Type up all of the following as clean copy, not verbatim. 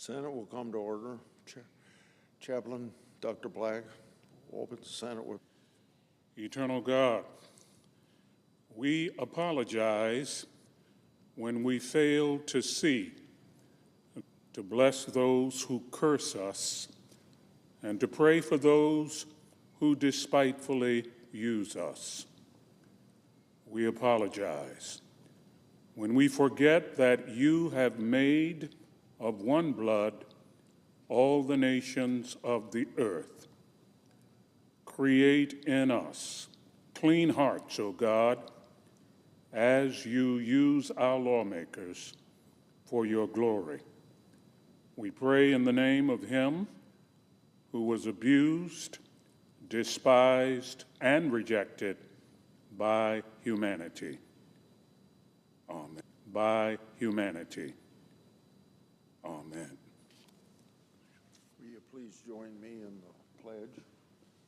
Senate will come to order. Chaplain Dr. Black will open the Senate with. Eternal God, we apologize when we fail to see, to bless those who curse us, and to pray for those who despitefully use us. We apologize when we forget that you have made of one blood all the nations of the earth. Create in us clean hearts, O God, as you use our lawmakers for your glory. We pray in the name of him who was abused, despised, and rejected by humanity. Amen. By humanity. Amen. Will you please join me in the pledge?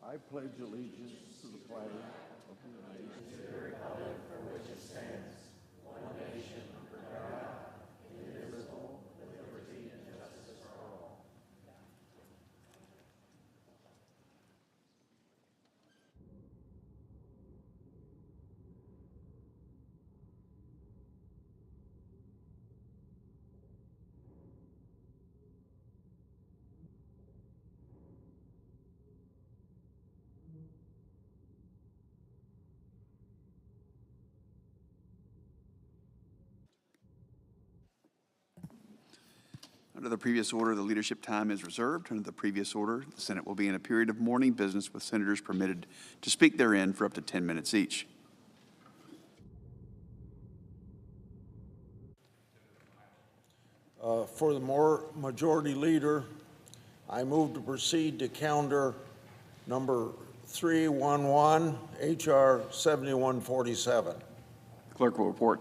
I pledge allegiance to the flag of the United States, to the republic for which it stands, one nation under God, indivisible, with liberty and justice for all. Under the previous order, the leadership time is reserved. Under the previous order, the Senate will be in a period of morning business with senators permitted to speak therein for up to 10 minutes each. For the majority leader, I move to proceed to calendar number 311, H.R. 7147. The clerk will report.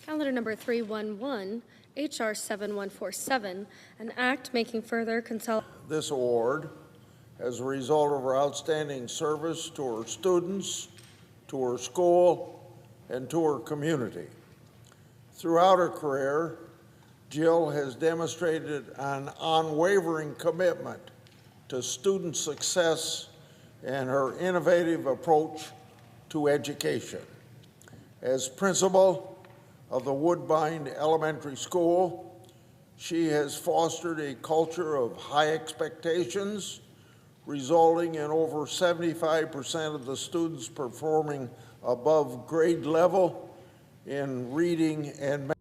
Calendar number 311, H.R. 7147, an act making further consolidation. This award as a result of her outstanding service to her students, to her school, and to her community. Throughout her career, Jill has demonstrated an unwavering commitment to student success and her innovative approach to education. As principal of the Woodbine Elementary School, she has fostered a culture of high expectations, resulting in over 75% of the students performing above grade level in reading and math.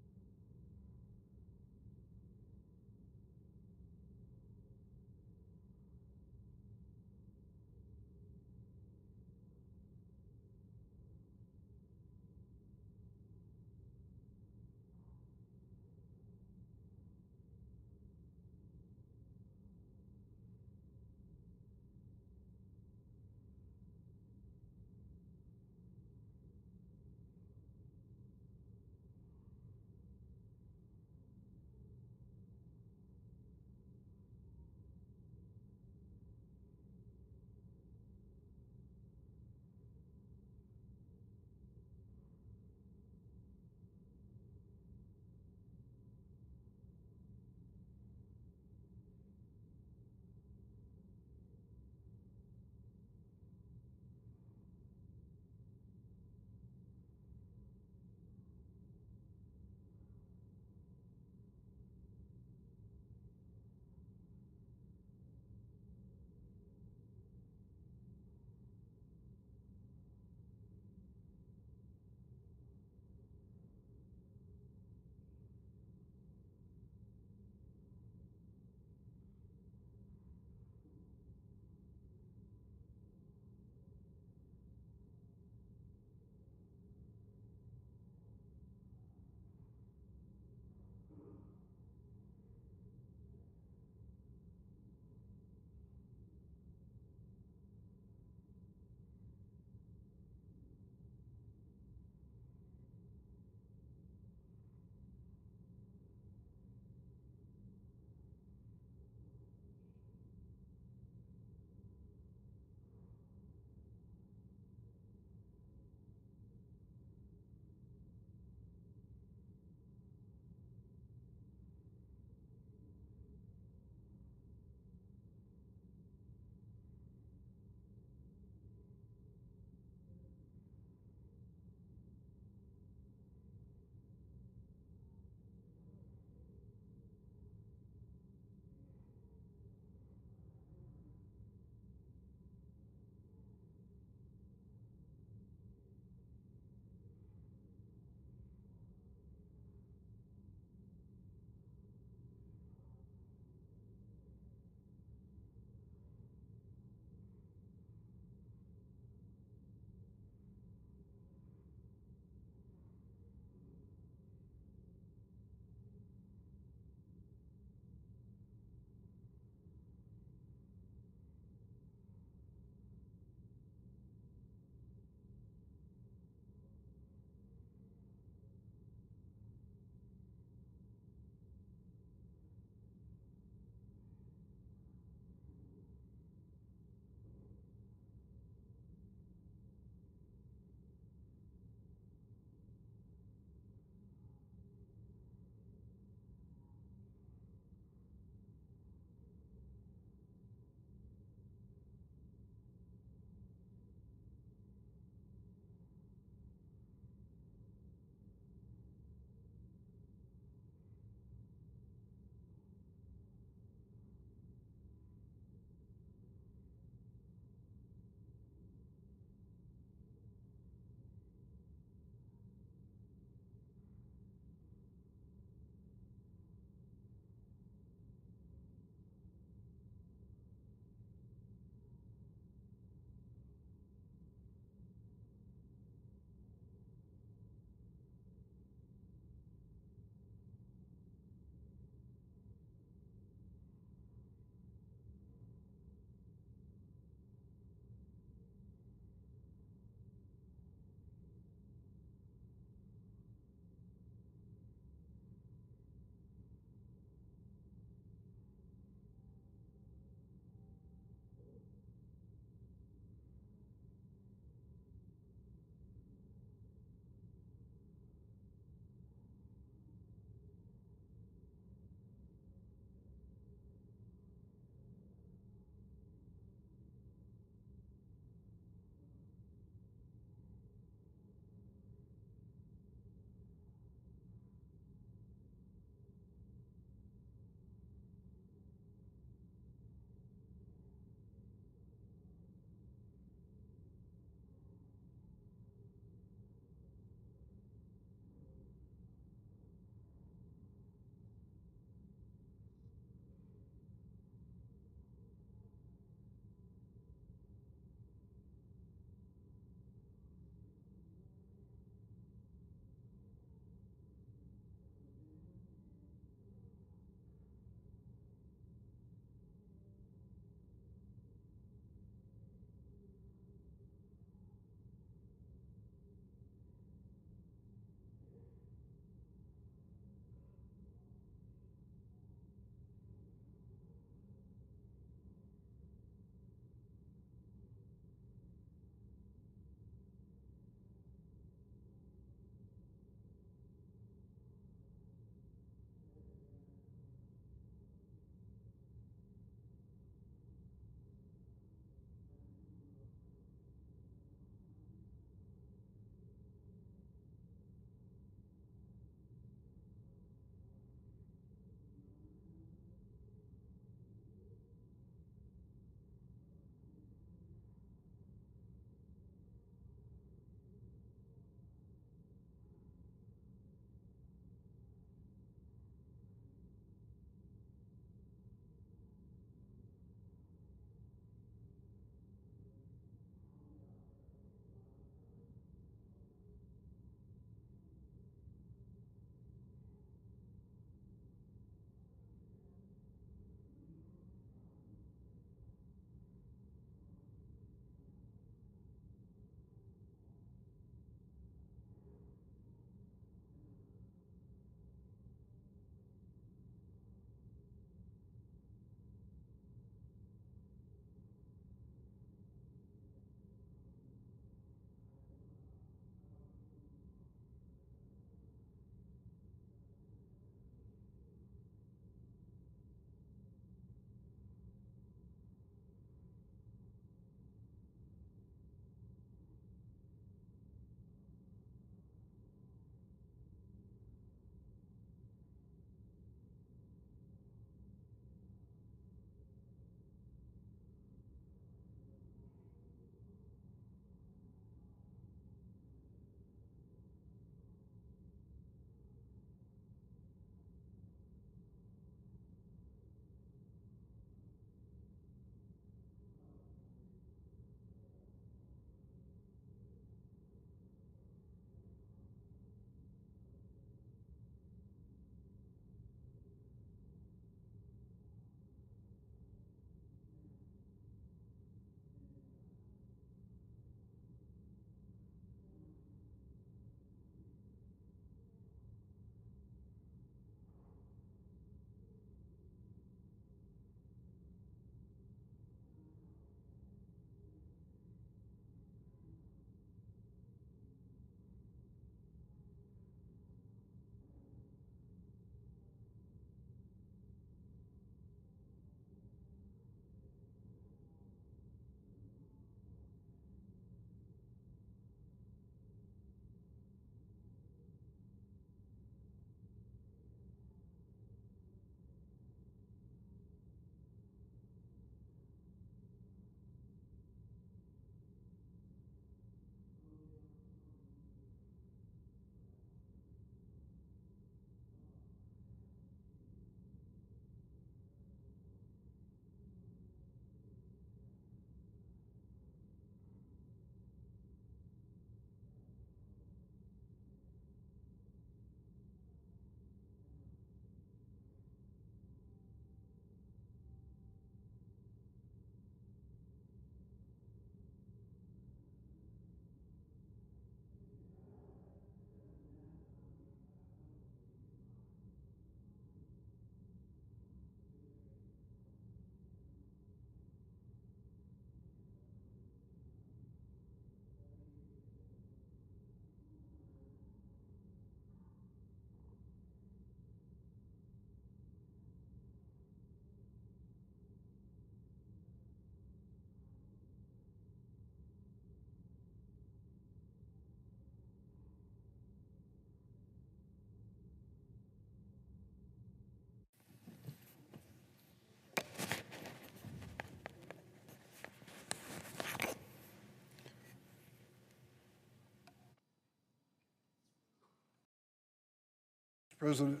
President,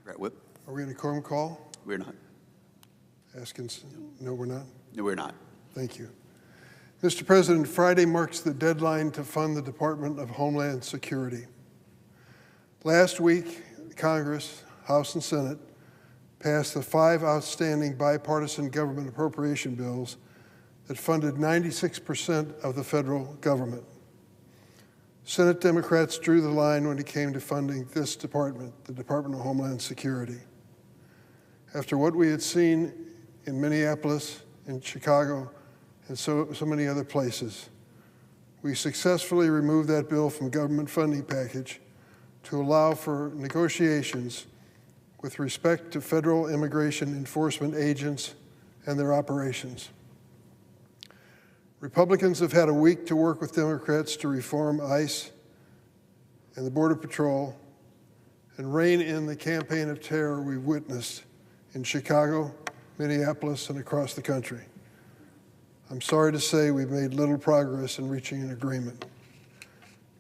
Brett Whip? are we in a quorum call? We're not. No, we're not. No, we're not. Thank you. Mr. President, Friday marks the deadline to fund the Department of Homeland Security. Last week, Congress, House and Senate, passed the 5 outstanding bipartisan government appropriation bills that funded 96% of the federal government. Senate Democrats drew the line when it came to funding this department, the Department of Homeland Security. After what we had seen in Minneapolis, in Chicago, and so many other places, we successfully removed that bill from government funding package to allow for negotiations with respect to federal immigration enforcement agents and their operations. Republicans have had a week to work with Democrats to reform ICE and the Border Patrol and rein in the campaign of terror we've witnessed in Chicago, Minneapolis, and across the country. I'm sorry to say we've made little progress in reaching an agreement.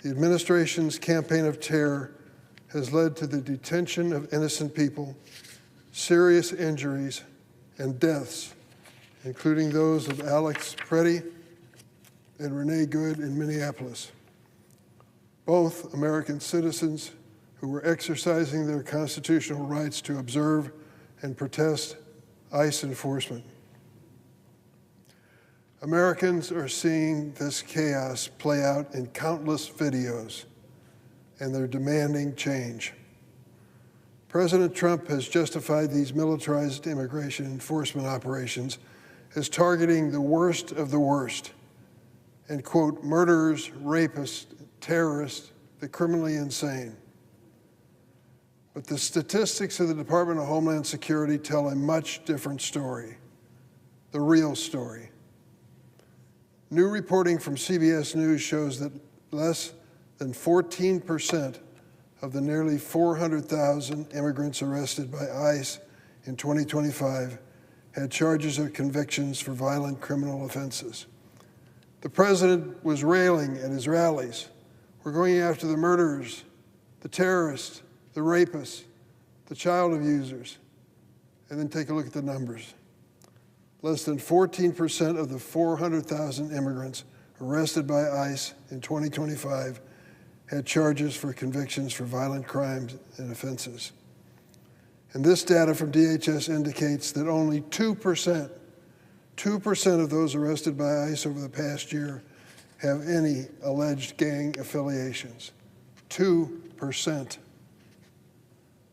The administration's campaign of terror has led to the detention of innocent people, serious injuries, and deaths, including those of Alex Preddy and Renee Good in Minneapolis, both American citizens who were exercising their constitutional rights to observe and protest ICE enforcement. Americans are seeing this chaos play out in countless videos, and they're demanding change. President Trump has justified these militarized immigration enforcement operations as targeting the worst of the worst and, quote, murderers, rapists, terrorists, the criminally insane. But the statistics of the Department of Homeland Security tell a much different story, the real story. New reporting from CBS News shows that less than 14% of the nearly 400,000 immigrants arrested by ICE in 2025 had charges or convictions for violent criminal offenses. The president was railing at his rallies. We're going after the murderers, the terrorists, the rapists, the child abusers. And then take a look at the numbers. Less than 14% of the 400,000 immigrants arrested by ICE in 2025 had charges for convictions for violent crimes and offenses. And this data from DHS indicates that only 2% of those arrested by ICE over the past year have any alleged gang affiliations. 2%.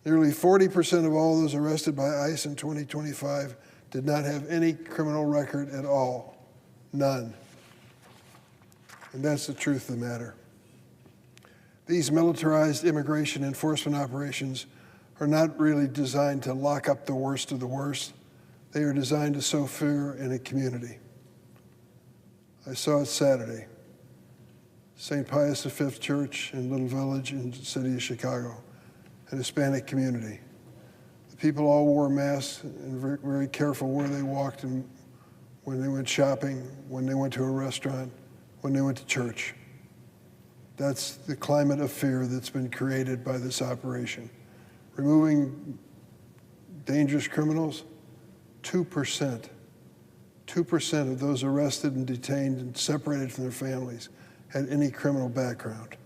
Nearly 40% of all those arrested by ICE in 2025 did not have any criminal record at all. None. And that's the truth of the matter. These militarized immigration enforcement operations are not really designed to lock up the worst of the worst. They are designed to sow fear in a community. I saw it Saturday. St. Pius V Church in Little Village in the city of Chicago, an Hispanic community. The people all wore masks and were very careful where they walked and when they went shopping, when they went to a restaurant, when they went to church. That's the climate of fear that's been created by this operation. Removing dangerous criminals, 2%. 2% of those arrested and detained and separated from their families had any criminal background.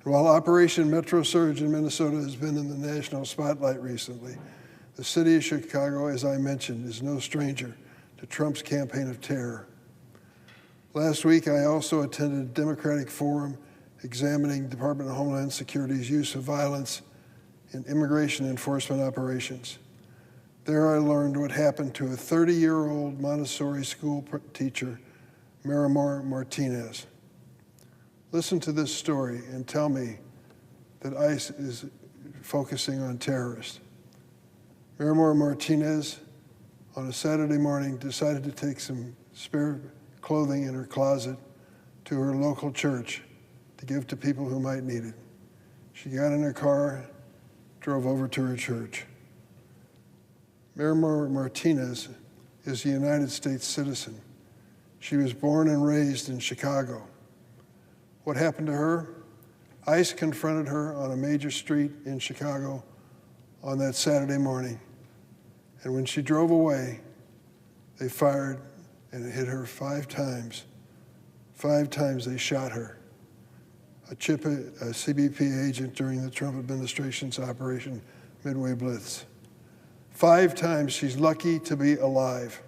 And while Operation Metro Surge in Minnesota has been in the national spotlight recently, the city of Chicago, as I mentioned, is no stranger to Trump's campaign of terror. Last week, I also attended a Democratic forum examining Department of Homeland Security's use of violence in immigration enforcement operations. There I learned what happened to a 30-year-old Montessori school teacher, Miramar Martinez. Listen to this story and tell me that ICE is focusing on terrorists. Miramar Martinez, on a Saturday morning, decided to take some spare clothing in her closet to her local church to give to people who might need it. She got in her car, drove over to her church. Miramar Martinez is a United States citizen. She was born and raised in Chicago. What happened to her? ICE confronted her on a major street in Chicago on that Saturday morning. And when she drove away, they fired and it hit her 5 times. 5 times they shot her. A CBP agent during the Trump administration's Operation Midway Blitz. 5 times. She's lucky to be alive.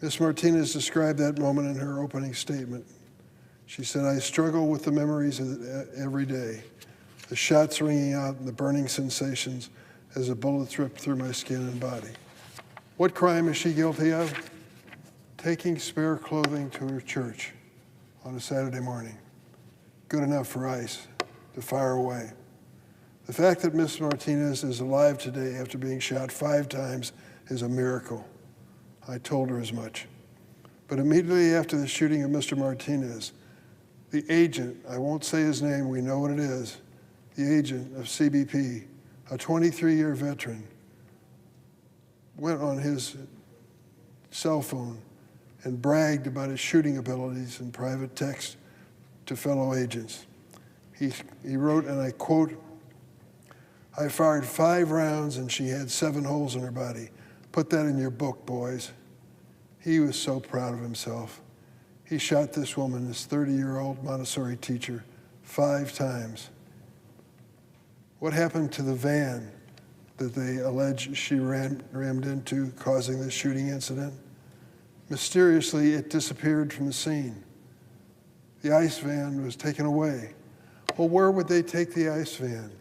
Ms. Martinez described that moment in her opening statement. She said, "I struggle with the memories of every day, the shots ringing out and the burning sensations as the bullets ripped through my skin and body." What crime is she guilty of? Taking spare clothing to her church on a Saturday morning. Good enough for ICE to fire away. The fact that Ms. Martinez is alive today after being shot 5 times is a miracle. I told her as much. But immediately after the shooting of Mr. Martinez, the agent, I won't say his name, we know what it is, the agent of CBP, a 23-year veteran, went on his cell phone and bragged about his shooting abilities in private text to fellow agents. He wrote, and I quote, "I fired 5 rounds and she had 7 holes in her body. Put that in your book, boys." He was so proud of himself. He shot this woman, this 30-year-old Montessori teacher, 5 times. What happened to the van that they allege she rammed into, causing this shooting incident? Mysteriously, it disappeared from the scene. The ICE van was taken away. Well, where would they take the ICE van?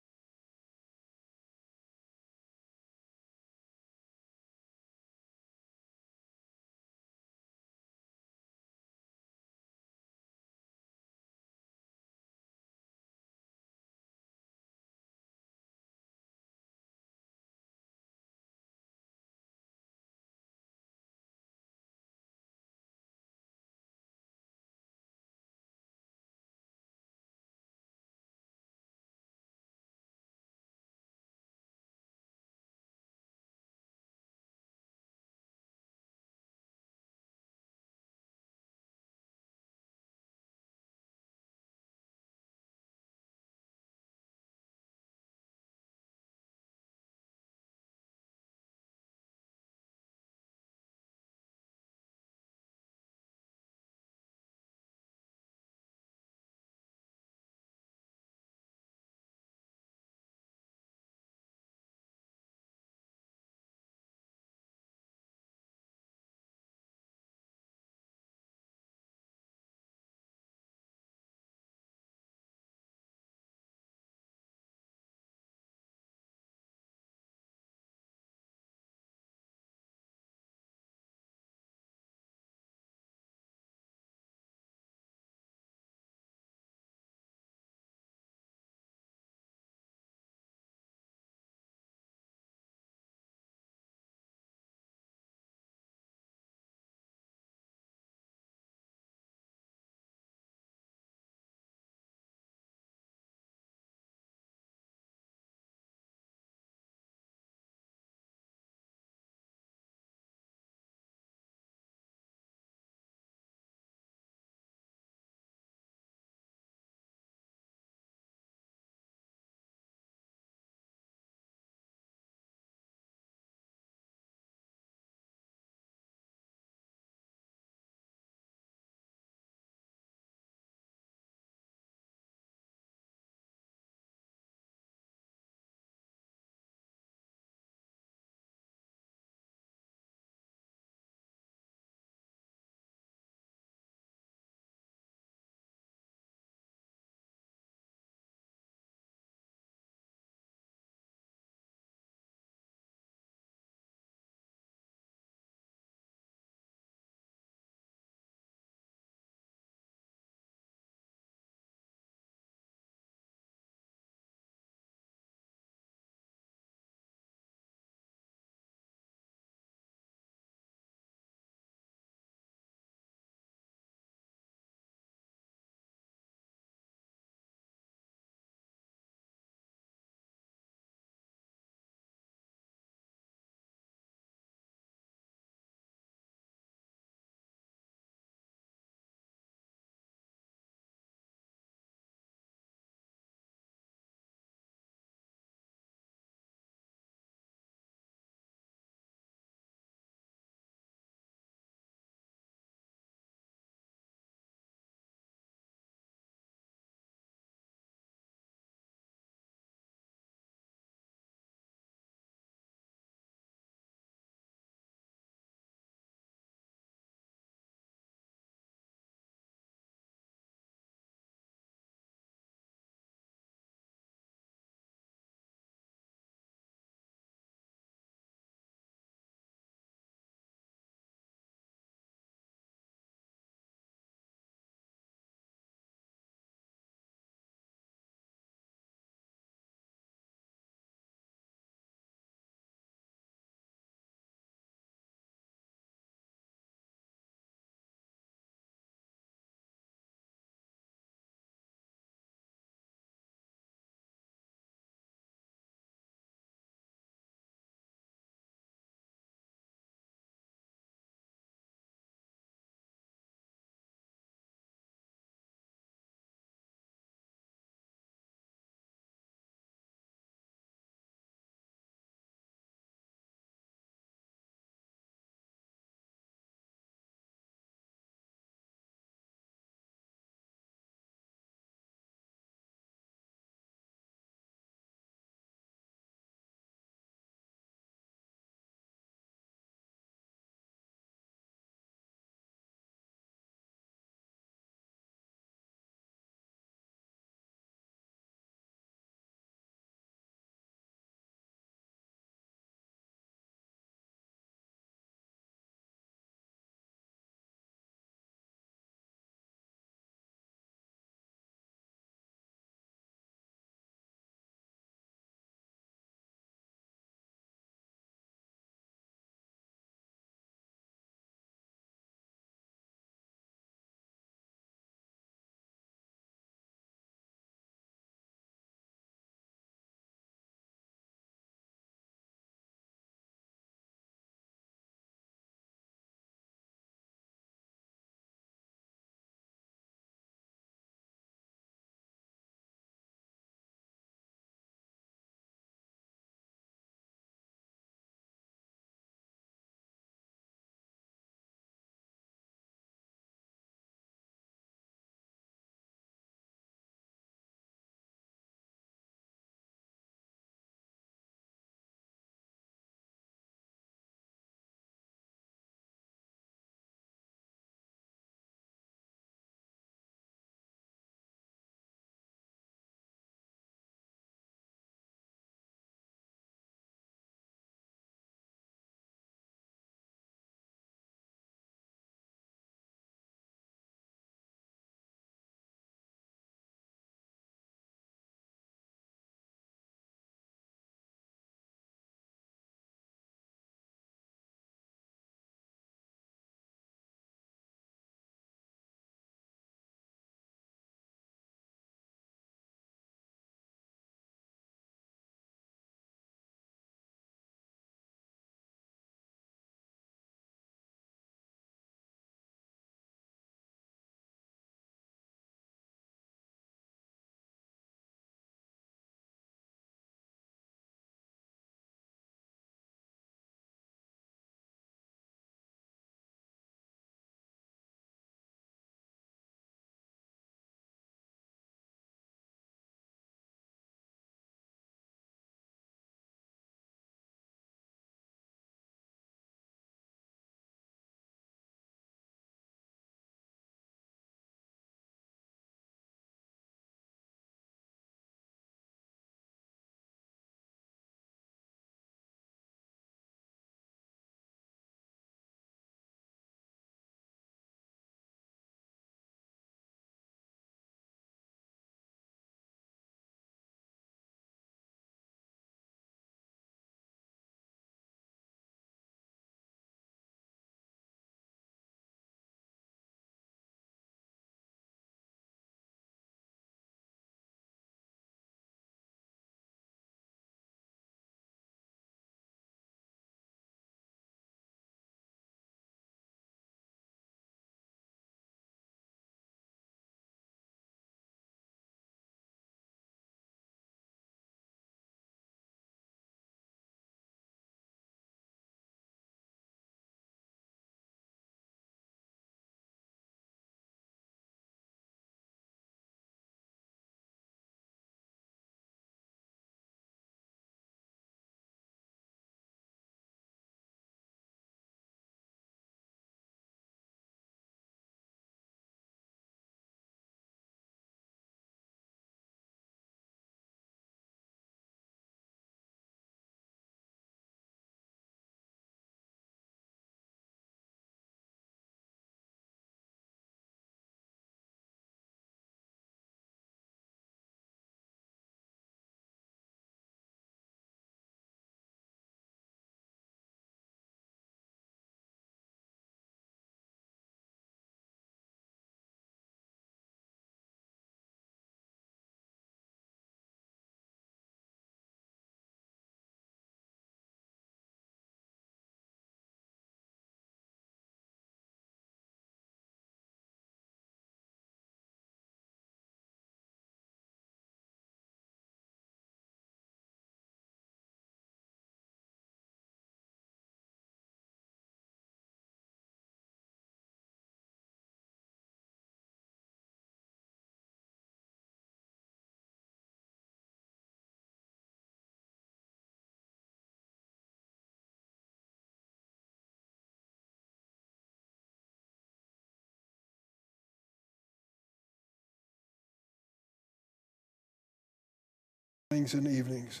mornings and evenings.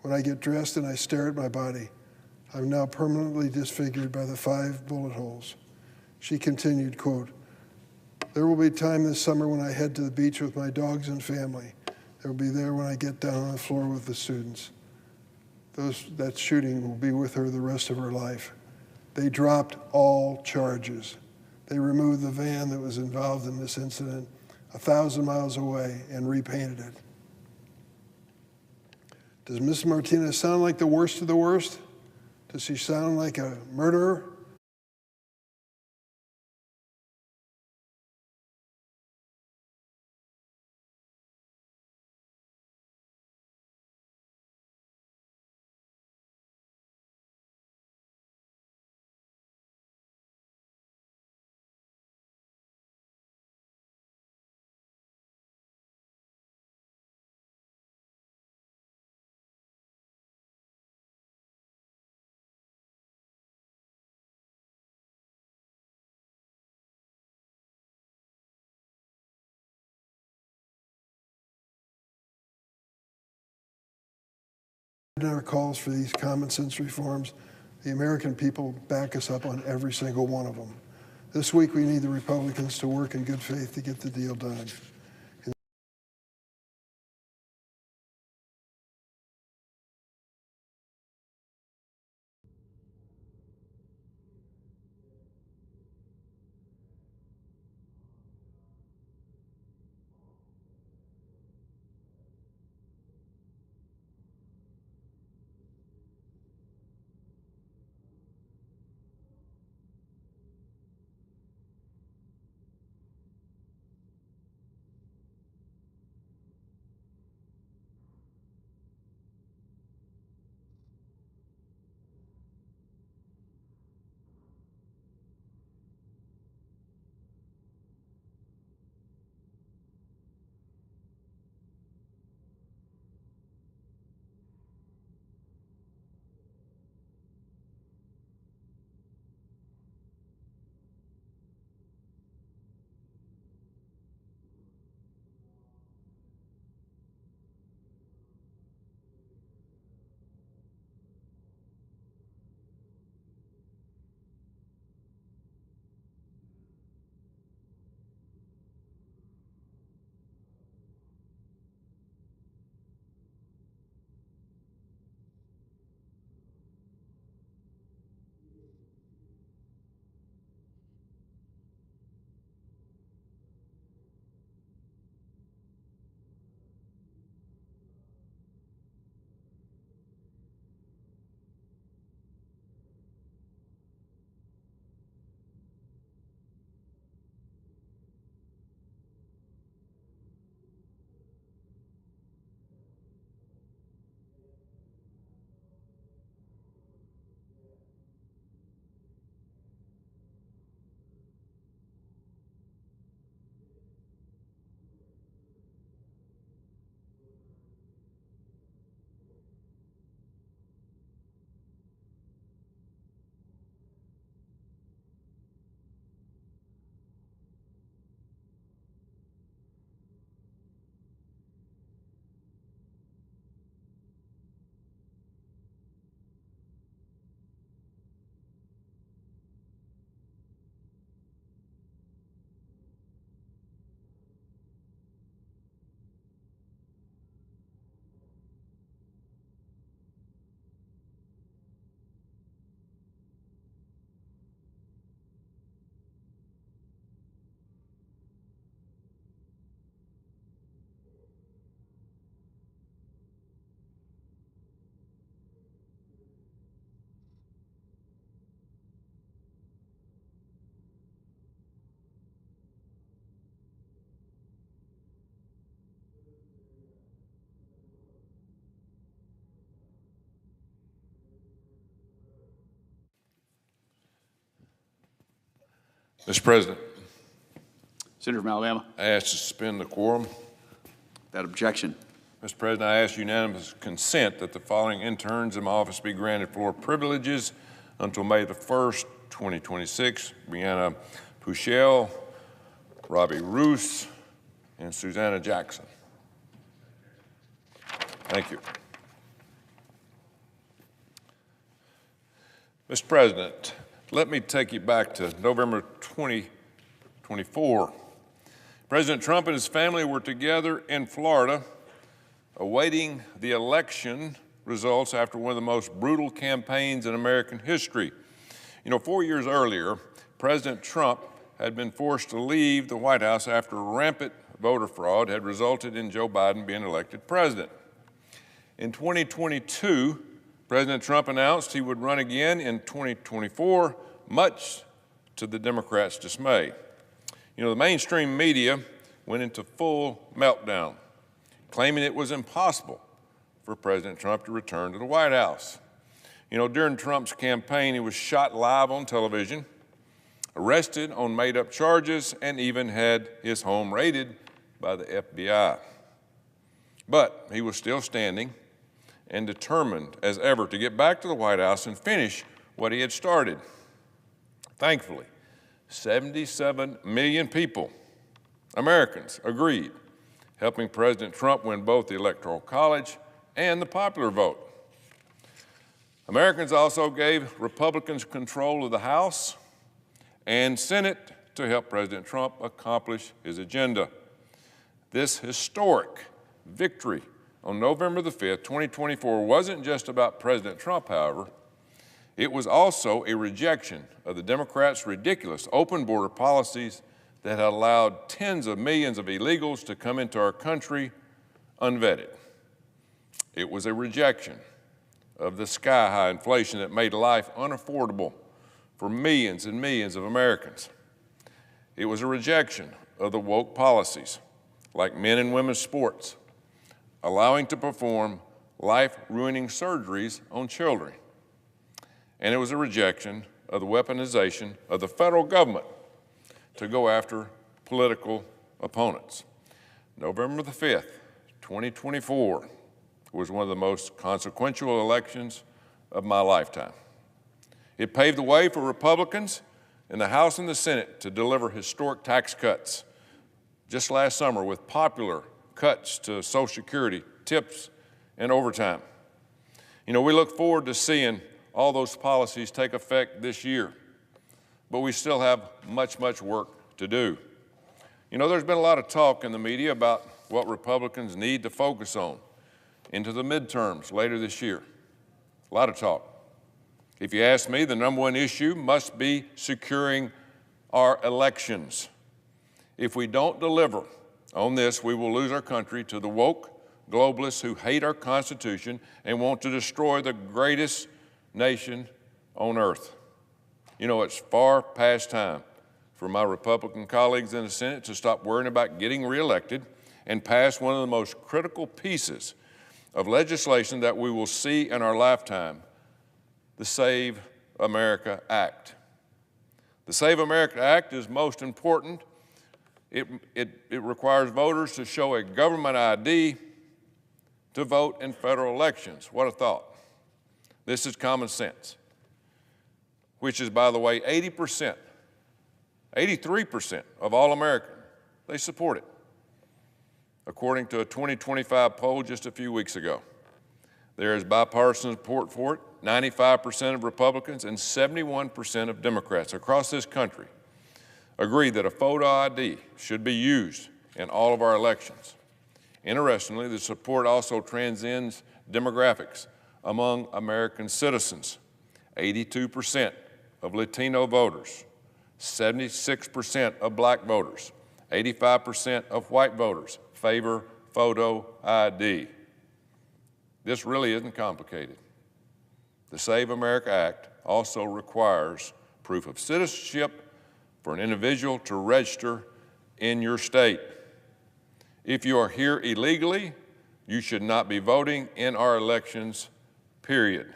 When I get dressed and I stare at my body, I'm now permanently disfigured by the 5 bullet holes. She continued, quote, "There will be time this summer when I head to the beach with my dogs and family. There will be there when I get down on the floor with the students. That shooting will be with her the rest of her life." They dropped all charges. They removed the van that was involved in this incident 1,000 miles away and repainted it. Does Ms. Martinez sound like the worst of the worst? Does she sound like a murderer? In our calls for these common sense reforms, the American people back us up on every single one of them. This week, we need the Republicans to work in good faith to get the deal done. Mr. President, Senator from Alabama. I ask to suspend the quorum. Without objection. Mr. President, I ask unanimous consent that the following interns in my office be granted floor privileges until May the 1st, 2026. Brianna Puchel, Robbie Roos, and Susanna Jackson. Thank you. Mr. President, let me take you back to November 2024. President Trump and his family were together in Florida awaiting the election results after one of the most brutal campaigns in American history. You know, 4 years earlier, President Trump had been forced to leave the White House after rampant voter fraud had resulted in Joe Biden being elected president. In 2022, President Trump announced he would run again in 2024, much to the Democrats' dismay. You know, the mainstream media went into full meltdown, claiming it was impossible for President Trump to return to the White House. You know, during Trump's campaign, he was shot live on television, arrested on made-up charges, and even had his home raided by the FBI. But he was still standing and determined as ever to get back to the White House and finish what he had started. Thankfully, 77 million people, Americans, agreed, helping President Trump win both the Electoral College and the popular vote. Americans also gave Republicans control of the House and Senate to help President Trump accomplish his agenda. This historic victory on November the 5th, 2024, wasn't just about President Trump, however. It was also a rejection of the Democrats' ridiculous open border policies that had allowed tens of millions of illegals to come into our country unvetted. It was a rejection of the sky-high inflation that made life unaffordable for millions and millions of Americans. It was a rejection of the woke policies like men and women's sports, allowing to perform life-ruining surgeries on children. And it was a rejection of the weaponization of the federal government to go after political opponents. November the 5th, 2024 was one of the most consequential elections of my lifetime. It paved the way for Republicans in the House and the Senate to deliver historic tax cuts just last summer with popular cuts to Social Security, tips, and overtime. You know, we look forward to seeing all those policies take effect this year, but we still have much, much work to do. You know, there's been a lot of talk in the media about what Republicans need to focus on into the midterms later this year. A lot of talk. If you ask me, the number one issue must be securing our elections. If we don't deliver on this, we will lose our country to the woke globalists who hate our Constitution and want to destroy the greatest nation on earth. You know, it's far past time for my Republican colleagues in the Senate to stop worrying about getting reelected and pass one of the most critical pieces of legislation that we will see in our lifetime, the Save America Act. The Save America Act is most important. It requires voters to show a government ID to vote in federal elections. What a thought. This is common sense, which is, by the way, 83% of all Americans, they support it, according to a 2025 poll just a few weeks ago. There is bipartisan support for it. 95% of Republicans and 71% of Democrats across this country agree that a photo ID should be used in all of our elections. Interestingly, the support also transcends demographics among American citizens. 82% of Latino voters, 76% of black voters, 85% of white voters favor photo ID. This really isn't complicated. The Save America Act also requires proof of citizenship for an individual to register in your state. If you are here illegally, you should not be voting in our elections, period.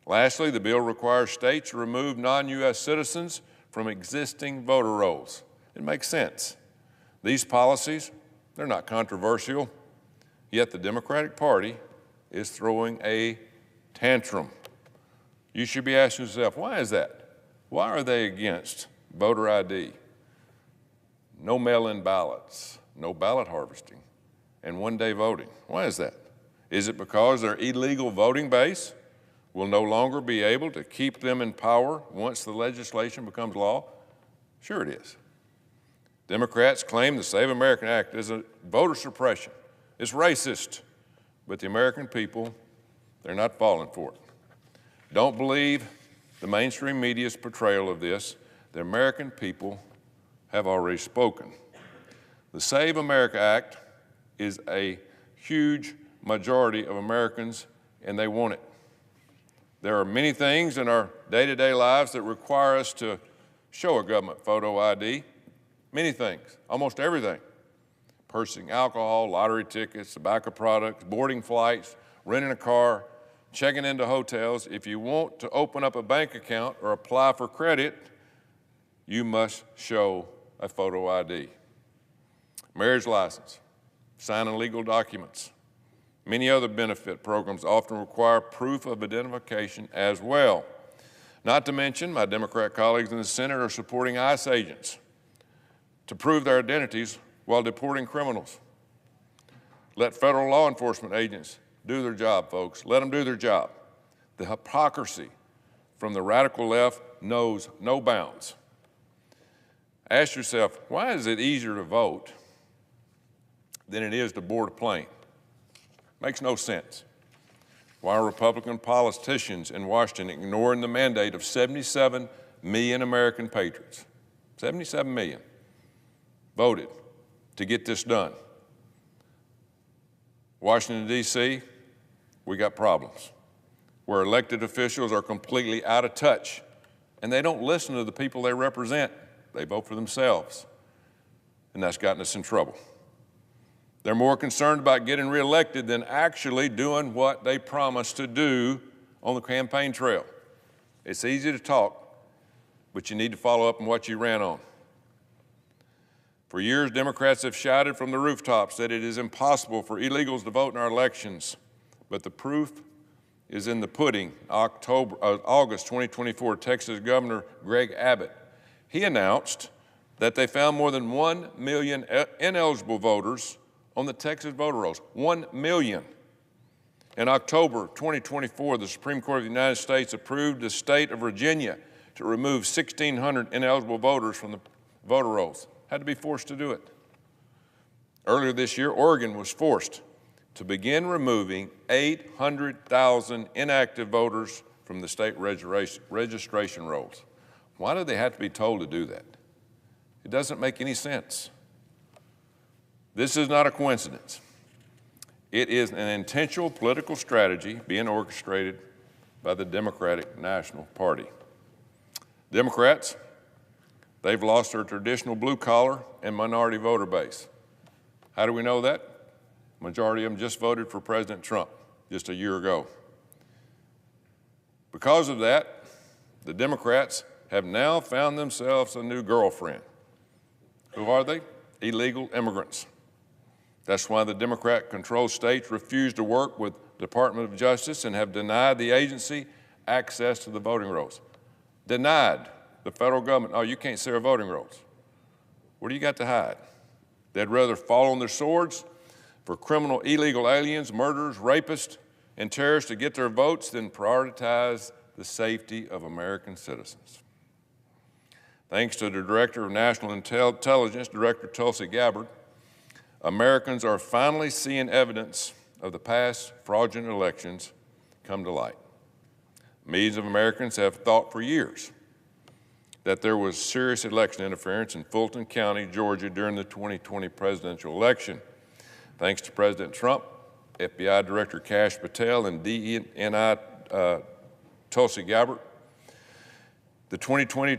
Lastly, the bill requires states to remove non-U.S. citizens from existing voter rolls. It makes sense. These policies, they're not controversial, yet the Democratic Party is throwing a tantrum. You should be asking yourself, why is that? Why are they against voter ID, no mail-in ballots, no ballot harvesting, and one-day voting? Why is that? Is it because their illegal voting base will no longer be able to keep them in power once the legislation becomes law? Sure it is. Democrats claim the Save America Act is a voter suppression. It's racist, but the American people, they're not falling for it. Don't believe the mainstream media's portrayal of this. The American people have already spoken. The Save America Act is a huge majority of Americans, and they want it. There are many things in our day-to-day lives that require us to show a government photo ID. Many things, almost everything. Purchasing alcohol, lottery tickets, tobacco products, boarding flights, renting a car, checking into hotels. If you want to open up a bank account or apply for credit, you must show a photo ID. Marriage license, signing legal documents. Many other benefit programs often require proof of identification as well. Not to mention, my Democrat colleagues in the Senate are supporting ICE agents to prove their identities while deporting criminals. Let federal law enforcement agents do their job, folks. Let them do their job. The hypocrisy from the radical left knows no bounds. Ask yourself, why is it easier to vote than it is to board a plane? Makes no sense. Why are Republican politicians in Washington ignoring the mandate of 77 million American patriots? 77 million voted to get this done. Washington, D.C., we got problems where elected officials are completely out of touch and they don't listen to the people they represent. They vote for themselves, and that's gotten us in trouble. They're more concerned about getting reelected than actually doing what they promised to do on the campaign trail. It's easy to talk, but you need to follow up on what you ran on. For years, Democrats have shouted from the rooftops that it is impossible for illegals to vote in our elections, but the proof is in the pudding. August 2024, Texas Governor Greg Abbott, he announced that they found more than 1 million ineligible voters on the Texas voter rolls. 1 million. In October 2024, the Supreme Court of the United States approved the state of Virginia to remove 1,600 ineligible voters from the voter rolls. Had to be forced to do it. Earlier this year, Oregon was forced to begin removing 800,000 inactive voters from the state registration rolls. Why do they have to be told to do that? It doesn't make any sense. This is not a coincidence. It is an intentional political strategy being orchestrated by the Democratic National Party. Democrats, they've lost their traditional blue-collar and minority voter base. How do we know that? Majority of them just voted for President Trump just a year ago. Because of that, the Democrats have now found themselves a new girlfriend. Who are they? Illegal immigrants. That's why the Democrat-controlled states refuse to work with the Department of Justice and have denied the agency access to the voting rolls. Denied the federal government, oh, you can't see our voting rolls. What do you got to hide? They'd rather fall on their swords for criminal illegal aliens, murderers, rapists, and terrorists to get their votes than prioritize the safety of American citizens. Thanks to the Director of National Intelligence, Director Tulsi Gabbard, Americans are finally seeing evidence of the past fraudulent elections come to light. Millions of Americans have thought for years that there was serious election interference in Fulton County, Georgia during the 2020 presidential election. Thanks to President Trump, FBI Director Kash Patel, and DNI Tulsi Gabbard, the 2020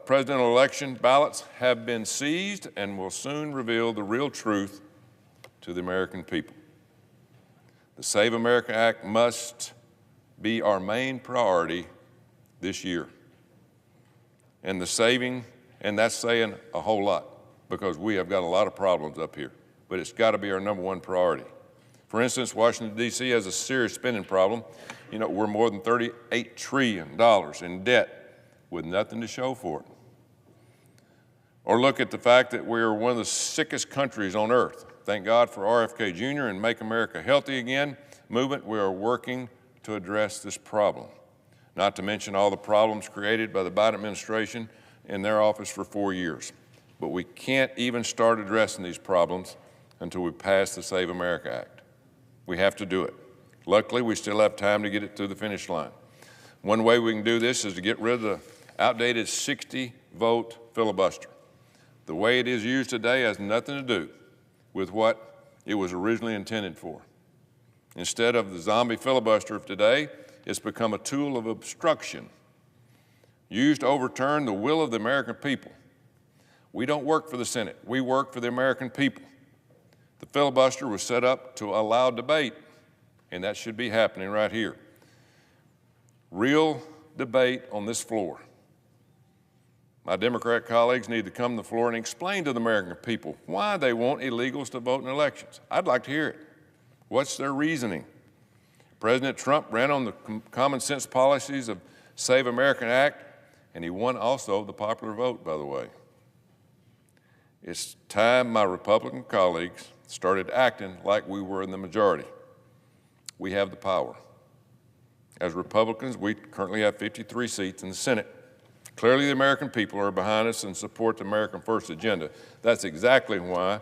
presidential election ballots have been seized and will soon reveal the real truth to the American people. The Save America Act must be our main priority this year. And that's saying a whole lot because we have got a lot of problems up here, but it's got to be our number one priority. For instance, Washington, D.C. has a serious spending problem. You know, we're more than $38 trillion in debt with nothing to show for it. Or look at the fact that we are one of the sickest countries on earth. Thank God for RFK Jr. and Make America Healthy Again movement. We are working to address this problem, not to mention all the problems created by the Biden administration in their office for 4 years. But we can't even start addressing these problems until we pass the Save America Act. We have to do it. Luckily, we still have time to get it through the finish line. One way we can do this is to get rid of the outdated 60-vote filibuster. The way it is used today has nothing to do with what it was originally intended for. Instead of the zombie filibuster of today, it's become a tool of obstruction used to overturn the will of the American people. We don't work for the Senate. We work for the American people. The filibuster was set up to allow debate, and that should be happening right here. Real debate on this floor. My Democrat colleagues need to come to the floor and explain to the American people why they want illegals to vote in elections. I'd like to hear it. What's their reasoning? President Trump ran on the common sense policies of Save America Act, and he won also the popular vote, by the way. It's time my Republican colleagues started acting like we were in the majority. We have the power. As Republicans, we currently have 53 seats in the Senate. Clearly, the American people are behind us and support the American First agenda. That's exactly why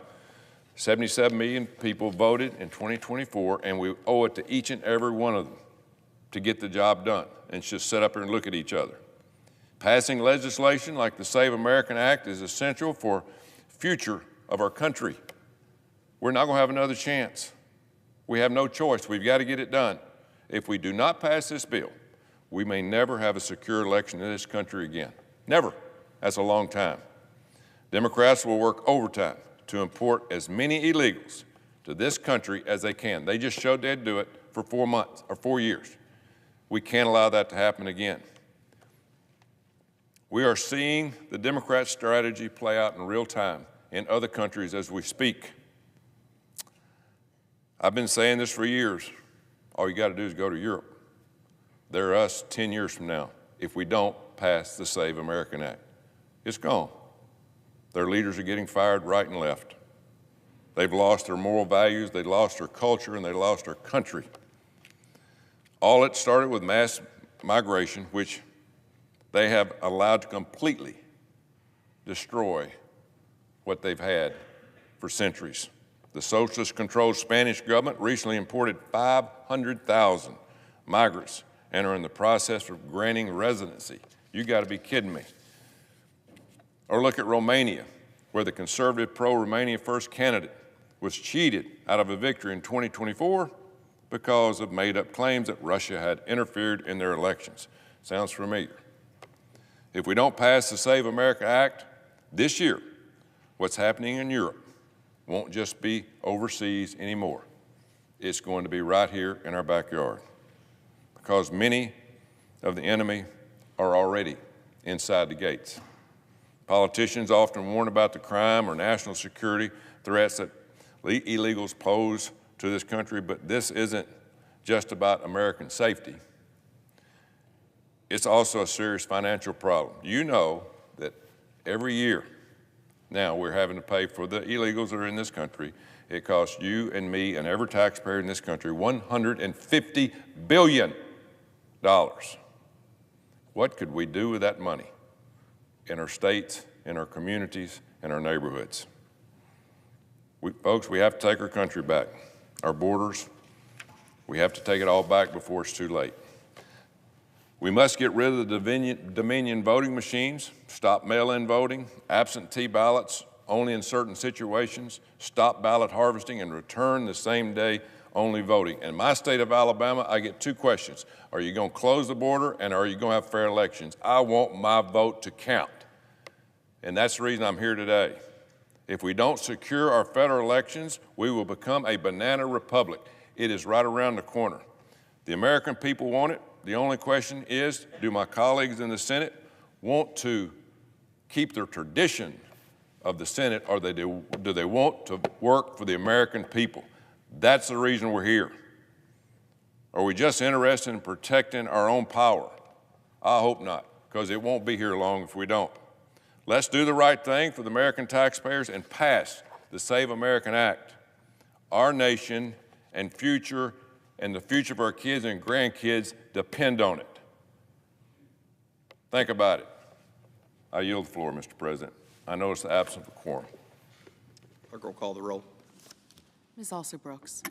77 million people voted in 2024, and we owe it to each and every one of them to get the job done and just sit up here and look at each other. Passing legislation like the Save America Act is essential for the future of our country. We're not going to have another chance. We have no choice. We've got to get it done. If we do not pass this bill, we may never have a secure election in this country again. Never. That's a long time. Democrats will work overtime to import as many illegals to this country as they can. They just showed they'd do it for 4 months or 4 years. We can't allow that to happen again. We are seeing the Democrat strategy play out in real time in other countries as we speak. I've been saying this for years. All you got to do is go to Europe. They're us 10 years from now if we don't pass the Save America Act. It's gone. Their leaders are getting fired right and left. They've lost their moral values, they lost their culture, and they lost their country. All it started with mass migration, which they have allowed to completely destroy what they've had for centuries. The socialist-controlled Spanish government recently imported 500,000 migrants and are in the process of granting residency. You got to be kidding me. Or look at Romania, where the conservative pro-Romania First candidate was cheated out of a victory in 2024 because of made-up claims that Russia had interfered in their elections. Sounds familiar. If we don't pass the Save America Act this year, what's happening in Europe won't just be overseas anymore. It's going to be right here in our backyard because many of the enemy are already inside the gates. Politicians often warn about the crime or national security threats that illegals pose to this country, but this isn't just about American safety. It's also a serious financial problem. You know that every year now we're having to pay for the illegals that are in this country. It costs you and me and every taxpayer in this country $150 billion. What could we do with that money in our states, in our communities, in our neighborhoods? Folks, we have to take our country back. Our borders, we have to take it all back before it's too late. We must get rid of the Dominion voting machines, stop mail-in voting, absentee ballots only in certain situations, stop ballot harvesting, and return the same-day only voting. In my state of Alabama, I get two questions. Are you going to close the border, and are you going to have fair elections? I want my vote to count, and that's the reason I'm here today. If we don't secure our federal elections, we will become a banana republic. It is right around the corner. The American people want it. The only question is, do my colleagues in the Senate want to keep their tradition of the Senate, or do they want to work for the American people? That's the reason we're here. Are we just interested in protecting our own power? I hope not, because it won't be here long if we don't. Let's do the right thing for the American taxpayers and pass the Save America Act. Our nation and the future of our kids and grandkids depend on it. Think about it. I yield the floor, Mr. President. I notice the absence of a quorum. Clerk will call the roll. Ms. Alsop-Brooks.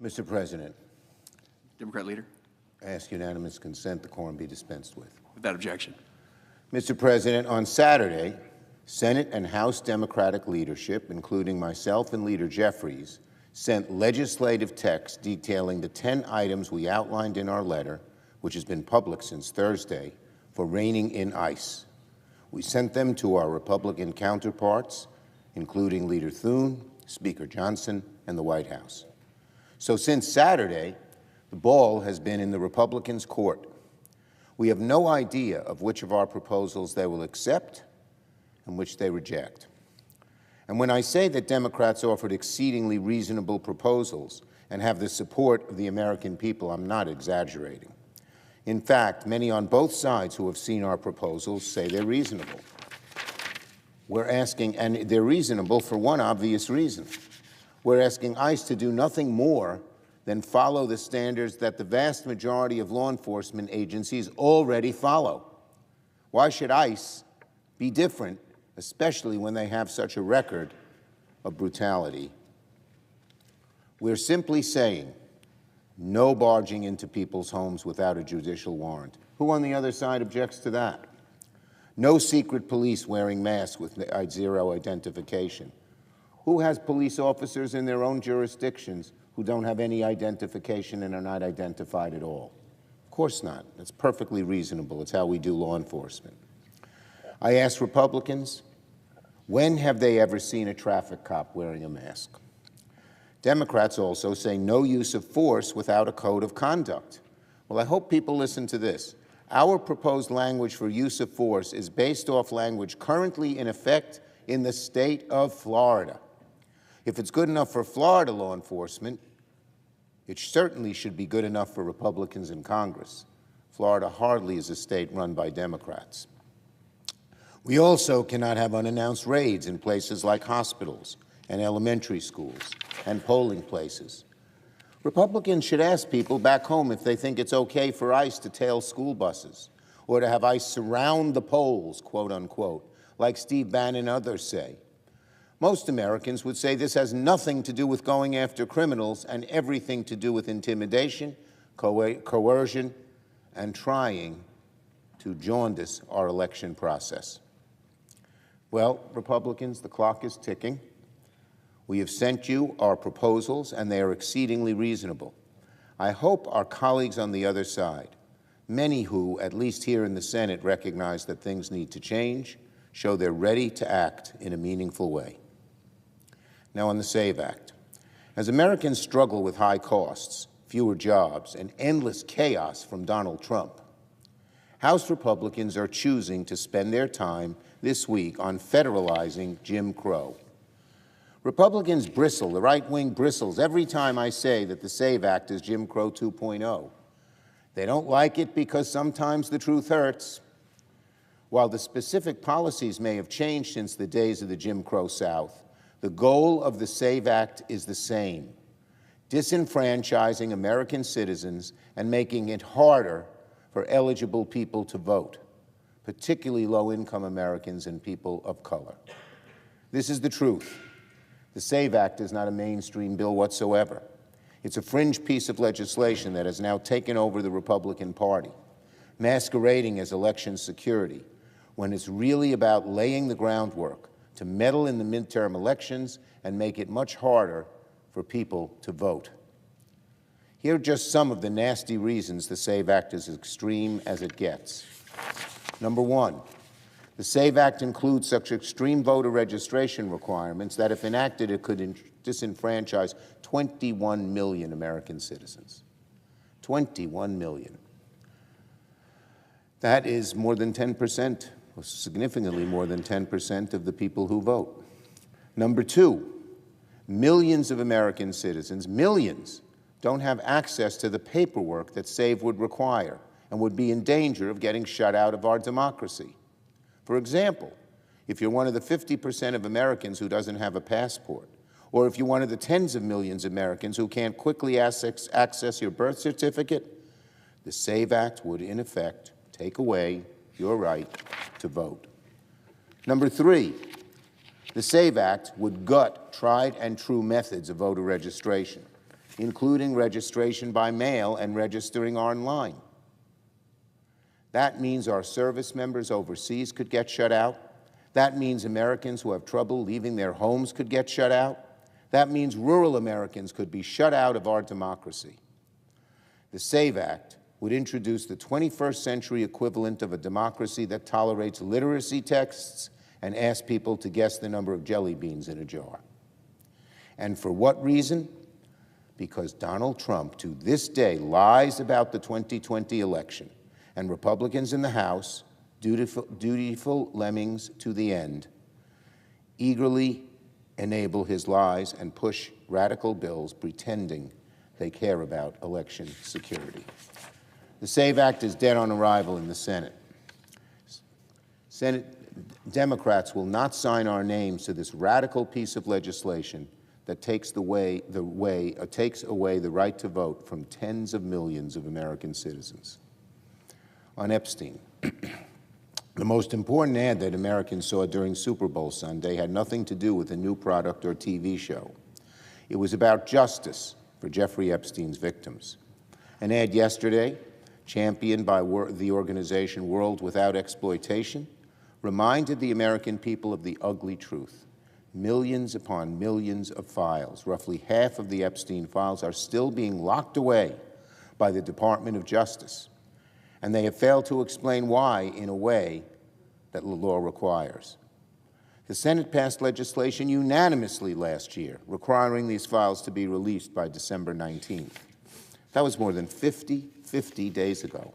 Mr. President, Democrat leader. I ask unanimous consent the quorum be dispensed with. Without objection. Mr. President, on Saturday, Senate and House Democratic leadership, including myself and Leader Jeffries, sent legislative text detailing the 10 items we outlined in our letter, which has been public since Thursday, for reining in ICE. We sent them to our Republican counterparts, including Leader Thune, Speaker Johnson, and the White House. So since Saturday, the ball has been in the Republicans' court. We have no idea of which of our proposals they will accept and which they reject. And when I say that Democrats offered exceedingly reasonable proposals and have the support of the American people, I'm not exaggerating. In fact, many on both sides who have seen our proposals say they're reasonable. We're asking, and they're reasonable for one obvious reason. We're asking ICE to do nothing more than follow the standards that the vast majority of law enforcement agencies already follow. Why should ICE be different, especially when they have such a record of brutality? We're simply saying no barging into people's homes without a judicial warrant. Who on the other side objects to that? No secret police wearing masks with zero identification. Who has police officers in their own jurisdictions who don't have any identification and are not identified at all? Of course not. That's perfectly reasonable. It's how we do law enforcement. I asked Republicans, when have they ever seen a traffic cop wearing a mask? Democrats also say no use of force without a code of conduct. Well, I hope people listen to this. Our proposed language for use of force is based off language currently in effect in the state of Florida. If it's good enough for Florida law enforcement, it certainly should be good enough for Republicans in Congress. Florida hardly is a state run by Democrats. We also cannot have unannounced raids in places like hospitals and elementary schools and polling places. Republicans should ask people back home if they think it's okay for ICE to tail school buses or to have ICE surround the polls, quote unquote, like Steve Bannon and others say. Most Americans would say this has nothing to do with going after criminals and everything to do with intimidation, coercion, and trying to jaundice our election process. Well, Republicans, the clock is ticking. We have sent you our proposals, and they are exceedingly reasonable. I hope our colleagues on the other side, many who, at least here in the Senate, recognize that things need to change, show they're ready to act in a meaningful way. Now on the SAVE Act. As Americans struggle with high costs, fewer jobs, and endless chaos from Donald Trump, House Republicans are choosing to spend their time this week on federalizing Jim Crow. Republicans bristle, the right wing bristles, every time I say that the SAVE Act is Jim Crow 2.0. They don't like it because sometimes the truth hurts. While the specific policies may have changed since the days of the Jim Crow South, the goal of the SAVE Act is the same: disenfranchising American citizens and making it harder for eligible people to vote, particularly low-income Americans and people of color. This is the truth. The SAVE Act is not a mainstream bill whatsoever. It's a fringe piece of legislation that has now taken over the Republican Party, masquerading as election security, when it's really about laying the groundwork to meddle in the midterm elections and make it much harder for people to vote. Here are just some of the nasty reasons the SAVE Act is as extreme as it gets. Number one, the SAVE Act includes such extreme voter registration requirements that, if enacted, it could disenfranchise 21 million American citizens. 21 million. That is more than 10%, or significantly more than 10% of the people who vote. Number two, millions of American citizens, millions, don't have access to the paperwork that SAVE would require and would be in danger of getting shut out of our democracy. For example, if you're one of the 50% of Americans who doesn't have a passport, or if you're one of the tens of millions of Americans who can't quickly access your birth certificate, the SAVE Act would, in effect, take away your right to vote. Number three, the SAVE Act would gut tried and true methods of voter registration. including registration by mail and registering online. That means our service members overseas could get shut out. That means Americans who have trouble leaving their homes could get shut out. That means rural Americans could be shut out of our democracy. The SAVE Act would introduce the 21st century equivalent of a democracy that tolerates literacy tests and asks people to guess the number of jelly beans in a jar. And for what reason? Because Donald Trump, to this day, lies about the 2020 election, and Republicans in the House, dutiful lemmings to the end, eagerly enable his lies and push radical bills pretending they care about election security. The SAVE Act is dead on arrival in the Senate. Senate Democrats will not sign our names to this radical piece of legislation that takes away the right to vote from tens of millions of American citizens. On Epstein, the most important ad that Americans saw during Super Bowl Sunday had nothing to do with a new product or TV show. It was about justice for Jeffrey Epstein's victims. An ad yesterday, championed by the organization World Without Exploitation, reminded the American people of the ugly truth. Millions upon millions of files, roughly half of the Epstein files, are still being locked away by the Department of Justice. And they have failed to explain why in a way that the law requires. The Senate passed legislation unanimously last year requiring these files to be released by December 19th. That was more than 50 days ago.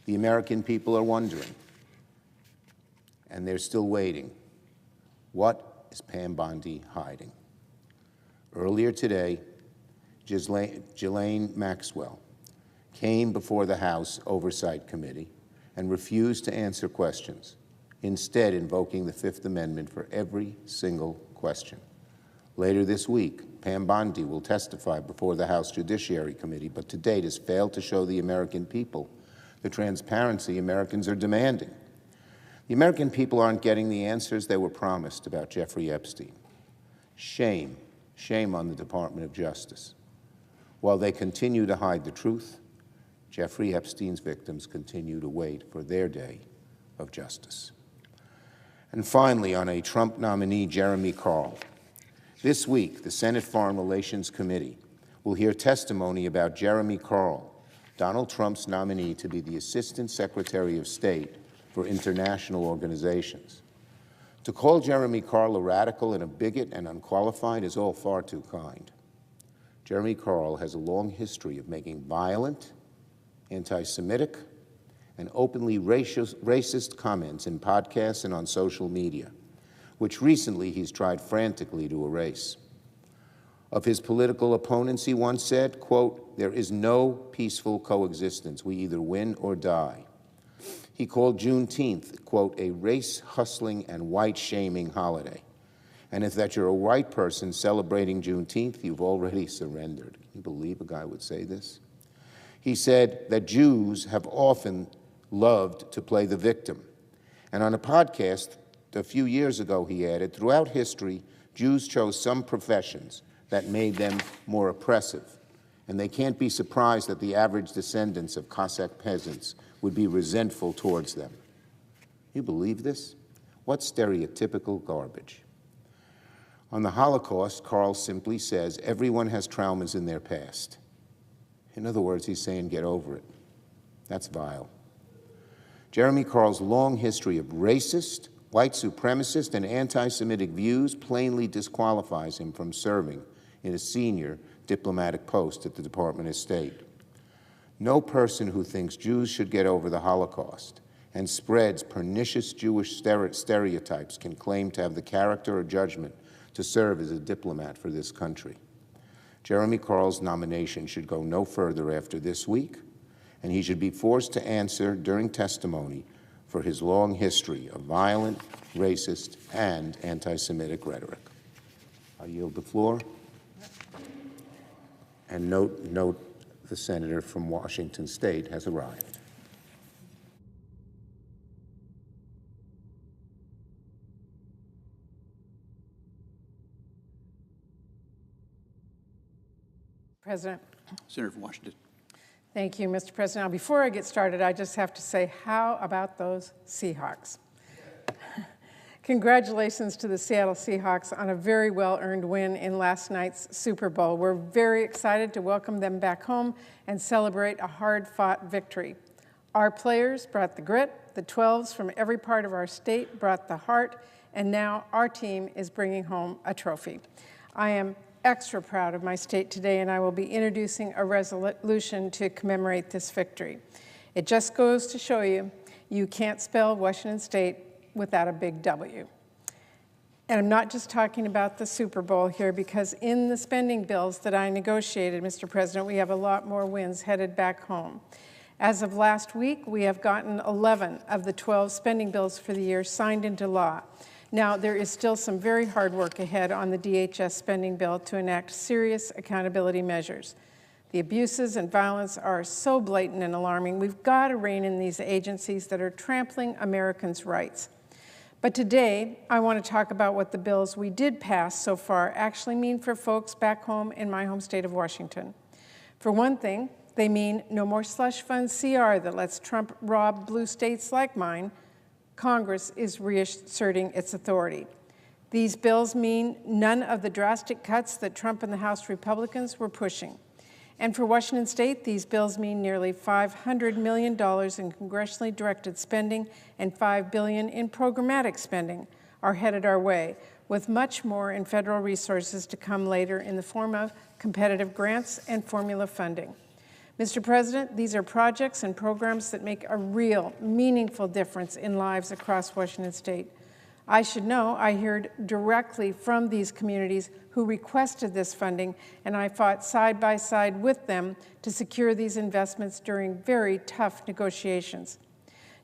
The American people are wondering, and they're still waiting, what is Pam Bondi hiding? Earlier today, Ghislaine Maxwell came before the House Oversight Committee and refused to answer questions, instead invoking the Fifth Amendment for every single question. Later this week, Pam Bondi will testify before the House Judiciary Committee, but to date has failed to show the American people the transparency Americans are demanding. The American people aren't getting the answers they were promised about Jeffrey Epstein. Shame, shame on the Department of Justice. While they continue to hide the truth, Jeffrey Epstein's victims continue to wait for their day of justice. And finally, on a Trump nominee, Jeremy Carl, this week, the Senate Foreign Relations Committee will hear testimony about Jeremy Carl, Donald Trump's nominee to be the Assistant Secretary of State for International Organizations. To call Jeremy Carl a radical and a bigot and unqualified is all far too kind. Jeremy Carl has a long history of making violent, anti-Semitic, and openly racist comments in podcasts and on social media, which recently he's tried frantically to erase. Of his political opponents, he once said, quote, "There is no peaceful coexistence. We either win or die." He called Juneteenth, quote, "a race-hustling and white-shaming holiday." And if that you're a white person celebrating Juneteenth, you've already surrendered. Can you believe a guy would say this? He said that Jews have often loved to play the victim. And on a podcast a few years ago, he added, throughout history, Jews chose some professions that made them more oppressive. And they can't be surprised that the average descendants of Cossack peasants would be resentful towards them. You believe this? What stereotypical garbage. On the Holocaust, Carl simply says everyone has traumas in their past. In other words, he's saying get over it. That's vile. Jeremy Carl's long history of racist, white supremacist, and anti-Semitic views plainly disqualifies him from serving in a senior diplomatic post at the Department of State. No person who thinks Jews should get over the Holocaust and spreads pernicious Jewish stereotypes can claim to have the character or judgment to serve as a diplomat for this country. Jeremy Carl's nomination should go no further after this week, and he should be forced to answer during testimony for his long history of violent, racist, and anti-Semitic rhetoric. I yield the floor. And note the senator from Washington State has arrived. President. Senator from Washington. Thank you, Mr. President. Now, before I get started, I just have to say, how about those Seahawks? Congratulations to the Seattle Seahawks on a very well-earned win in last night's Super Bowl. We're very excited to welcome them back home and celebrate a hard-fought victory. Our players brought the grit, the 12s from every part of our state brought the heart, and now our team is bringing home a trophy. I am extra proud of my state today, and I will be introducing a resolution to commemorate this victory. It just goes to show you, you can't spell Washington State without a big W. And I'm not just talking about the Super Bowl here, because in the spending bills that I negotiated, Mr. President, we have a lot more wins headed back home. As of last week, we have gotten 11 of the 12 spending bills for the year signed into law. Now, there is still some very hard work ahead on the DHS spending bill to enact serious accountability measures. The abuses and violence are so blatant and alarming. We've got to rein in these agencies that are trampling Americans' rights. But today, I want to talk about what the bills we did pass so far actually mean for folks back home in my home state of Washington. For one thing, they mean no more slush fund CR that lets Trump rob blue states like mine. Congress is reasserting its authority. These bills mean none of the drastic cuts that Trump and the House Republicans were pushing. And for Washington State, these bills mean nearly $500 million in congressionally directed spending and $5 billion in programmatic spending are headed our way, with much more in federal resources to come later in the form of competitive grants and formula funding. Mr. President, these are projects and programs that make a real, meaningful difference in lives across Washington State. I should know I heard directly from these communities who requested this funding, and I fought side by side with them to secure these investments during very tough negotiations.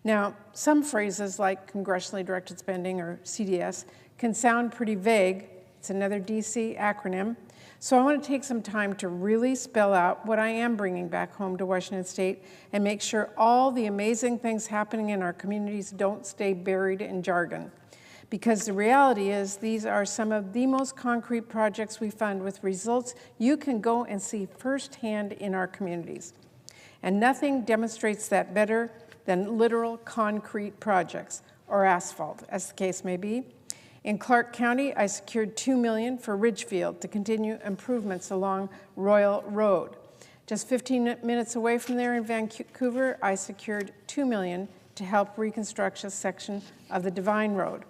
Now, some phrases like congressionally directed spending, or CDS, can sound pretty vague. It's another DC acronym. So I want to take some time to really spell out what I am bringing back home to Washington State and make sure all the amazing things happening in our communities don't stay buried in jargon. Because the reality is these are some of the most concrete projects we fund with results you can go and see firsthand in our communities. And nothing demonstrates that better than literal concrete projects, or asphalt, as the case may be. In Clark County, I secured $2 million for Ridgefield to continue improvements along Royal Road. Just 15 minutes away from there in Vancouver, I secured $2 million to help reconstruct a section of the Divine Road.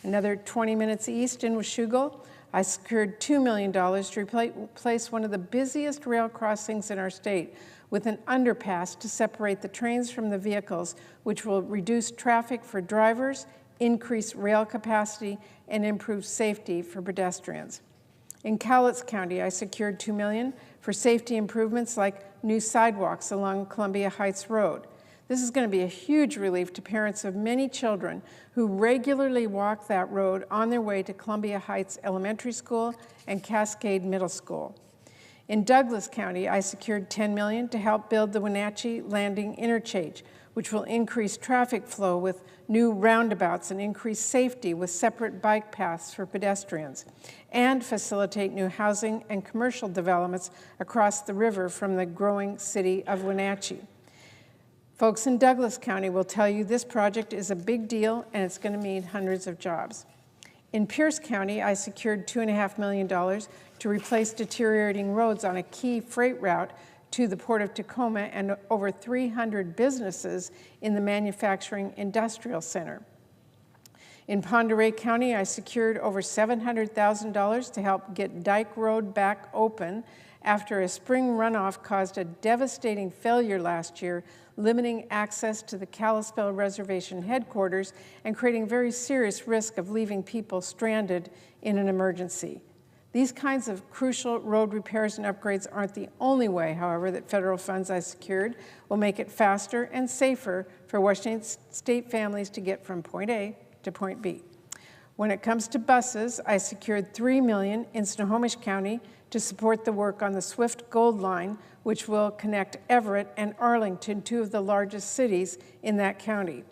Another 20 minutes east in Washougal, I secured $2 million to replace one of the busiest rail crossings in our state with an underpass to separate the trains from the vehicles, which will reduce traffic for drivers, increase rail capacity, and improve safety for pedestrians. In Cowlitz County, I secured $2 million for safety improvements like new sidewalks along Columbia Heights Road. This is going to be a huge relief to parents of many children who regularly walk that road on their way to Columbia Heights Elementary School and Cascade Middle School. In Douglas County, I secured $10 million to help build the Wenatchee Landing Interchange, which will increase traffic flow with new roundabouts and increase safety with separate bike paths for pedestrians, and facilitate new housing and commercial developments across the river from the growing city of Wenatchee. Folks in Douglas County will tell you this project is a big deal and it's going to mean hundreds of jobs. In Pierce County, I secured $2.5 million to replace deteriorating roads on a key freight route to the Port of Tacoma and over 300 businesses in the Manufacturing Industrial Center. In Pend Oreille County, I secured over $700,000 to help get Dyke Road back open after a spring runoff caused a devastating failure last year, limiting access to the Kalispell Reservation headquarters and creating very serious risk of leaving people stranded in an emergency. These kinds of crucial road repairs and upgrades aren't the only way, however, that federal funds I secured will make it faster and safer for Washington State families to get from point A to point B. When it comes to buses, I secured $3 million in Snohomish County to support the work on the Swift Gold Line, which will connect Everett and Arlington, two of the largest cities in that county.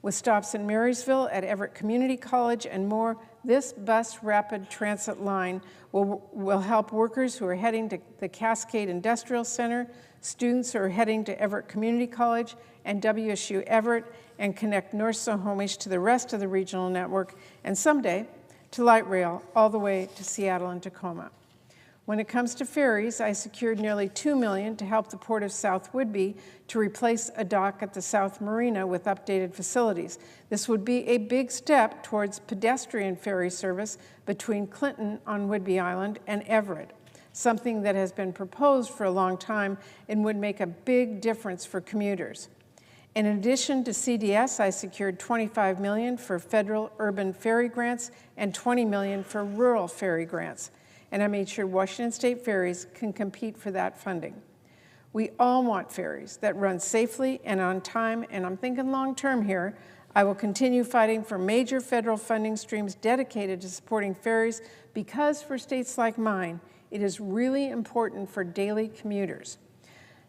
With stops in Marysville, at Everett Community College, and more, this bus rapid transit line will help workers who are heading to the Cascade Industrial Center, students who are heading to Everett Community College and WSU Everett, and connect North Snohomish to the rest of the regional network, and someday to light rail all the way to Seattle and Tacoma. When it comes to ferries, I secured nearly $2 million to help the Port of South Whidbey to replace a dock at the South Marina with updated facilities. This would be a big step towards pedestrian ferry service between Clinton on Whidbey Island and Everett, something that has been proposed for a long time and would make a big difference for commuters. In addition to CDS, I secured $25 million for federal urban ferry grants and $20 million for rural ferry grants. And I made sure Washington State ferries can compete for that funding. We all want ferries that run safely and on time, and I'm thinking long-term here. I will continue fighting for major federal funding streams dedicated to supporting ferries because for states like mine, it is really important for daily commuters.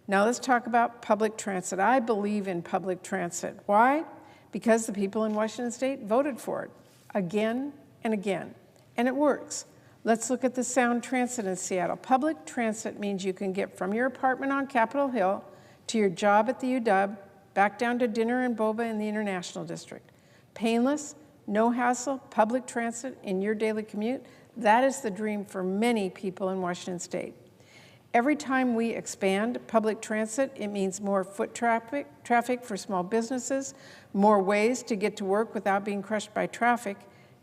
Now let's talk about public transit. I believe in public transit. Why? Because the people in Washington State voted for it again and again, and it works. Let's look at the Sound Transit in Seattle. Public transit means you can get from your apartment on Capitol Hill to your job at the UW, back down to dinner and boba in the International District. Painless, no hassle, public transit in your daily commute, that is the dream for many people in Washington State. Every time we expand public transit, it means more foot traffic for small businesses, more ways to get to work without being crushed by traffic,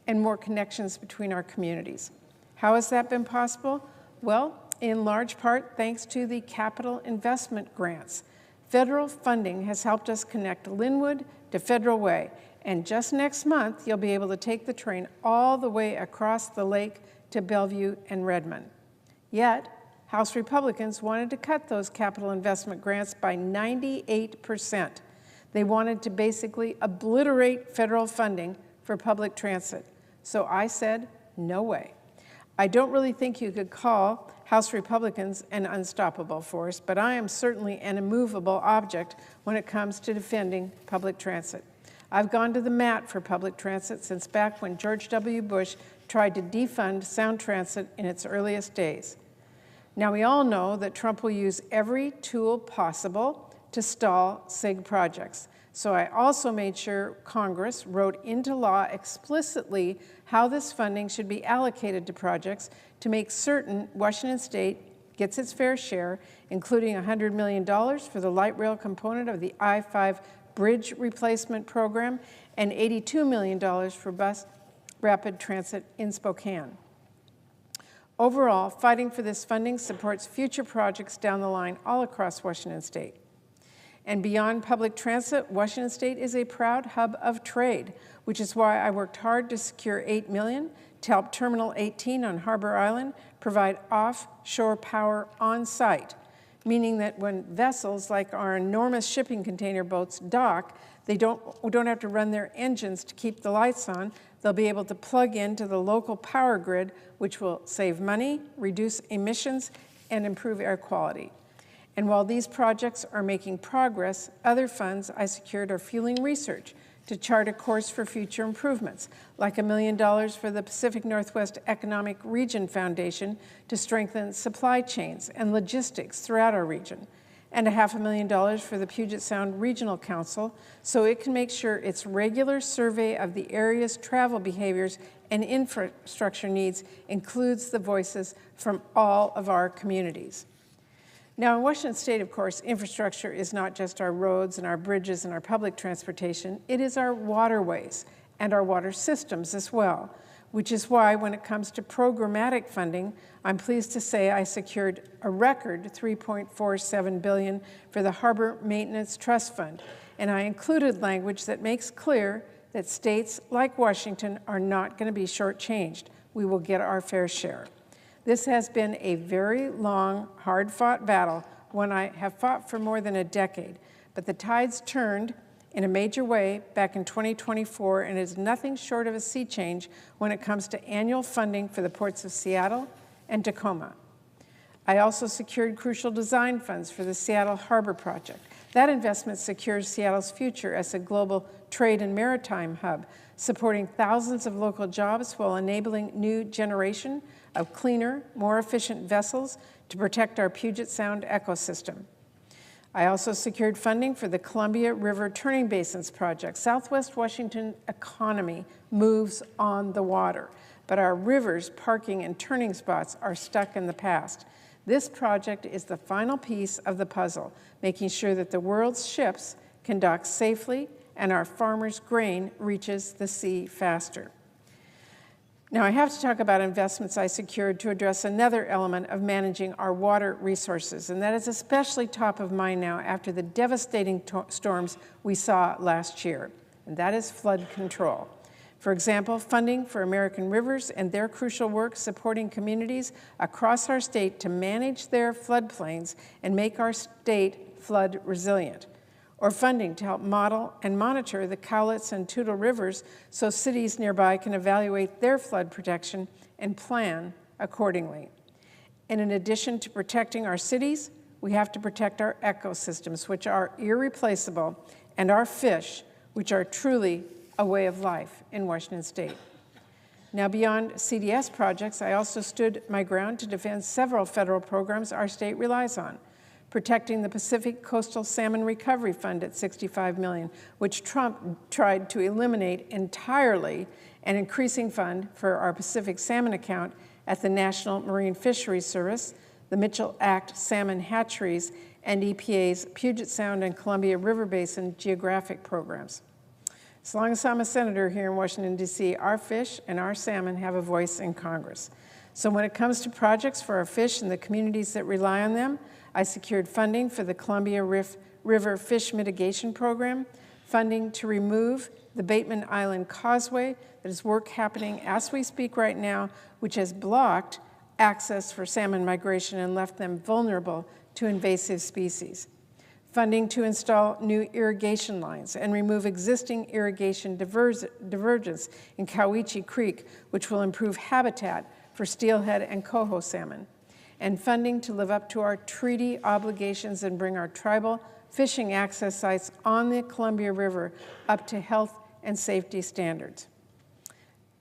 and more connections between our communities. How has that been possible? Well, in large part thanks to the capital investment grants. Federal funding has helped us connect Linwood to Federal Way, and just next month, you'll be able to take the train all the way across the lake to Bellevue and Redmond. Yet, House Republicans wanted to cut those capital investment grants by 98%. They wanted to basically obliterate federal funding for public transit. So I said, no way. I don't really think you could call House Republicans an unstoppable force, but I am certainly an immovable object when it comes to defending public transit. I've gone to the mat for public transit since back when George W. Bush tried to defund Sound Transit in its earliest days. Now, we all know that Trump will use every tool possible to stall SIG projects. So I also made sure Congress wrote into law explicitly how this funding should be allocated to projects to make certain Washington State gets its fair share, including $100 million for the light rail component of the I-5 bridge replacement program and $82 million for bus rapid transit in Spokane. Overall, fighting for this funding supports future projects down the line all across Washington State. And beyond public transit, Washington State is a proud hub of trade, which is why I worked hard to secure $8 million to help Terminal 18 on Harbor Island provide offshore power on site, meaning that when vessels like our enormous shipping container boats dock, they don't have to run their engines to keep the lights on. They'll be able to plug into the local power grid, which will save money, reduce emissions, and improve air quality. And while these projects are making progress, other funds I secured are fueling research to chart a course for future improvements, like $1 million for the Pacific Northwest Economic Region Foundation to strengthen supply chains and logistics throughout our region, and $500,000 for the Puget Sound Regional Council so it can make sure its regular survey of the area's travel behaviors and infrastructure needs includes the voices from all of our communities. Now, in Washington State, of course, infrastructure is not just our roads and our bridges and our public transportation. It is our waterways and our water systems as well, which is why when it comes to programmatic funding, I'm pleased to say I secured a record $3.47 billion for the Harbor Maintenance Trust Fund, and I included language that makes clear that states like Washington are not going to be shortchanged. We will get our fair share. This has been a very long, hard-fought battle, one I have fought for more than a decade, but the tides turned in a major way back in 2024 and is nothing short of a sea change when it comes to annual funding for the ports of Seattle and Tacoma. I also secured crucial design funds for the Seattle Harbor Project, That investment secures Seattle's future as a global trade and maritime hub, supporting thousands of local jobs while enabling new generation of cleaner, more efficient vessels to protect our Puget Sound ecosystem. I also secured funding for the Columbia River Turning Basins project. Southwest Washington economy moves on the water, but our rivers, parking, and turning spots are stuck in the past. This project is the final piece of the puzzle, making sure that the world's ships can dock safely and our farmers' grain reaches the sea faster. Now, I have to talk about investments I secured to address another element of managing our water resources, and that is especially top of mind now after the devastating storms we saw last year, and that is flood control. For example, funding for American rivers and their crucial work supporting communities across our state to manage their floodplains and make our state flood resilient. Or funding to help model and monitor the Cowlitz and Toutle rivers so cities nearby can evaluate their flood protection and plan accordingly. And in addition to protecting our cities, we have to protect our ecosystems, which are irreplaceable, and our fish, which are truly a way of life in Washington State. Now, beyond CDS projects, I also stood my ground to defend several federal programs our state relies on. Protecting the Pacific Coastal Salmon Recovery Fund at $65 million, which Trump tried to eliminate entirely, an increasing fund for our Pacific salmon account at the National Marine Fisheries Service, the Mitchell Act salmon hatcheries, and EPA's Puget Sound and Columbia River Basin geographic programs. As long as I'm a senator here in Washington, D.C., our fish and our salmon have a voice in Congress. So when it comes to projects for our fish and the communities that rely on them, I secured funding for the Columbia River Fish Mitigation Program, funding to remove the Bateman Island Causeway. That is work happening as we speak right now, which has blocked access for salmon migration and left them vulnerable to invasive species. Funding to install new irrigation lines and remove existing irrigation divergence in Cowiche Creek, which will improve habitat for steelhead and coho salmon. And funding to live up to our treaty obligations and bring our tribal fishing access sites on the Columbia River up to health and safety standards.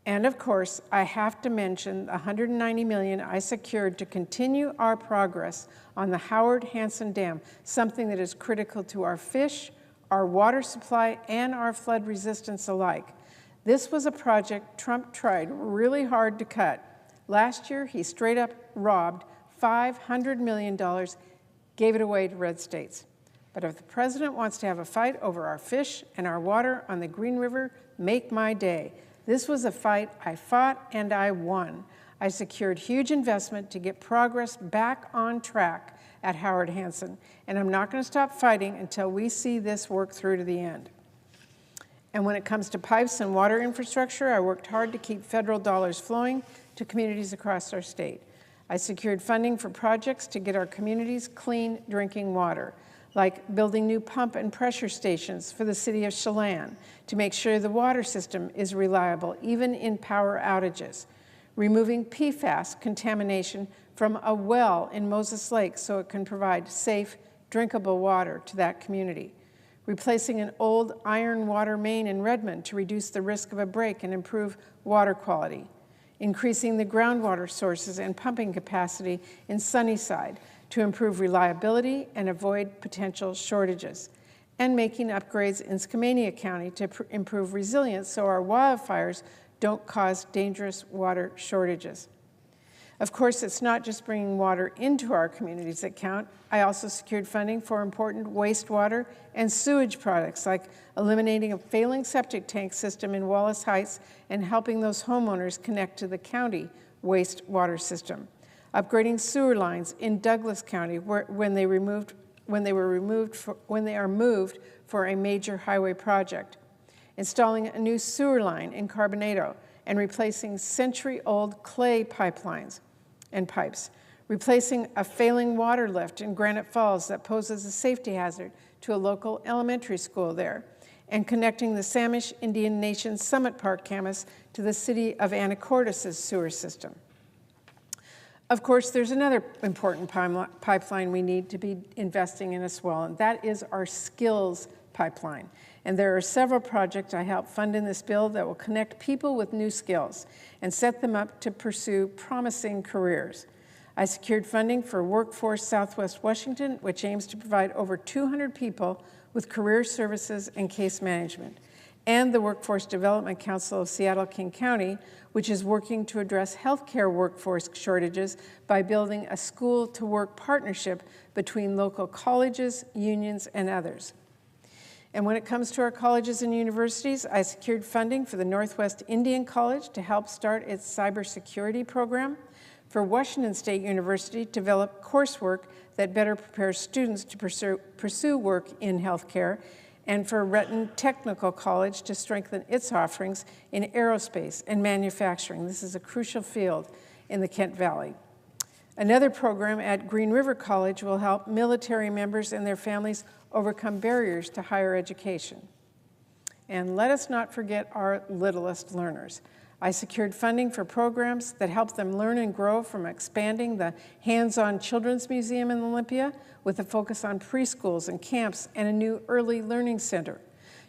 And of course, I have to mention the $190 million I secured to continue our progress on the Howard Hansen Dam, something that is critical to our fish, our water supply, and our flood resistance alike. This was a project Trump tried really hard to cut. Last year, he straight up robbed $500 million, gave it away to red states. But if the president wants to have a fight over our fish and our water on the Green River, make my day. This was a fight I fought and I won. I secured huge investment to get progress back on track at Howard Hansen, and I'm not going to stop fighting until we see this work through to the end. And when it comes to pipes and water infrastructure, I worked hard to keep federal dollars flowing to communities across our state. I secured funding for projects to get our communities clean drinking water, like building new pump and pressure stations for the city of Chelan to make sure the water system is reliable, even in power outages, removing PFAS contamination from a well in Moses Lake so it can provide safe, drinkable water to that community, replacing an old iron water main in Redmond to reduce the risk of a break and improve water quality, increasing the groundwater sources and pumping capacity in Sunnyside to improve reliability and avoid potential shortages, and making upgrades in Skamania County to improve resilience so our wildfires don't cause dangerous water shortages. Of course, it's not just bringing water into our communities that count. I also secured funding for important wastewater and sewage products, like eliminating a failing septic tank system in Wallace Heights and helping those homeowners connect to the county wastewater system, upgrading sewer lines in Douglas County when they are moved for a major highway project, installing a new sewer line in Carbonado, and replacing century-old clay pipelines and pipes, replacing a failing water lift in Granite Falls that poses a safety hazard to a local elementary school there, and connecting the Samish Indian Nation Summit Park campus to the city of Anacortes' sewer system. Of course, there's another important pipeline we need to be investing in as well, and that is our skills pipeline. And there are several projects I help fund in this bill that will connect people with new skills and set them up to pursue promising careers. I secured funding for Workforce Southwest Washington, which aims to provide over 200 people with career services and case management, and the Workforce Development Council of Seattle-King County, which is working to address healthcare workforce shortages by building a school-to-work partnership between local colleges, unions, and others. And when it comes to our colleges and universities, I secured funding for the Northwest Indian College to help start its cybersecurity program, for Washington State University to develop coursework that better prepares students to pursue work in healthcare, and for Renton Technical College to strengthen its offerings in aerospace and manufacturing. This is a crucial field in the Kent Valley. Another program at Green River College will help military members and their families overcome barriers to higher education. And let us not forget our littlest learners. I secured funding for programs that help them learn and grow, from expanding the hands-on Children's Museum in Olympia with a focus on preschools and camps and a new early learning center,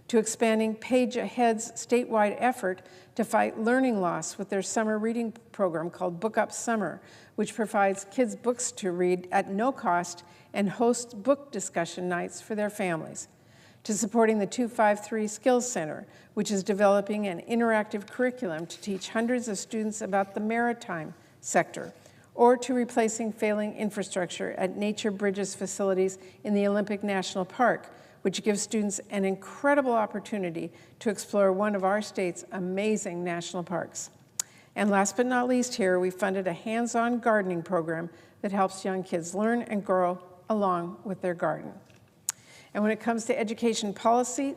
to expanding Page Ahead's statewide effort to fight learning loss with their summer reading program called Book Up Summer, which provides kids books to read at no cost and hosts book discussion nights for their families, to supporting the 253 Skills Center, which is developing an interactive curriculum to teach hundreds of students about the maritime sector, or to replacing failing infrastructure at Nature Bridges facilities in the Olympic National Park, which gives students an incredible opportunity to explore one of our state's amazing national parks. And last but not least here, we funded a hands-on gardening program that helps young kids learn and grow along with their garden. And when it comes to education policy,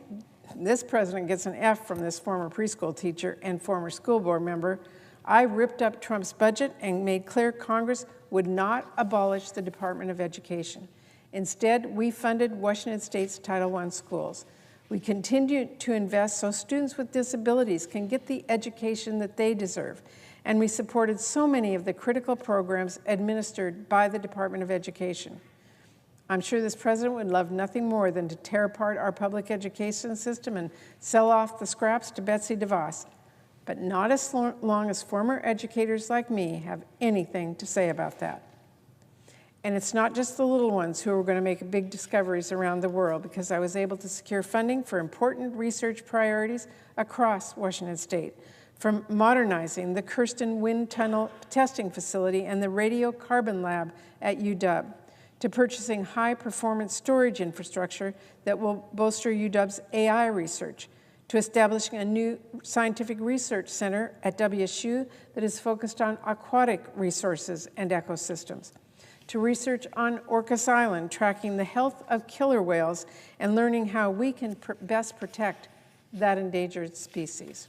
this president gets an F from this former preschool teacher and former school board member. I ripped up Trump's budget and made clear Congress would not abolish the Department of Education. Instead, we funded Washington State's Title I schools. We continue to invest so students with disabilities can get the education that they deserve. And we supported so many of the critical programs administered by the Department of Education. I'm sure this president would love nothing more than to tear apart our public education system and sell off the scraps to Betsy DeVos, but not as long as former educators like me have anything to say about that. And it's not just the little ones who are going to make big discoveries around the world, because I was able to secure funding for important research priorities across Washington State, from modernizing the Kirsten Wind Tunnel testing facility and the radiocarbon lab at UW, to purchasing high-performance storage infrastructure that will bolster UW's AI research, to establishing a new scientific research center at WSU that is focused on aquatic resources and ecosystems, to research on Orcas Island, tracking the health of killer whales and learning how we can best protect that endangered species.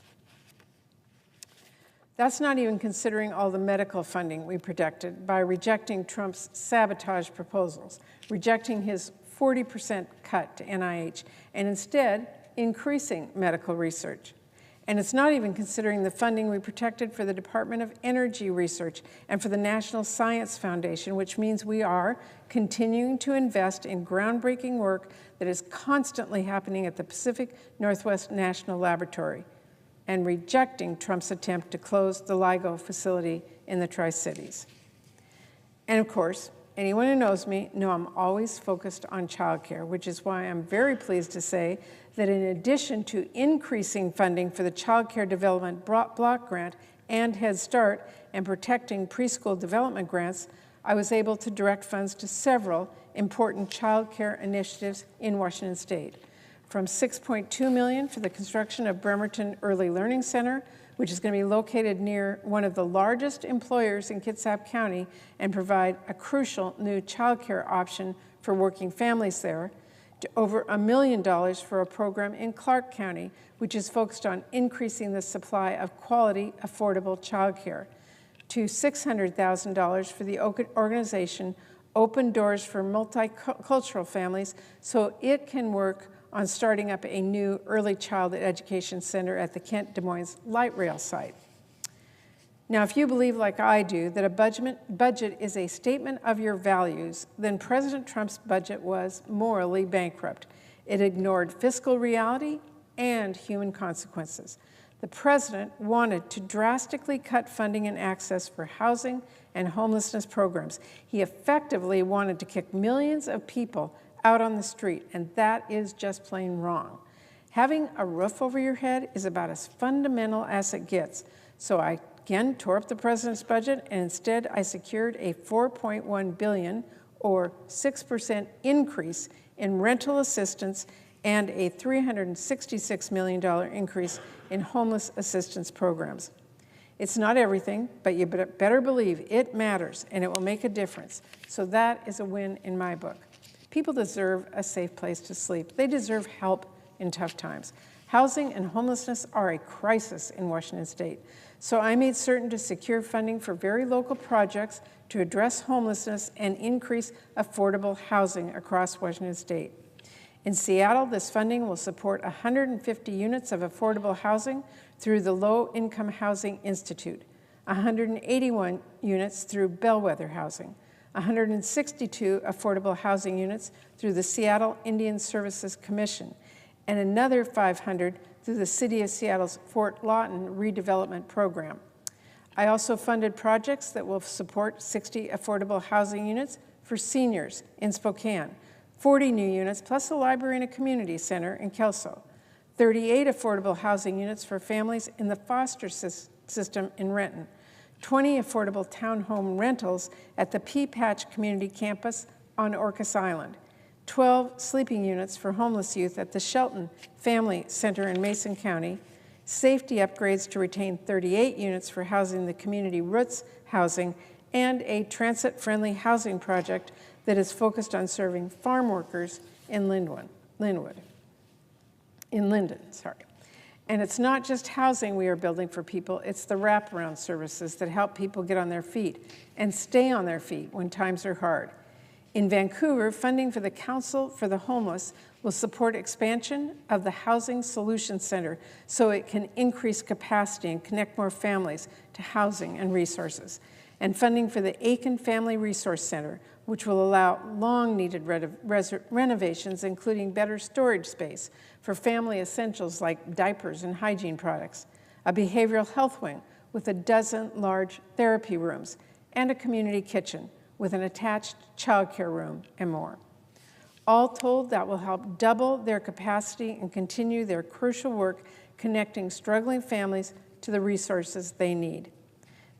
That's not even considering all the medical funding we protected by rejecting Trump's sabotage proposals, rejecting his 40% cut to NIH, and instead increasing medical research. And it's not even considering the funding we protected for the Department of Energy Research and for the National Science Foundation, which means we are continuing to invest in groundbreaking work that is constantly happening at the Pacific Northwest National Laboratory, and rejecting Trump's attempt to close the LIGO facility in the Tri-Cities. And of course, anyone who knows me knows I'm always focused on childcare, which is why I'm very pleased to say that in addition to increasing funding for the Child Care Development Block Grant and Head Start and protecting preschool development grants, I was able to direct funds to several important child care initiatives in Washington State. From $6.2 million for the construction of Bremerton Early Learning Center, which is going to be located near one of the largest employers in Kitsap County and provide a crucial new child care option for working families there, to over $1 million for a program in Clark County, which is focused on increasing the supply of quality, affordable child care, to $600,000 for the organization Open Doors for Multicultural Families so it can work on starting up a new early childhood education center at the Kent Des Moines Light Rail site. Now, if you believe, like I do, that a budget is a statement of your values, then President Trump's budget was morally bankrupt. It ignored fiscal reality and human consequences. The president wanted to drastically cut funding and access for housing and homelessness programs. He effectively wanted to kick millions of people out on the street, and that is just plain wrong. Having a roof over your head is about as fundamental as it gets. So I again tore up the president's budget, and instead I secured a $4.1 billion or 6% increase in rental assistance and a $366 million increase in homeless assistance programs. It's not everything, but you better believe it matters and it will make a difference. So that is a win in my book. People deserve a safe place to sleep. They deserve help in tough times. Housing and homelessness are a crisis in Washington State. So I made certain to secure funding for very local projects to address homelessness and increase affordable housing across Washington State. In Seattle, this funding will support 150 units of affordable housing through the Low Income Housing Institute, 181 units through Bellwether Housing, 162 affordable housing units through the Seattle Indian Services Commission, and another 500 through the City of Seattle's Fort Lawton redevelopment program. I also funded projects that will support 60 affordable housing units for seniors in Spokane, 40 new units, plus a library and a community center in Kelso, 38 affordable housing units for families in the foster system in Renton, 20 affordable townhome rentals at the Pea Patch Community Campus on Orcas Island, 12 sleeping units for homeless youth at the Shelton Family Center in Mason County, safety upgrades to retain 38 units for housing the community roots housing, and a transit-friendly housing project that is focused on serving farm workers in Linden. And it's not just housing we are building for people, it's the wraparound services that help people get on their feet and stay on their feet when times are hard. In Vancouver, funding for the Council for the Homeless will support expansion of the Housing Solutions Center so it can increase capacity and connect more families to housing and resources. And funding for the Aiken Family Resource Center, which will allow long-needed renovations, including better storage space for family essentials like diapers and hygiene products, a behavioral health wing with a dozen large therapy rooms, and a community kitchen with an attached childcare room and more. All told, that will help double their capacity and continue their crucial work connecting struggling families to the resources they need.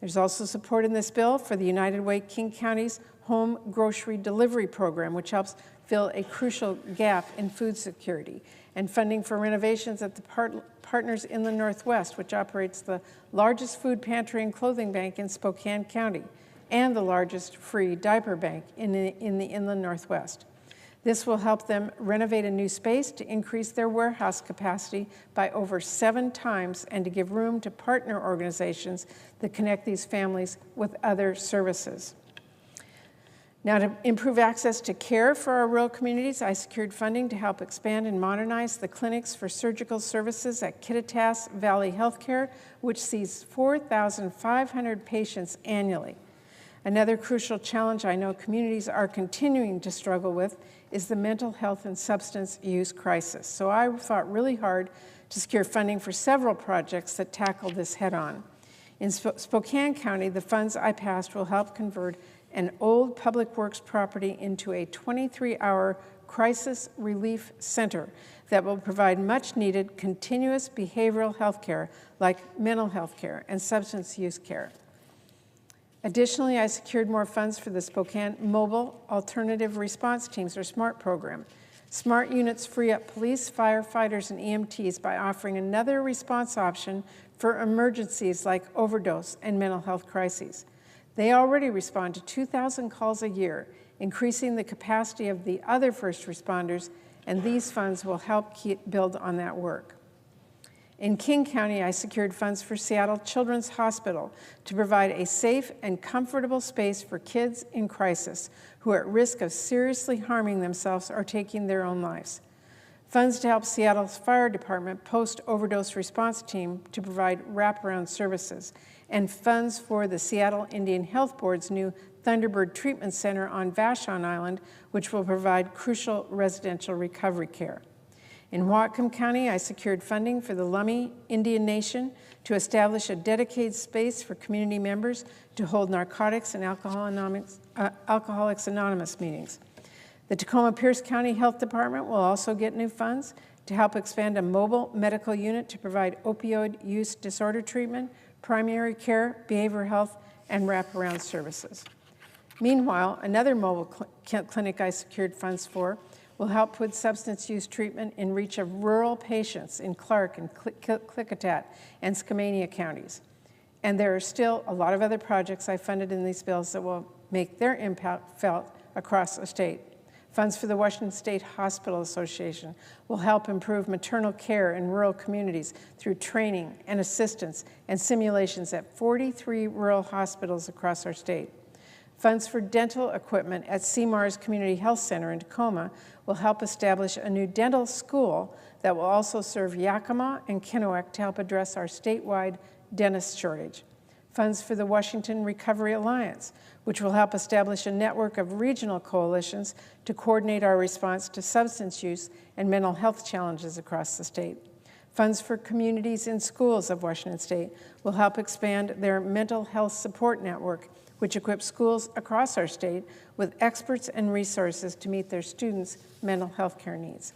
There's also support in this bill for the United Way King County's home grocery delivery program, which helps fill a crucial gap in food security, and funding for renovations at the Partners in the Northwest, which operates the largest food pantry and clothing bank in Spokane County and the largest free diaper bank in the Inland Northwest. This will help them renovate a new space to increase their warehouse capacity by over 7 times and to give room to partner organizations that connect these families with other services. Now, to improve access to care for our rural communities, I secured funding to help expand and modernize the clinics for surgical services at Kittitas Valley Healthcare, which sees 4,500 patients annually. Another crucial challenge I know communities are continuing to struggle with is the mental health and substance use crisis. So I fought really hard to secure funding for several projects that tackle this head-on. In Spokane County, the funds I passed will help convert an old public works property into a 23-hour crisis relief center that will provide much-needed continuous behavioral health care like mental health care and substance use care. Additionally, I secured more funds for the Spokane Mobile Alternative Response Teams, or SMART program. SMART units free up police, firefighters, and EMTs by offering another response option for emergencies like overdose and mental health crises. They already respond to 2,000 calls a year, increasing the capacity of the other first responders, and these funds will help build on that work. In King County, I secured funds for Seattle Children's Hospital to provide a safe and comfortable space for kids in crisis who are at risk of seriously harming themselves or taking their own lives. Funds to help Seattle's Fire Department post-overdose response team to provide wraparound services, and funds for the Seattle Indian Health Board's new Thunderbird Treatment Center on Vashon Island, which will provide crucial residential recovery care. In Whatcom County, I secured funding for the Lummi Indian Nation to establish a dedicated space for community members to hold Narcotics and Alcoholics Anonymous meetings. The Tacoma-Pierce County Health Department will also get new funds to help expand a mobile medical unit to provide opioid use disorder treatment, primary care, behavioral health, and wraparound services. Meanwhile, another mobile clinic I secured funds for will help put substance use treatment in reach of rural patients in Clark and Klickitat and Skamania counties. And there are still a lot of other projects I funded in these bills that will make their impact felt across the state. Funds for the Washington State Hospital Association will help improve maternal care in rural communities through training and assistance and simulations at 43 rural hospitals across our state. Funds for dental equipment at CMARS Community Health Center in Tacoma will help establish a new dental school that will also serve Yakima and Kennewick to help address our statewide dentist shortage. Funds for the Washington Recovery Alliance, which will help establish a network of regional coalitions to coordinate our response to substance use and mental health challenges across the state. Funds for communities in schools of Washington State will help expand their mental health support network, which equips schools across our state with experts and resources to meet their students' mental health care needs.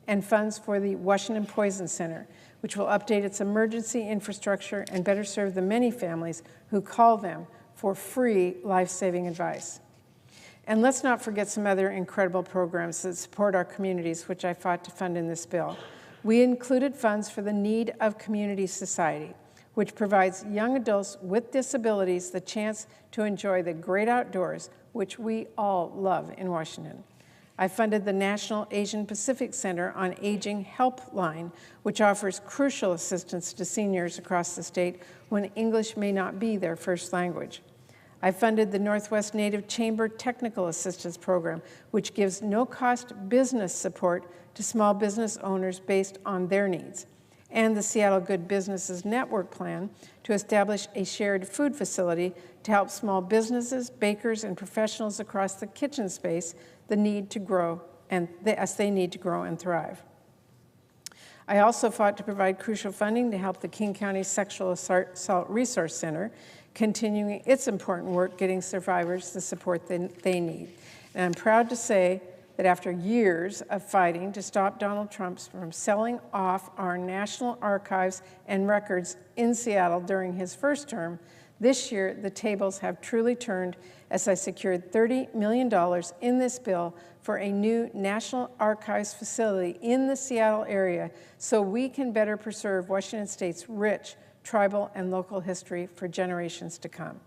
And funds for the Washington Poison Center, which will update its emergency infrastructure and better serve the many families who call them for free life-saving advice. And let's not forget some other incredible programs that support our communities, which I fought to fund in this bill. We included funds for the Need of Community Society, which provides young adults with disabilities the chance to enjoy the great outdoors, which we all love in Washington. I funded the National Asian Pacific Center on Aging Helpline, which offers crucial assistance to seniors across the state when English may not be their first language. I funded the Northwest Native Chamber Technical Assistance Program, which gives no-cost business support to small business owners based on their needs, and the Seattle Good Businesses Network Plan to establish a shared food facility to help small businesses, bakers, and professionals across the kitchen space as they need to grow and thrive. I also fought to provide crucial funding to help the King County Sexual Assault Resource Center continuing its important work getting survivors the support they need. And I'm proud to say that after years of fighting to stop Donald Trump from selling off our national archives and records in Seattle during his first term, this year the tables have truly turned as I secured $30 million in this bill for a new National Archives facility in the Seattle area so we can better preserve Washington State's rich tribal and local history for generations to come.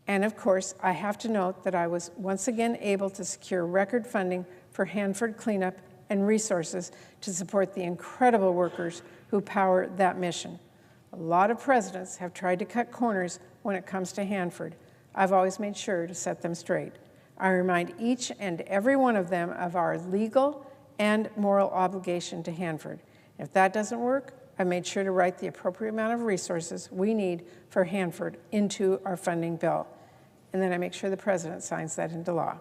And of course, I have to note that I was once again able to secure record funding for Hanford cleanup and resources to support the incredible workers who power that mission. A lot of presidents have tried to cut corners when it comes to Hanford. I've always made sure to set them straight. I remind each and every one of them of our legal and moral obligation to Hanford. If that doesn't work, I made sure to write the appropriate amount of resources we need for Hanford into our funding bill. And then I make sure the president signs that into law.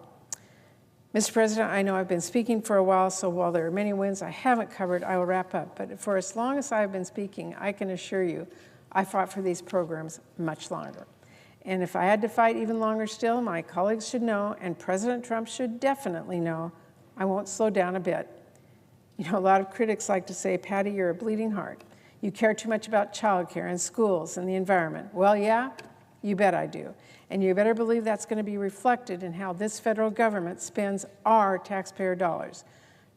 Mr. President, I know I've been speaking for a while, so while there are many wins I haven't covered, I will wrap up. But for as long as I've been speaking, I can assure you I fought for these programs much longer. And if I had to fight even longer still, my colleagues should know, and President Trump should definitely know, I won't slow down a bit. You know, a lot of critics like to say, Patty, you're a bleeding heart. You care too much about childcare and schools and the environment. Well, yeah, you bet I do. And you better believe that's going to be reflected in how this federal government spends our taxpayer dollars.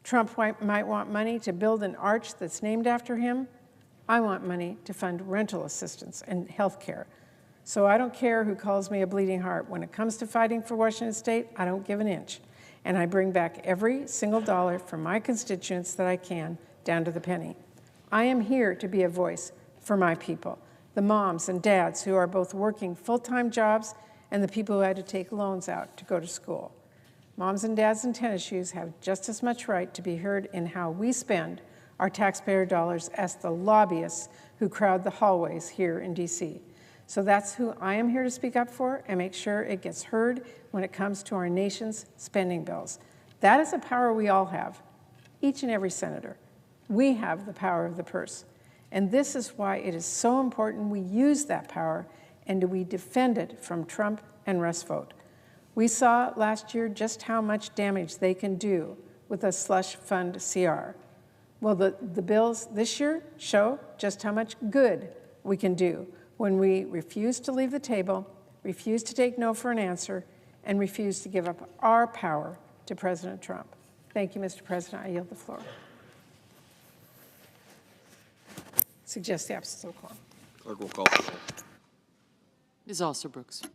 Trump might want money to build an arch that's named after him. I want money to fund rental assistance and health care. So I don't care who calls me a bleeding heart. When it comes to fighting for Washington State, I don't give an inch. And I bring back every single dollar from my constituents that I can, down to the penny. I am here to be a voice for my people, the moms and dads who are both working full-time jobs and the people who had to take loans out to go to school. Moms and dads in tennis shoes have just as much right to be heard in how we spend our taxpayer dollars as the lobbyists who crowd the hallways here in D.C. So that's who I am here to speak up for and make sure it gets heard when it comes to our nation's spending bills. That is a power we all have, each and every senator. We have the power of the purse. And this is why it is so important we use that power and we defend it from Trump and Russ vote. We saw last year just how much damage they can do with a slush fund CR. Well, the bills this year show just how much good we can do when we refuse to leave the table, refuse to take no for an answer, and refuse to give up our power to President Trump. Thank you, Mr. President. I yield the floor. Suggest the absence of a quorum. Clerk will call the roll. Ms. Alsobrooks.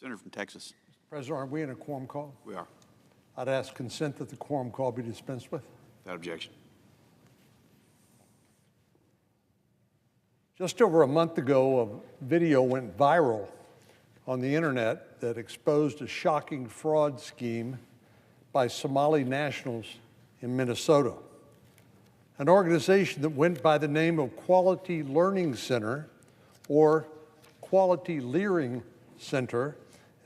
Senator from Texas. President, are we in a quorum call? We are. I'd ask consent that the quorum call be dispensed with. Without objection. Just over a month ago, a video went viral on the internet that exposed a shocking fraud scheme by Somali nationals in Minnesota. An organization that went by the name of Quality Learning Center, or Quality Leering Center,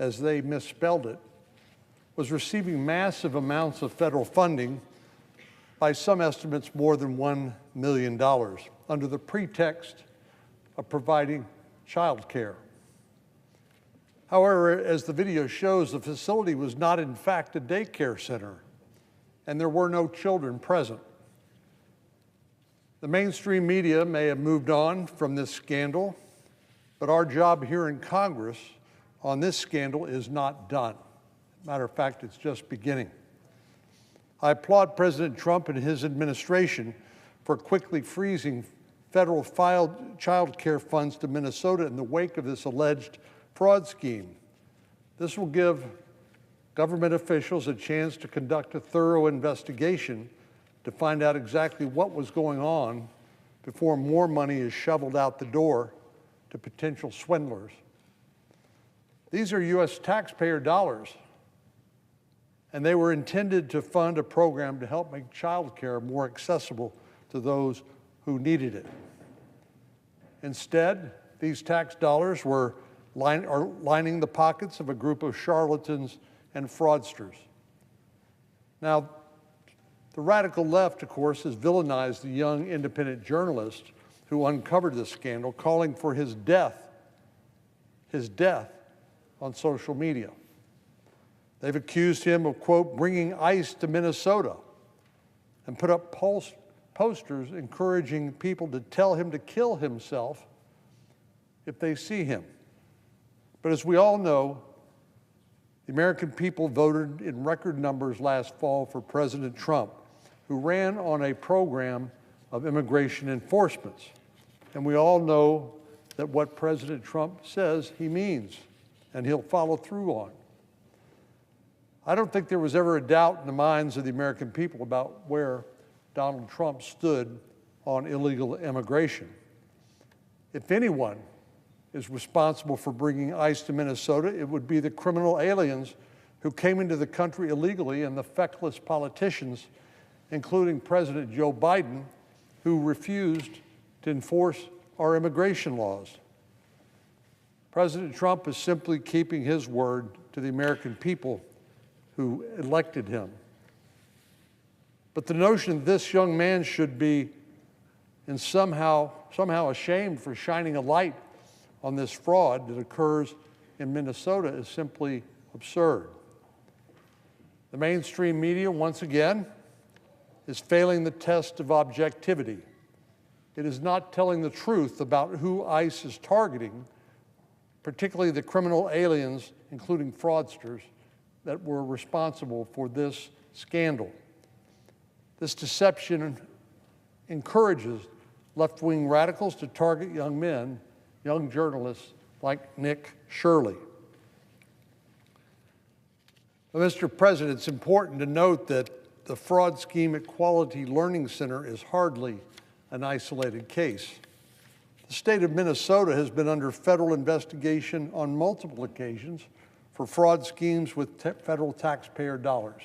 as they misspelled it, was receiving massive amounts of federal funding, by some estimates more than $1 million, under the pretext of providing child care. However, as the video shows, the facility was not in fact a daycare center, and there were no children present. The mainstream media may have moved on from this scandal, but our job here in Congress on this scandal is not done. Matter of fact, it's just beginning. I applaud President Trump and his administration for quickly freezing federal child care funds to Minnesota in the wake of this alleged fraud scheme. This will give government officials a chance to conduct a thorough investigation to find out exactly what was going on before more money is shoveled out the door to potential swindlers. These are U.S. taxpayer dollars, and they were intended to fund a program to help make child care more accessible to those who needed it. Instead, these tax dollars are lining the pockets of a group of charlatans and fraudsters. Now, the radical left, of course, has villainized the young independent journalist who uncovered this scandal, calling for his death on social media. They've accused him of, quote, bringing ICE to Minnesota and put up posters encouraging people to tell him to kill himself if they see him. But as we all know, the American people voted in record numbers last fall for President Trump, who ran on a program of immigration enforcement. And we all know that what President Trump says he means, and he'll follow through on. I don't think there was ever a doubt in the minds of the American people about where Donald Trump stood on illegal immigration. If anyone is responsible for bringing ICE to Minnesota, it would be the criminal aliens who came into the country illegally and the feckless politicians, including President Joe Biden, who refused to enforce our immigration laws. President Trump is simply keeping his word to the American people who elected him. But the notion that this young man should be somehow ashamed for shining a light on this fraud that occurs in Minnesota is simply absurd. The mainstream media, once again, is failing the test of objectivity. It is not telling the truth about who ICE is targeting, particularly the criminal aliens, including fraudsters, that were responsible for this scandal. This deception encourages left-wing radicals to target young men, young journalists like Nick Shirley. Well, Mr. President, it's important to note that the fraud scheme at Quality Learning Center is hardly an isolated case. The state of Minnesota has been under federal investigation on multiple occasions for fraud schemes with federal taxpayer dollars.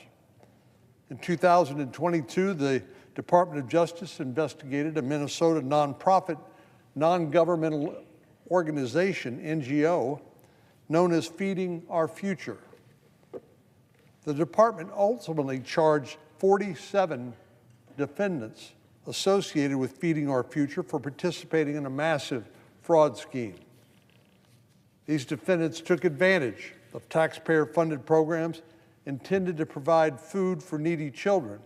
In 2022, the Department of Justice investigated a Minnesota nonprofit, non-governmental organization, NGO, known as Feeding Our Future. The department ultimately charged 47 defendants associated with Feeding Our Future for participating in a massive fraud scheme. These defendants took advantage of taxpayer-funded programs intended to provide food for needy children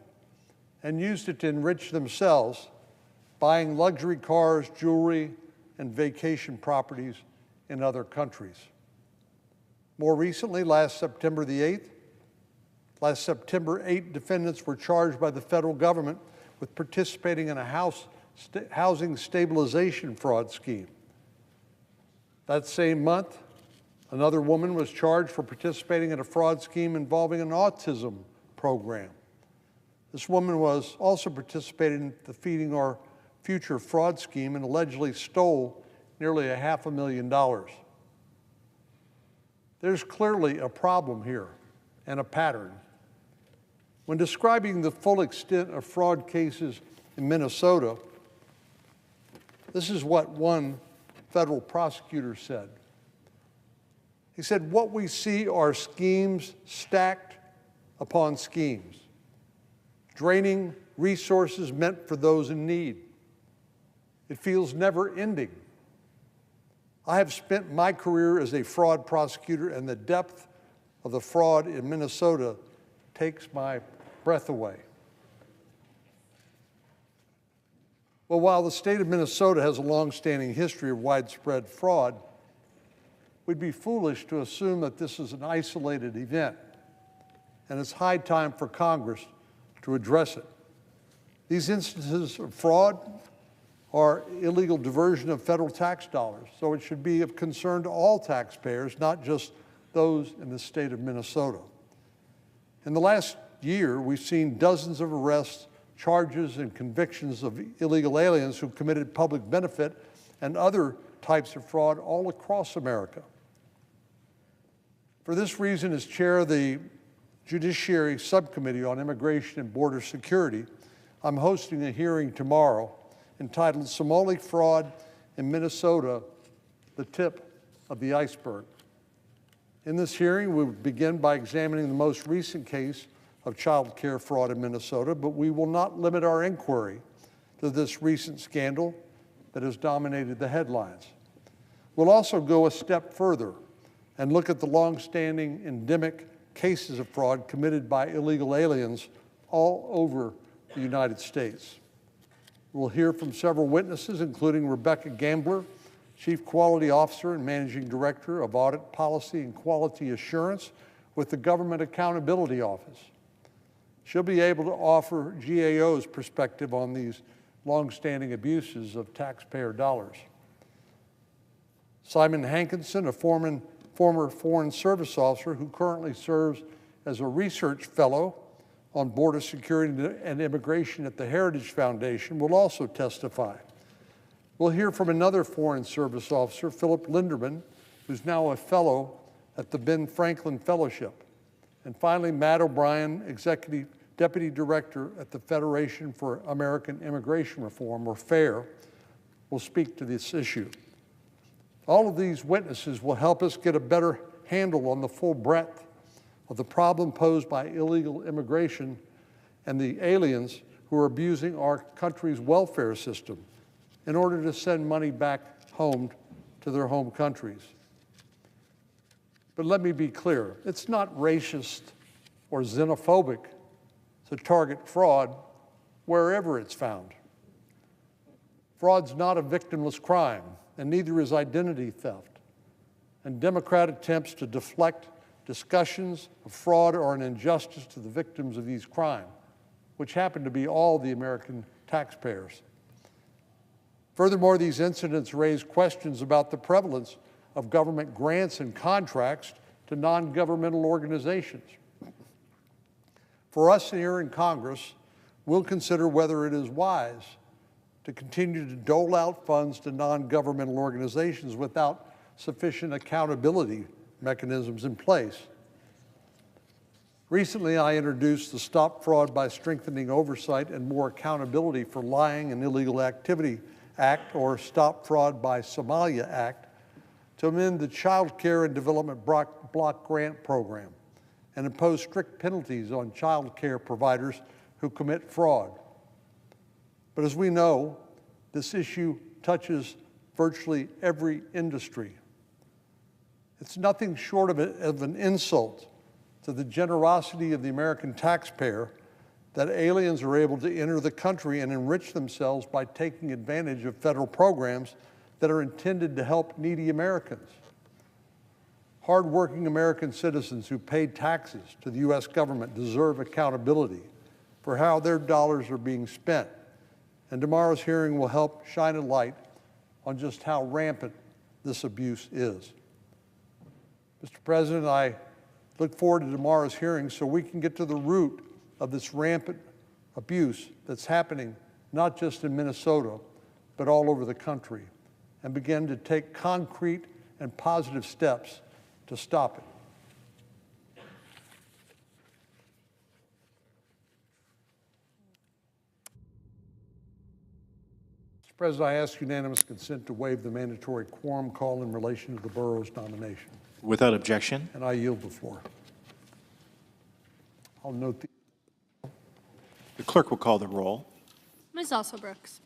and used it to enrich themselves, buying luxury cars, jewelry, and vacation properties in other countries. More recently, last September 8, defendants were charged by the federal government with participating in a housing stabilization fraud scheme. That same month, another woman was charged for participating in a fraud scheme involving an autism program. This woman was also participating in the Feeding Our Future fraud scheme and allegedly stole nearly $500,000. There's clearly a problem here and a pattern. When describing the full extent of fraud cases in Minnesota, this is what one federal prosecutor said. He said, "What we see are schemes stacked upon schemes, draining resources meant for those in need. It feels never ending. I have spent my career as a fraud prosecutor, and the depth of the fraud in Minnesota takes my breath away." Well, while the state of Minnesota has a long-standing history of widespread fraud, we'd be foolish to assume that this is an isolated event, and it's high time for Congress to address it. These instances of fraud are illegal diversion of federal tax dollars, so it should be of concern to all taxpayers, not just those in the state of Minnesota. In the last year, we've seen dozens of arrests, charges, and convictions of illegal aliens who committed public benefit and other types of fraud all across America. For this reason, as chair of the Judiciary Subcommittee on Immigration and Border Security, I'm hosting a hearing tomorrow entitled "Somali Fraud in Minnesota, the Tip of the Iceberg." In this hearing, we will begin by examining the most recent case of child care fraud in Minnesota, but we will not limit our inquiry to this recent scandal that has dominated the headlines. We'll also go a step further and look at the longstanding endemic cases of fraud committed by illegal aliens all over the United States. We'll hear from several witnesses, including Rebecca Gambler, Chief Quality Officer and Managing Director of Audit Policy and Quality Assurance with the Government Accountability Office. She'll be able to offer GAO's perspective on these longstanding abuses of taxpayer dollars. Simon Hankinson, a former Foreign Service officer who currently serves as a research fellow on Border Security and Immigration at the Heritage Foundation, will also testify. We'll hear from another Foreign Service officer, Philip Linderman, who's now a fellow at the Ben Franklin Fellowship. And finally, Matt O'Brien, Deputy Director at the Federation for American Immigration Reform, or FAIR, will speak to this issue. All of these witnesses will help us get a better handle on the full breadth of the problem posed by illegal immigration and the aliens who are abusing our country's welfare system in order to send money back home to their home countries. But let me be clear, it's not racist or xenophobic to target fraud wherever it's found. Fraud's not a victimless crime, and neither is identity theft. And Democrat attempts to deflect discussions of fraud or an injustice to the victims of these crimes, which happen to be all the American taxpayers. Furthermore, these incidents raise questions about the prevalence of government grants and contracts to non-governmental organizations. For us here in Congress, we'll consider whether it is wise to continue to dole out funds to non-governmental organizations without sufficient accountability mechanisms in place. Recently, I introduced the Stop Fraud by Strengthening Oversight and More Accountability for Lying and Illegal Activity Act, or Stop Fraud by Somalia Act, to amend the Child Care and Development Block Grant Program and impose strict penalties on child care providers who commit fraud. But as we know, this issue touches virtually every industry. It's nothing short of an insult to the generosity of the American taxpayer that aliens are able to enter the country and enrich themselves by taking advantage of federal programs that are intended to help needy Americans. Hardworking American citizens who pay taxes to the U.S. government deserve accountability for how their dollars are being spent. And tomorrow's hearing will help shine a light on just how rampant this abuse is. Mr. President, I look forward to tomorrow's hearing so we can get to the root of this rampant abuse that's happening not just in Minnesota, but all over the country, and begin to take concrete and positive steps to stop it. Mr. President, I ask unanimous consent to waive the mandatory quorum call in relation to the Burrows nomination. Without objection. And I yield the floor. I'll note The clerk will call the roll. Ms. Alsobrooks.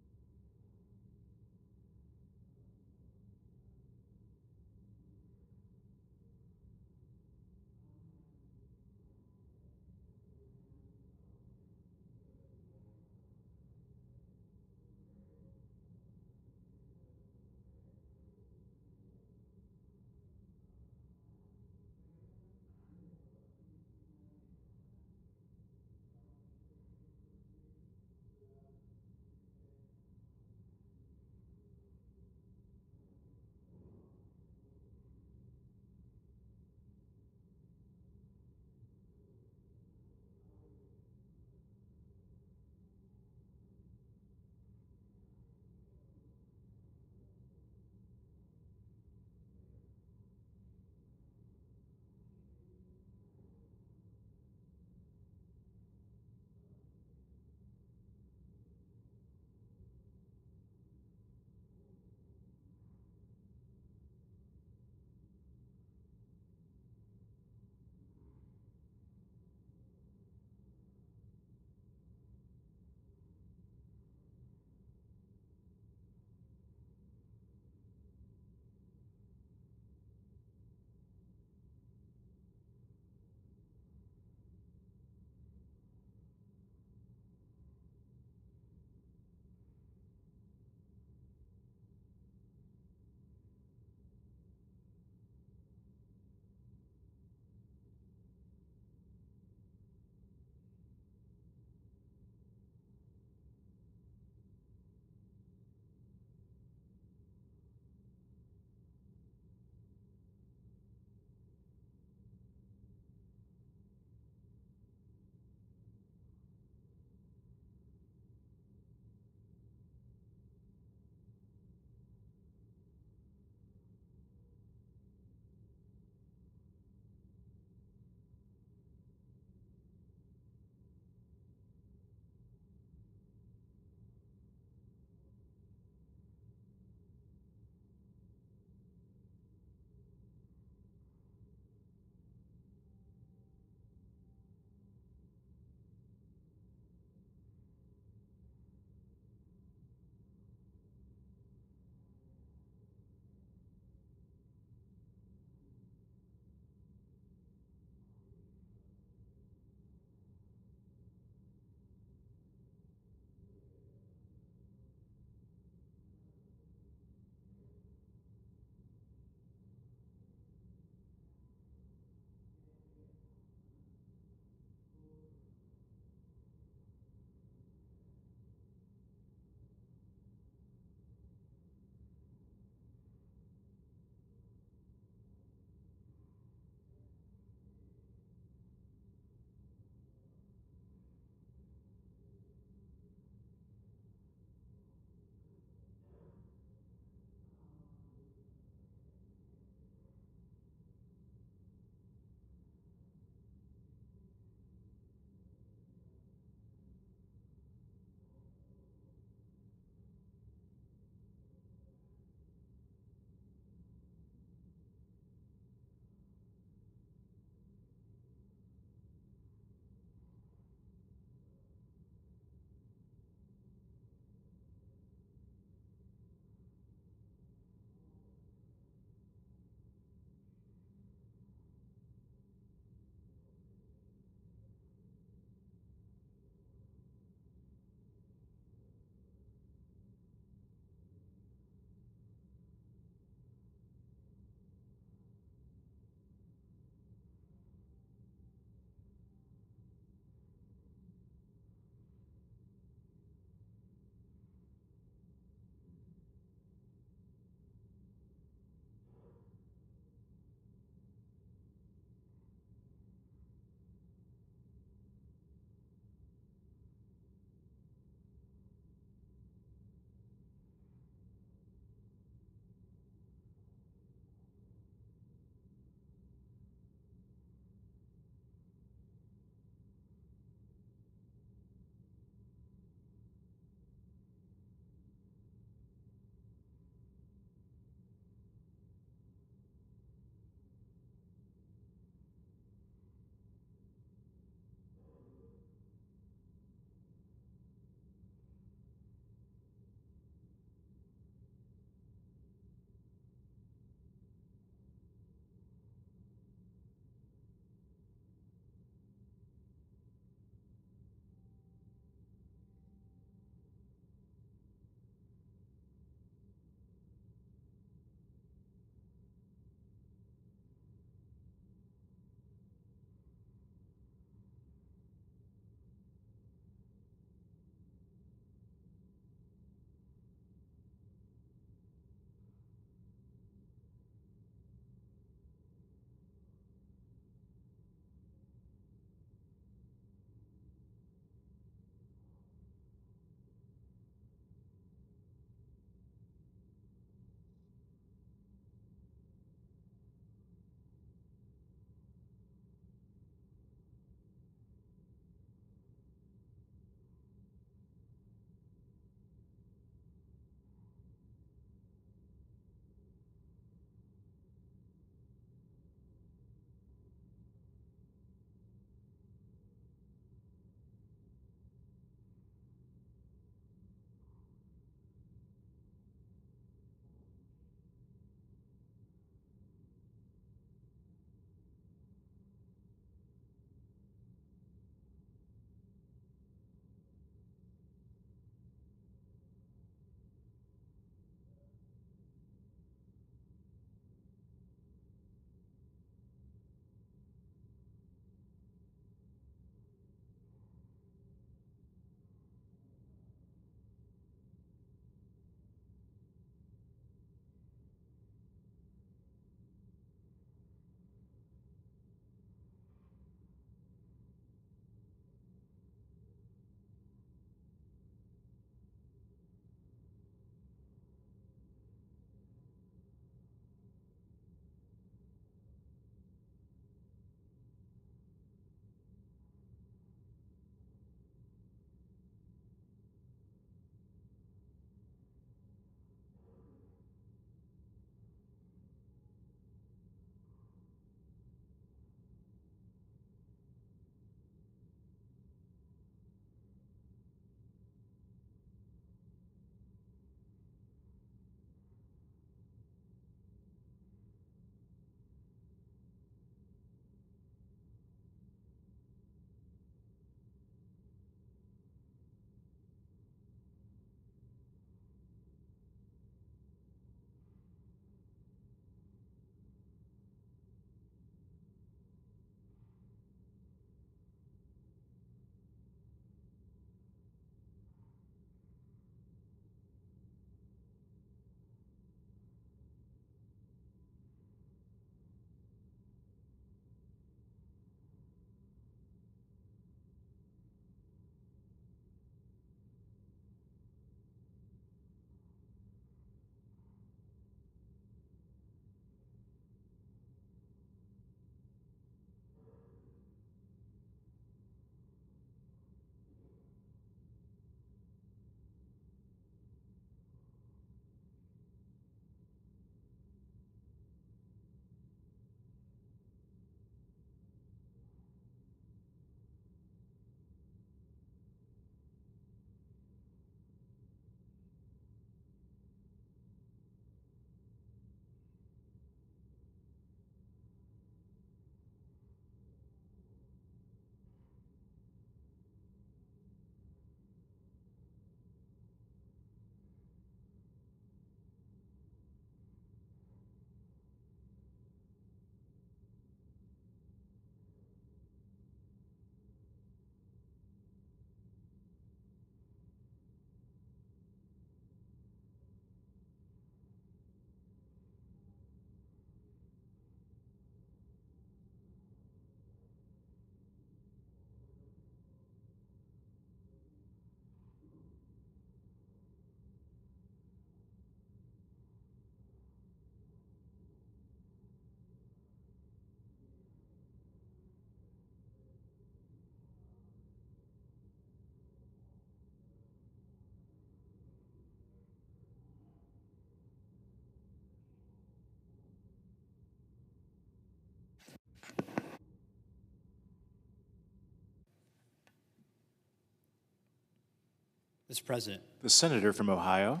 Mr. President, The senator from Ohio,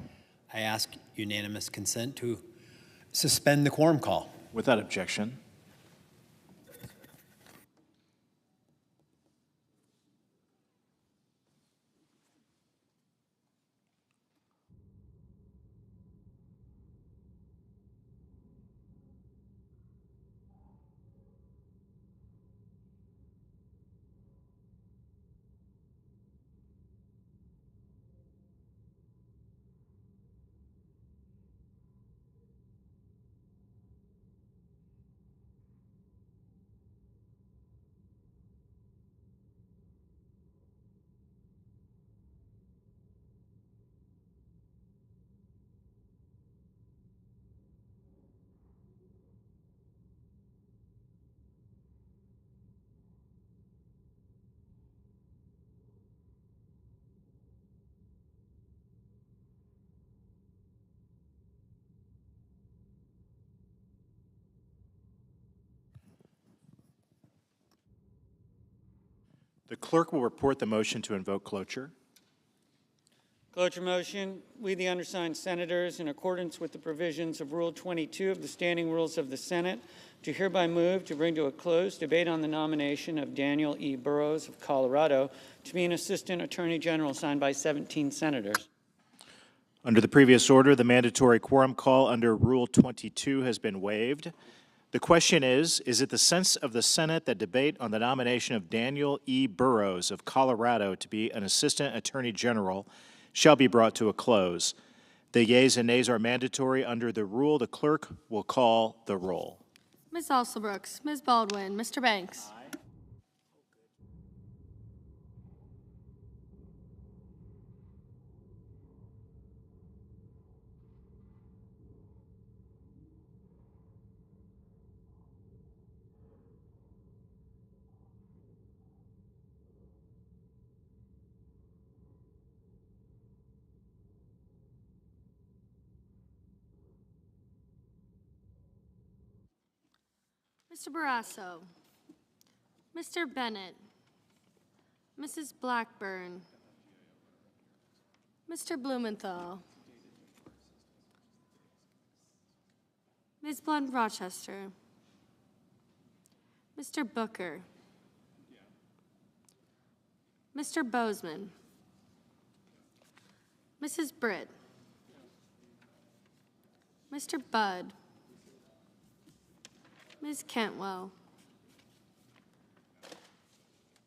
I ask unanimous consent to suspend the quorum call. without objection. The clerk will report the motion to invoke cloture. Cloture motion. We, the undersigned senators, in accordance with the provisions of Rule 22 of the Standing Rules of the Senate, do hereby move to bring to a close debate on the nomination of Daniel E. Burrows of Colorado to be an Assistant Attorney General, signed by 17 senators. Under the previous order, the mandatory quorum call under Rule 22 has been waived. The question is it the sense of the Senate that debate on the nomination of Daniel E. Burrows of Colorado to be an Assistant Attorney General shall be brought to a close? The yeas and nays are mandatory under the rule. The clerk will call the roll. Ms. Alsobrooks, Ms. Baldwin, Mr. Banks. Mr. Barrasso, Mr. Bennett, Mrs. Blackburn, Mr. Blumenthal, Ms. Blunt Rochester, Mr. Booker, Mr. Bozeman, Mrs. Britt, Mr. Budd, Ms. Cantwell,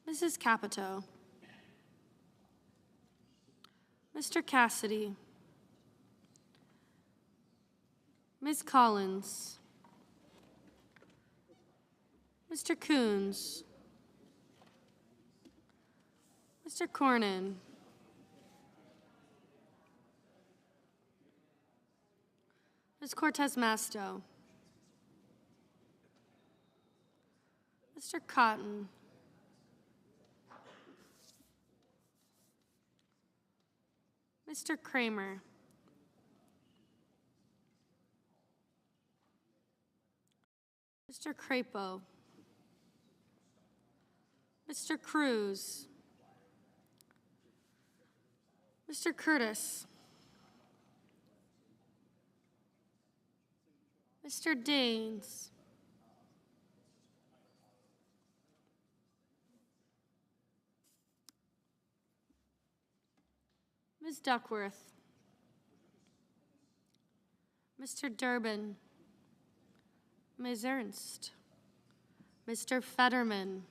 Mrs. Capito, Mr. Cassidy, Ms. Collins, Mr. Coons, Mr. Cornyn, Ms. Cortez Masto, Mr. Cotton, Mr. Kramer, Mr. Crapo, Mr. Cruz, Mr. Curtis, Mr. Daines, Ms. Duckworth, Mr. Durbin, Ms. Ernst, Mr. Fetterman,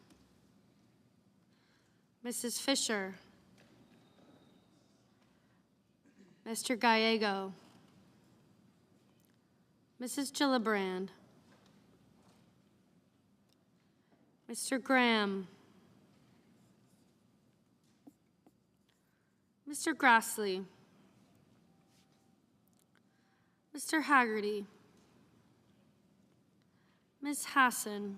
Mrs. Fisher, Mr. Gallego, Mrs. Gillibrand, Mr. Graham, Mr. Grassley, Mr. Haggerty, Ms. Hassan,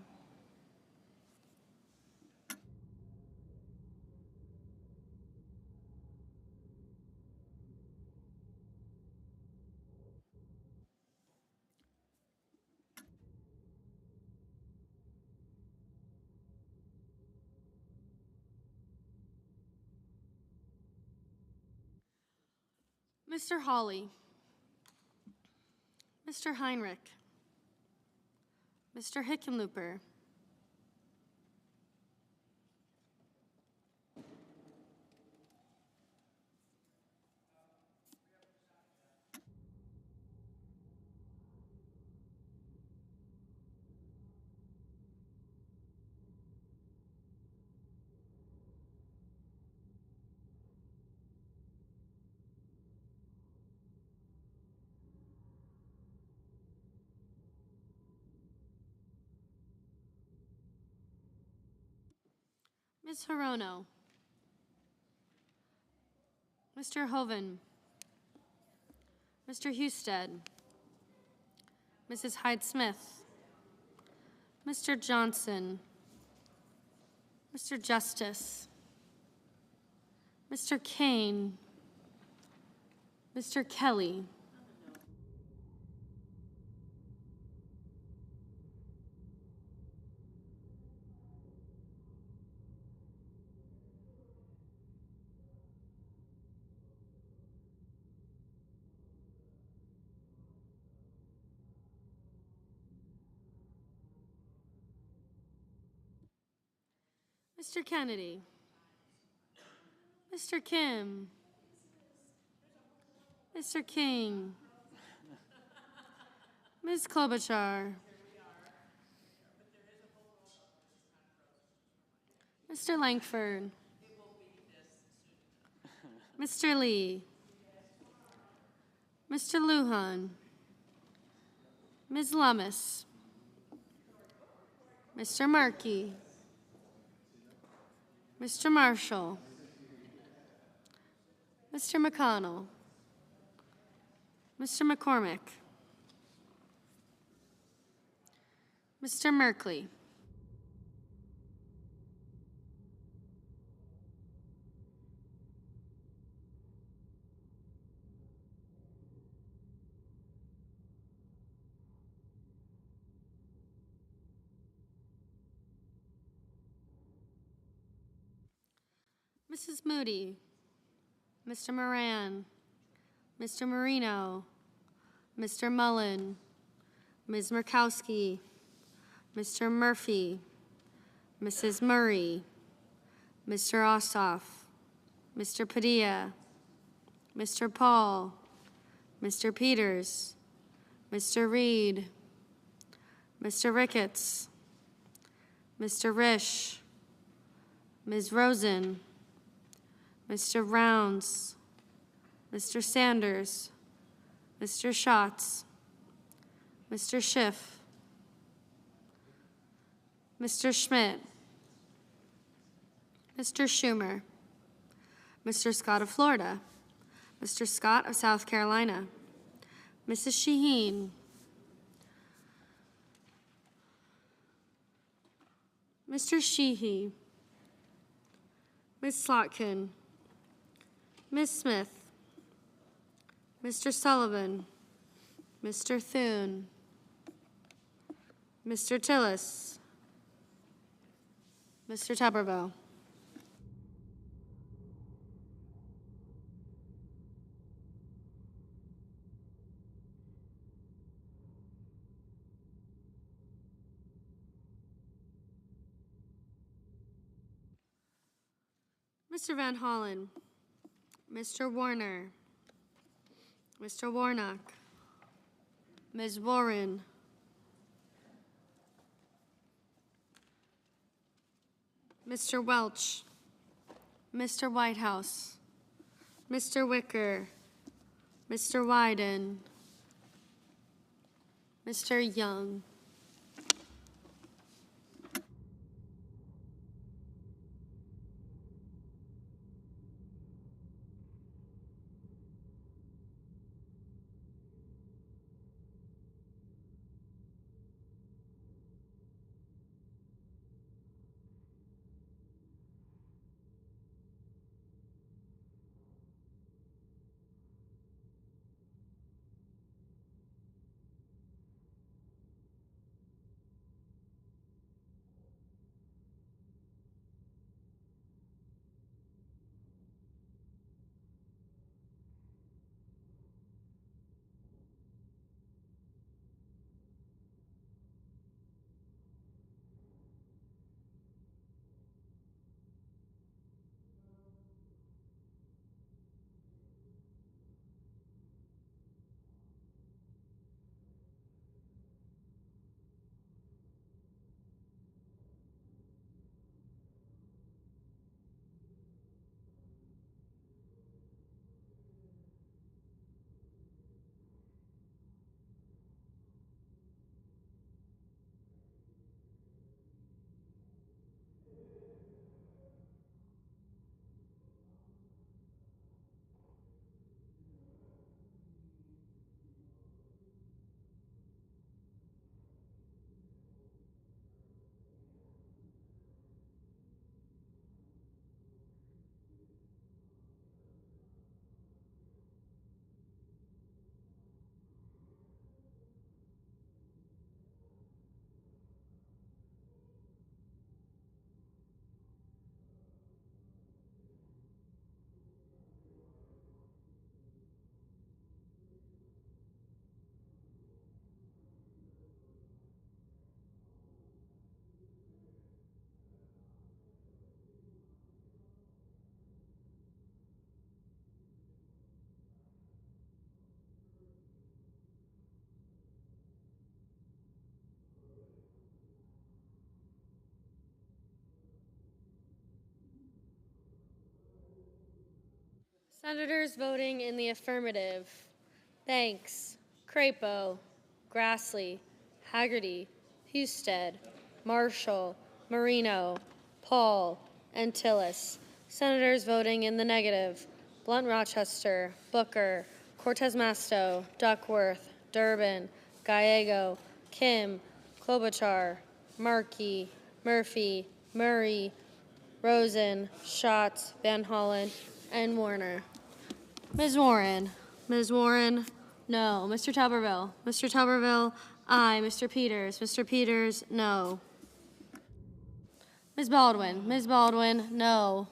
Mr. Hawley, Mr. Heinrich, Mr. Hickenlooper, Ms. Hirono, Mr. Hoven, Mr. Husted, Mrs. Hyde-Smith, Mr. Johnson, Mr. Justice, Mr. Kane, Mr. Kelly, Mr. Kennedy, Mr. Kim, Mr. King, Ms. Klobuchar, Mr. Langford, Mr. Lee, Mr. Lujan, Ms. Lummis, Mr. Markey, Mr. Marshall, Mr. McConnell, Mr. McCormick, Mr. Merkley, Mrs. Moody, Mr. Moran, Mr. Marino, Mr. Mullen, Ms. Murkowski, Mr. Murphy, Mrs. Murray, Mr. Ossoff, Mr. Padilla, Mr. Paul, Mr. Peters, Mr. Reed, Mr. Ricketts, Mr. Risch, Ms. Rosen, Mr. Rounds, Mr. Sanders, Mr. Schatz, Mr. Schiff, Mr. Schmidt, Mr. Schumer, Mr. Scott of Florida, Mr. Scott of South Carolina, Mrs. Shaheen, Mr. Sheehy, Ms. Slotkin, Ms. Smith, Mr. Sullivan, Mr. Thune, Mr. Tillis, Mr. Tuberville. Mr. Van Hollen, Mr. Warner, Mr. Warnock, Ms. Warren, Mr. Welch, Mr. Whitehouse, Mr. Wicker, Mr. Wyden, Mr. Young. Senators voting in the affirmative: Banks, Crapo, Grassley, Haggerty, Husted, Marshall, Marino, Paul, and Tillis. Senators voting in the negative: Blunt Rochester, Booker, Cortez Masto, Duckworth, Durbin, Gallego, Kim, Klobuchar, Markey, Murphy, Murray, Rosen, Schatz, Van Hollen, and Warner. Ms. Warren. Ms. Warren, no. Mr. Tuberville. Mr. Tuberville, aye. Mr. Peters. Mr. Peters, no. Ms. Baldwin. Ms. Baldwin, no.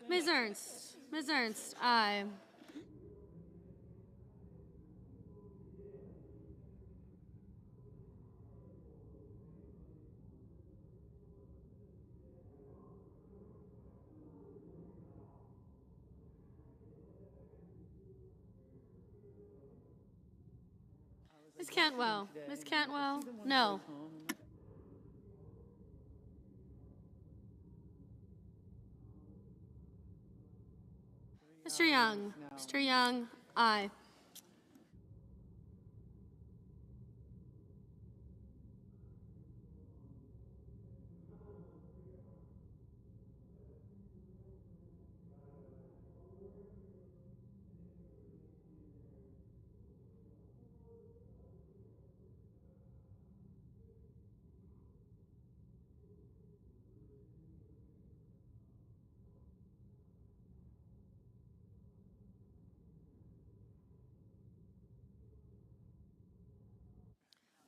Ms. Ernst. Ms. Ernst, aye. Ms. Cantwell. Ms. Cantwell, no. Mr. Young. Mr. Young, aye.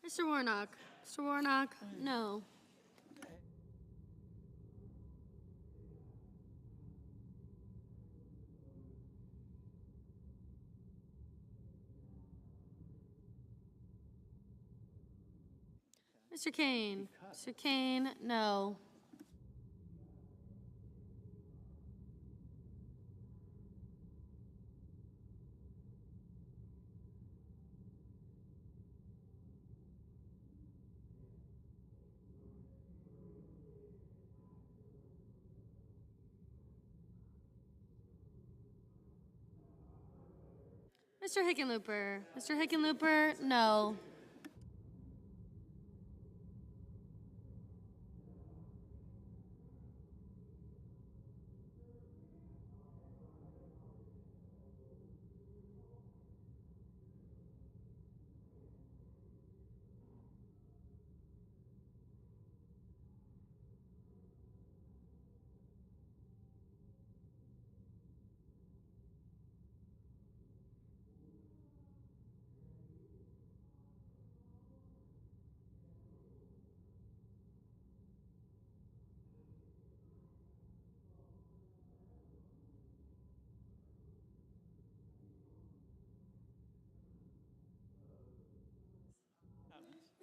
Mr. Warnock. Mr. Warnock, no. Mr. Kane. Mr. Kane, no. Mr. Hickenlooper. Mr. Hickenlooper, no.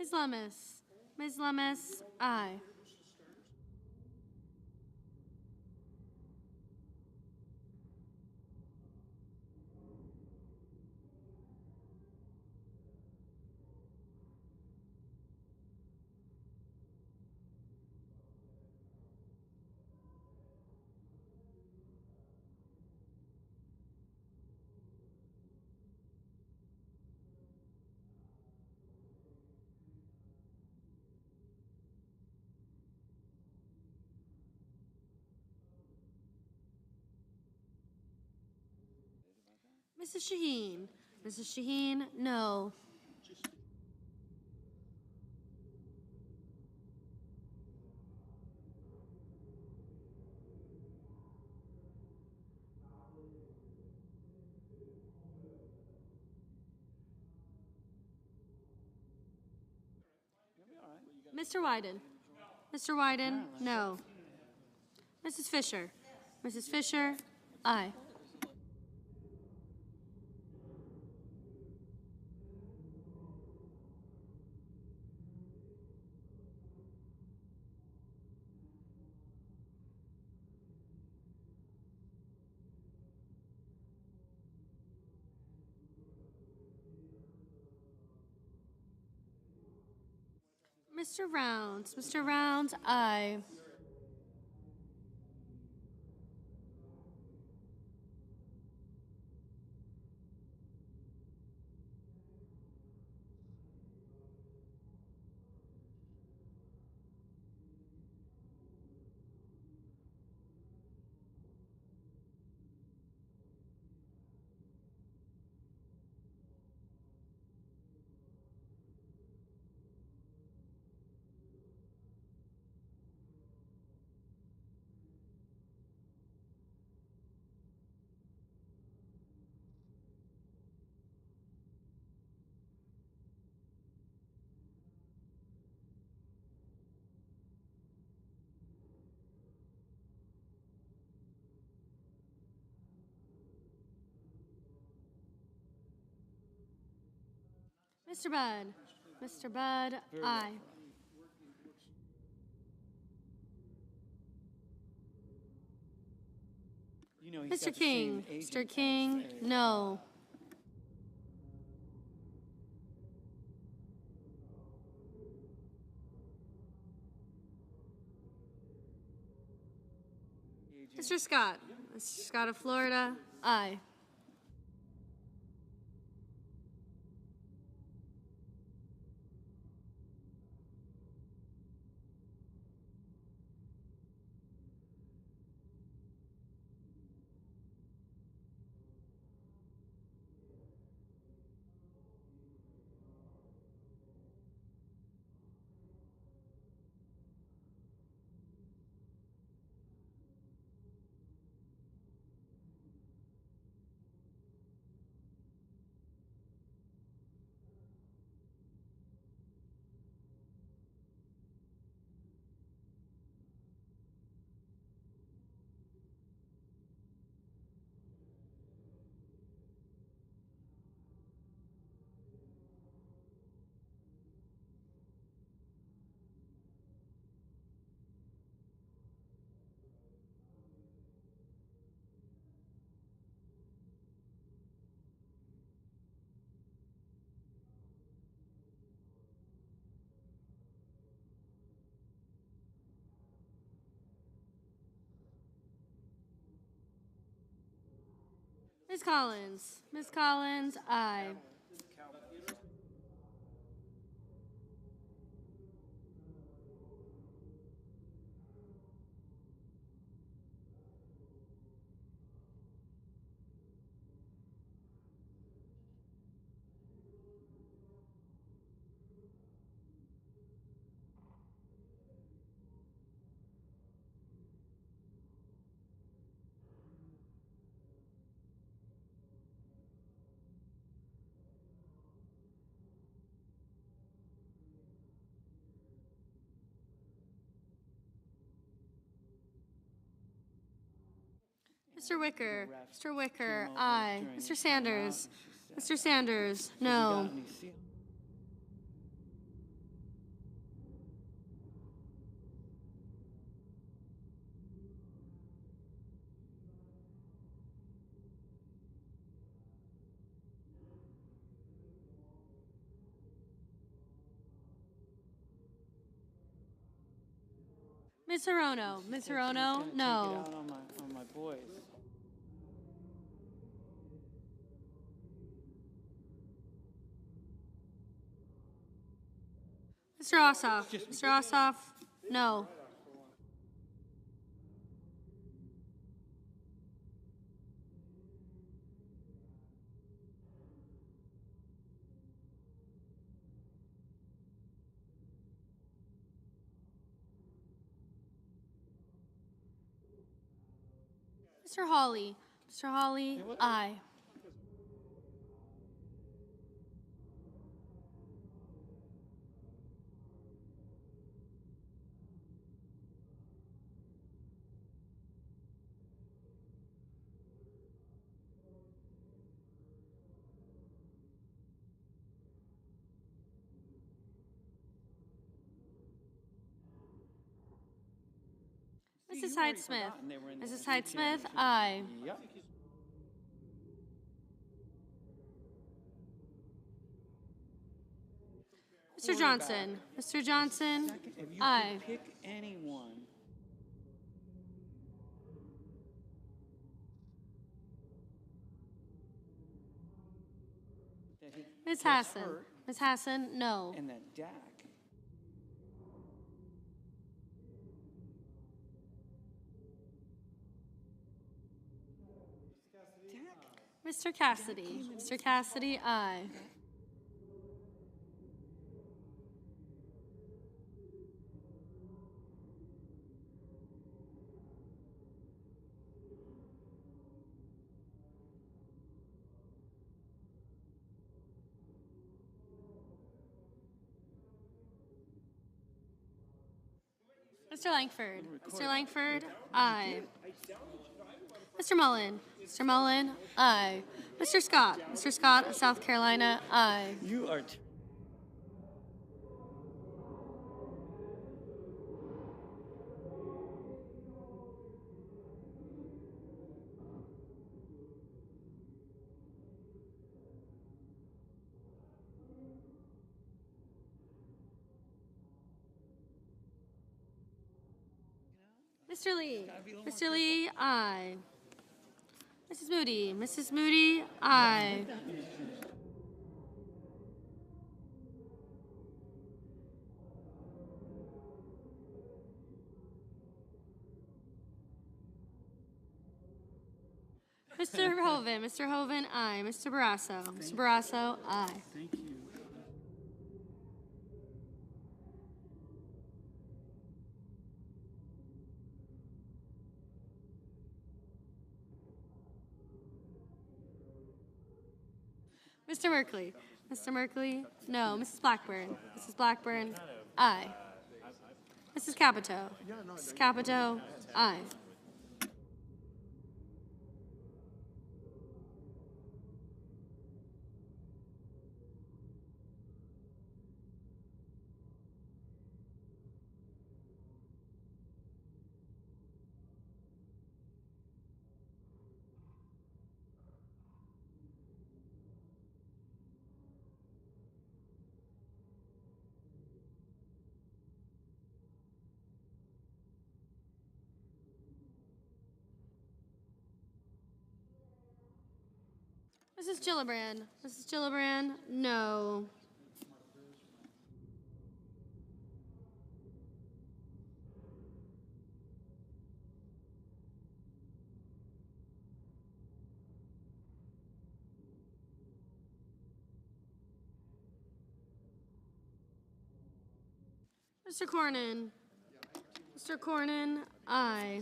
Ms. Lummis. Ms. Lummis, aye. Mrs. Shaheen. Mrs. Shaheen, no. Mr. Wyden. Mr. Wyden, no. Mrs. Fisher? Mrs. Fisher? Aye. Mr. Rounds? Mr. Rounds? Aye. Mr. Budd? Mr. Budd? Aye. You know, he's Mr. got the King? same Mr. agent King? as- No. Mr. Scott? Mr. Scott of Florida? Aye. Ms. Collins? Ms. Collins? Aye. Mr. Wicker? Mr. Wicker? Aye. Mr. Sanders? Mr. Sanders? No. Ms. Hirono? Ms. Hirono? No. Take it out on my boys. Mr. Ossoff? Mr. Ossoff? No. Mr. Hawley? Mr. Hawley? Aye. Mrs. Hyde-Smith. Mrs. Hyde-Smith, aye. Yep. Mr. Johnson. Mr. Johnson, If you aye. could pick anyone. That he Ms. gets Hassan. hurt, Ms. Hassan, no. and that Dak. Mr. Cassidy. Mr. Cassidy, aye. Mr. Langford. Mr. Langford, aye. Mr. Mullen. Mr. Mullen, aye. Mr. Scott. Mr. Scott of South Carolina, aye. You are. Mr. Lee. Mr. Lee, aye. Mrs. Moody. Mrs. Moody, aye. Mr. Hoven. Mr. Hoven, aye. Mr. Barrasso. Mr. Barrasso, aye. Thank you. Mr. Merkley. Mr. Merkley, no. Mrs. Blackburn. Mrs. Blackburn, aye. Mrs. Capito. Mrs. Capito, aye. Mrs. Gillibrand. Mrs. Gillibrand, no. Mr. Cornyn. Mr. Cornyn, aye.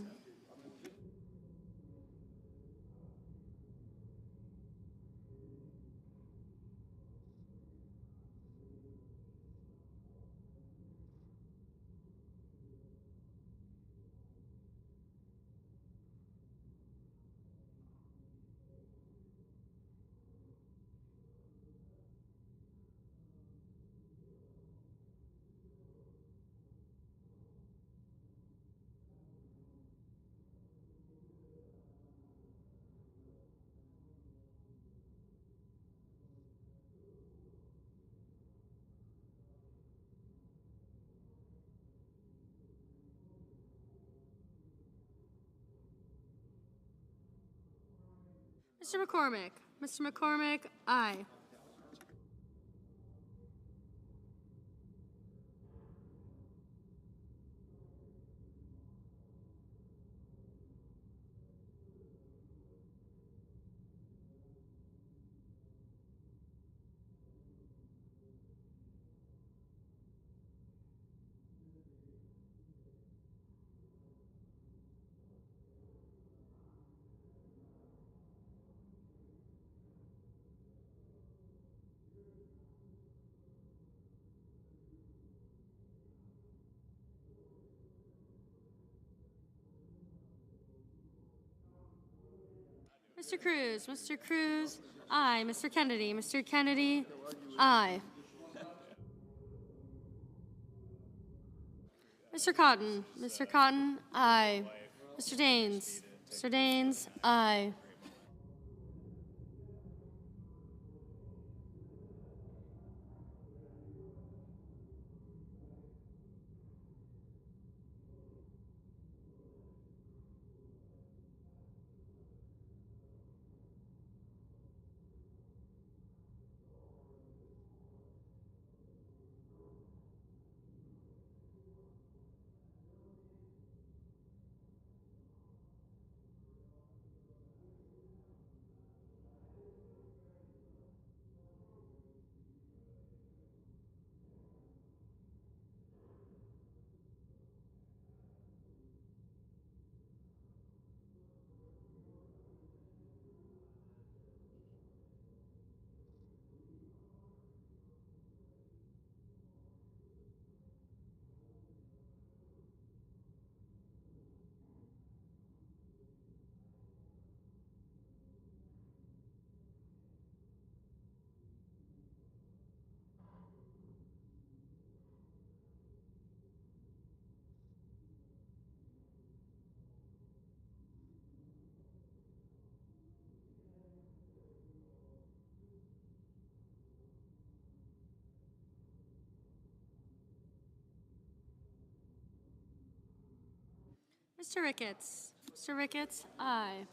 Mr. McCormick. Mr. McCormick, aye. Mr. Cruz. Mr. Cruz, aye. Mr. Kennedy. Mr. Kennedy, aye. Mr. Cotton. Mr. Cotton, aye. Mr. Daines. Mr. Daines, aye. Mr. Ricketts. Mr. Ricketts, aye.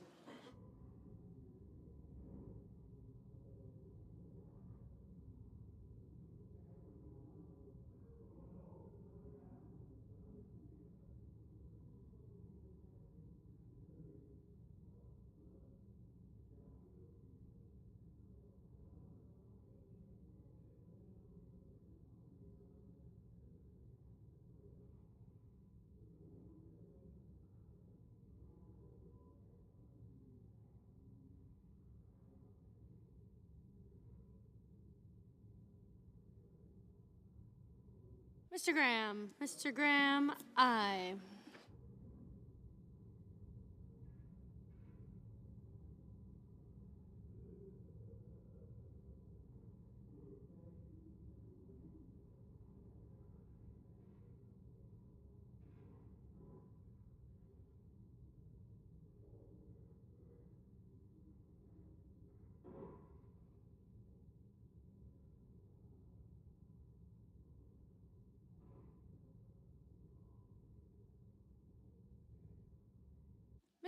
Mr. Graham. Mr. Graham, aye.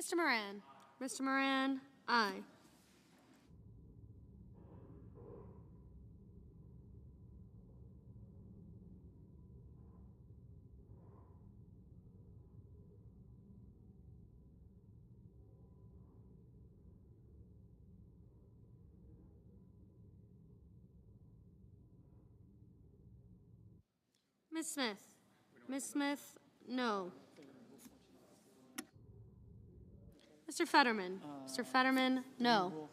Mr. Moran. Mr. Moran, aye. Ms. Smith. Ms. Smith, no. Mr. Fetterman. Mr. Fetterman, no.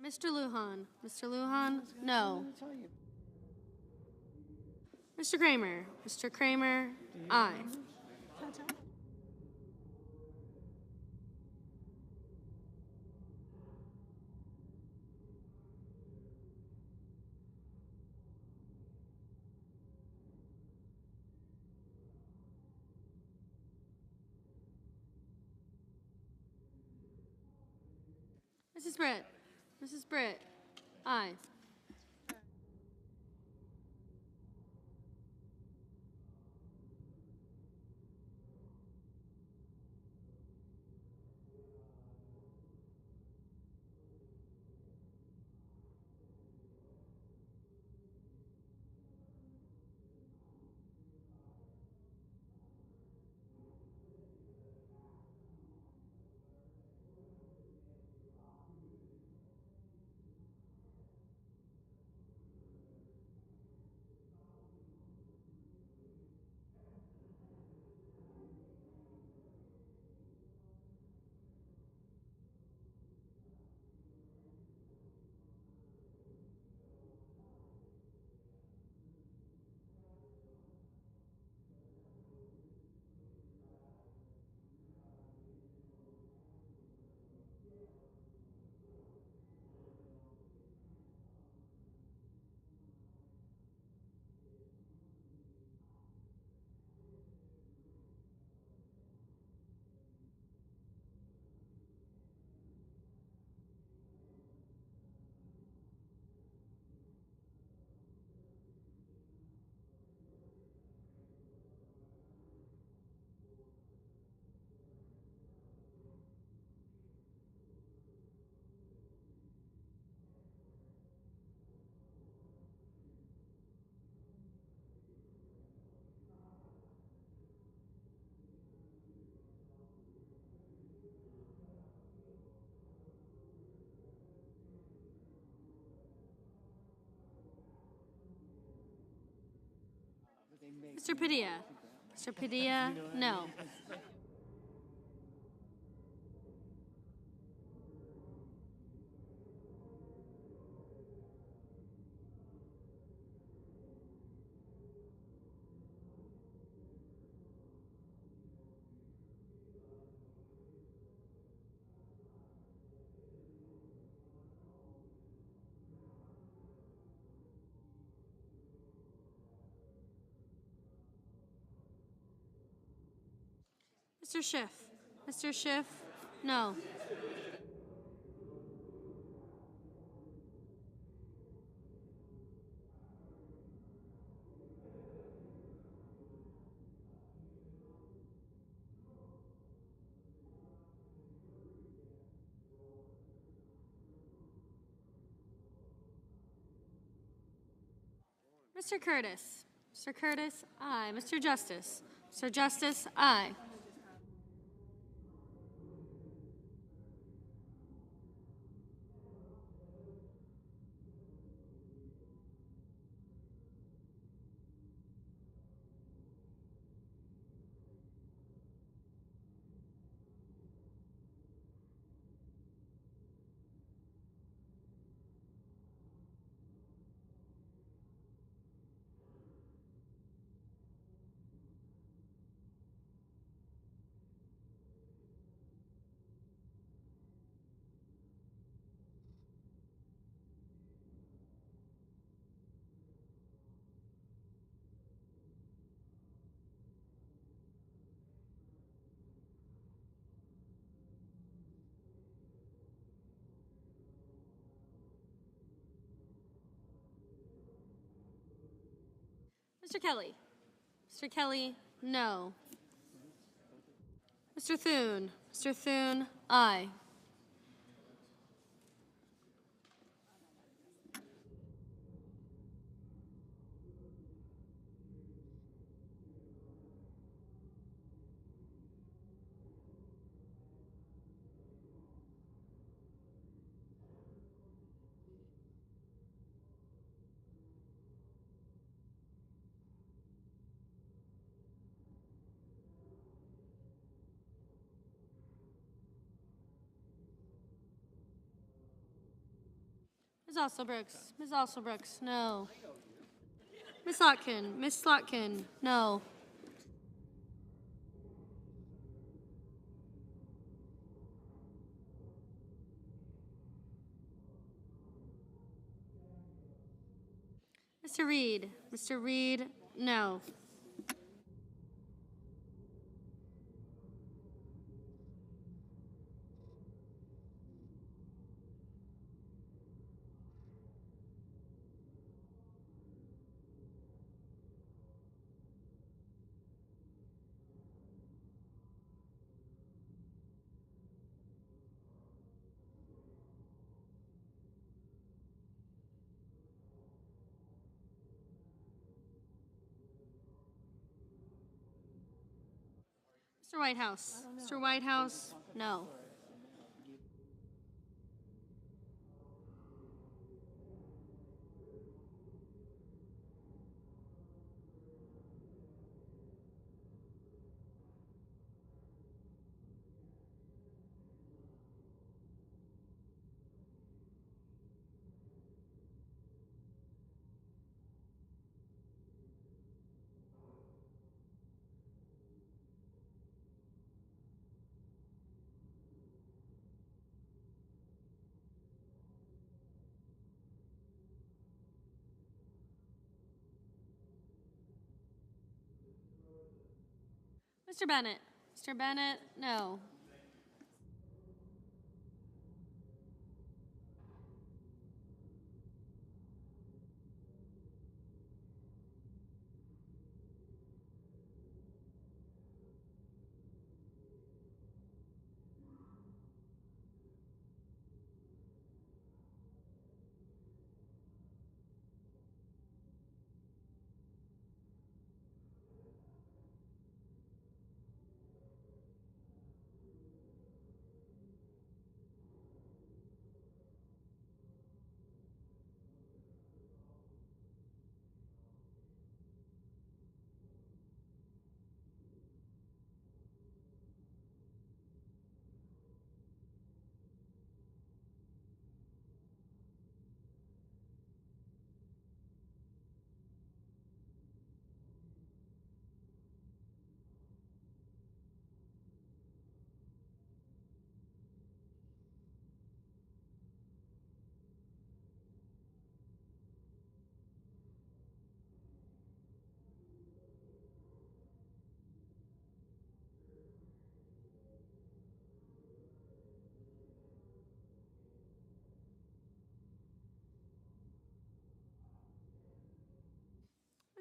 Mr. Lujan. Mr. Lujan, no. Mr. Kramer. Mr. Kramer, aye. Mrs. Britt. Mrs. Britt, aye. Mr. Padilla? Mr. Padilla, no. Mr. Schiff? Mr. Schiff, no. Mr. Curtis? Mr. Curtis, aye. Mr. Justice? Mr. Justice, aye. Mr. Kelly? Mr. Kelly, no. Mr. Thune? Mr. Thune, aye. Ms. Alsobrooks? Ms. Alsobrooks, no. Ms. Slotkin? Ms. Slotkin, no. Mr. Reed? Mr. Reed, no. Mr. Whitehouse? Mr. Whitehouse, no. Mr. Bennett? Mr. Bennett, no.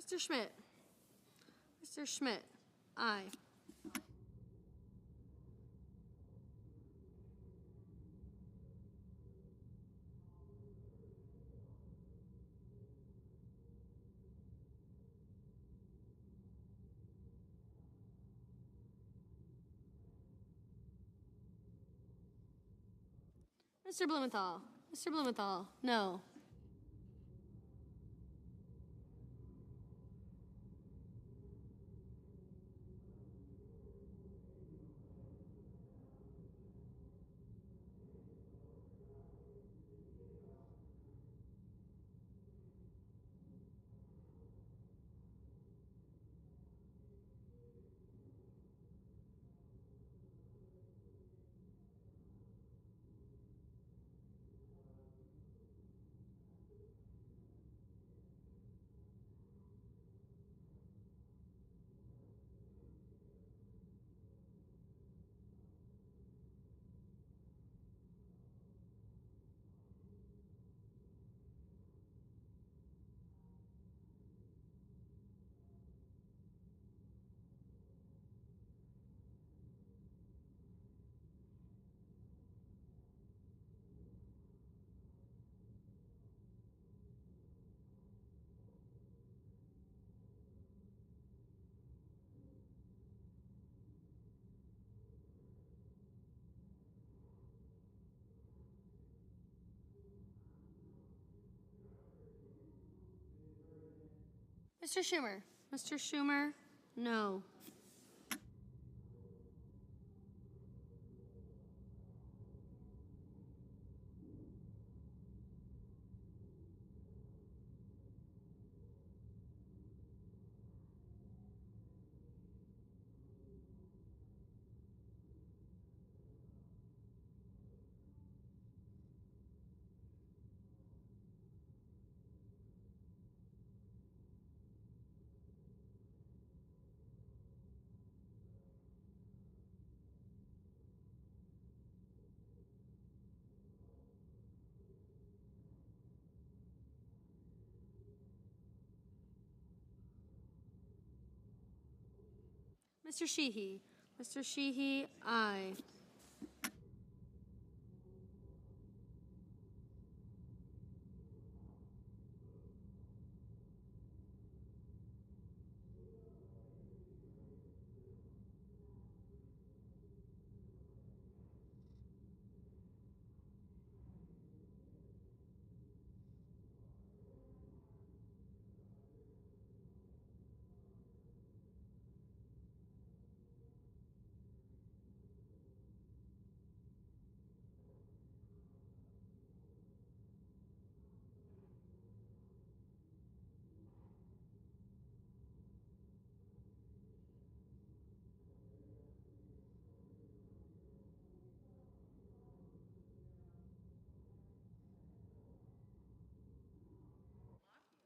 Mr. Schmidt. Mr. Schmidt, aye. Mr. Blumenthal. Mr. Blumenthal, no. Mr. Schumer. Mr. Schumer, no. Mr. Sheehy. Mr. Sheehy, aye.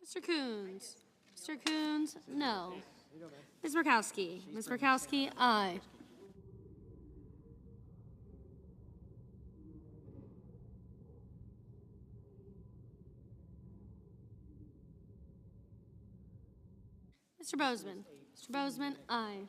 Mr. Coons. Mr. Coons, no. Ms. Murkowski. Ms. Murkowski, aye. Mr. Bozeman. Mr. Bozeman, aye.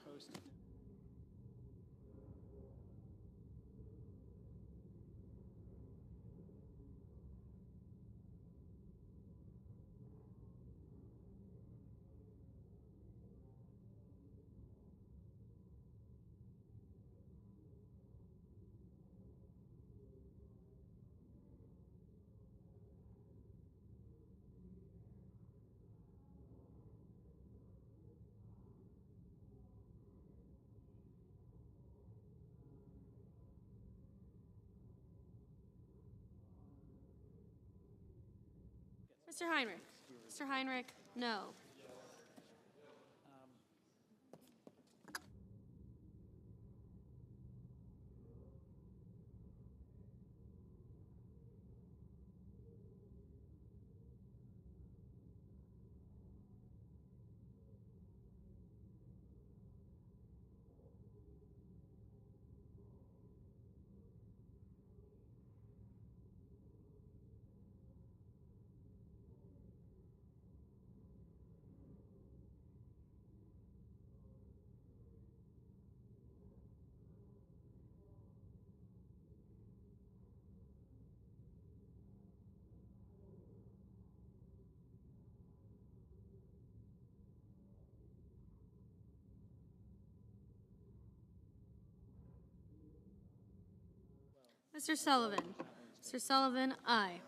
Mr. Heinrich. Mr. Heinrich, no. Mr. Sullivan. Mr. Sullivan, aye.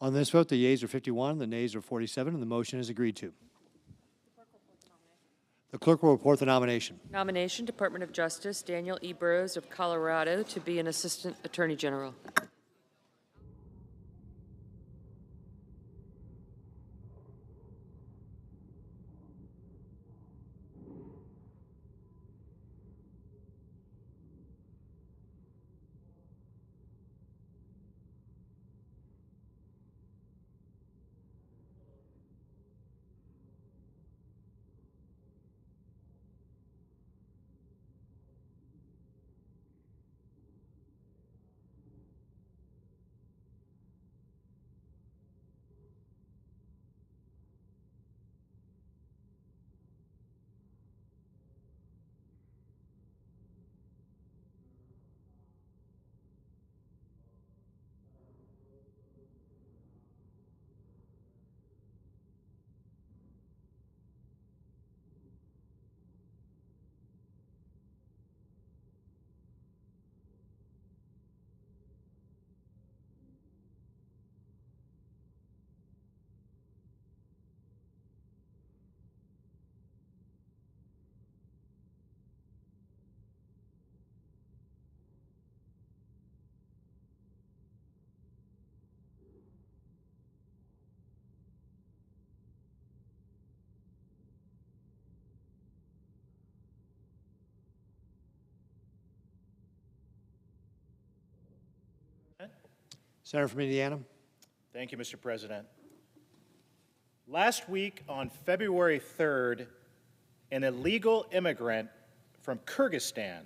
On this vote, the yeas are 51, the nays are 47, and the motion is agreed to. The clerk will report the nomination. Nomination, Department of Justice, Daniel E. Burrows of Colorado to be an Assistant Attorney General. Senator from Indiana. Thank you, Mr. President. Last week on February 3rd, an illegal immigrant from Kyrgyzstan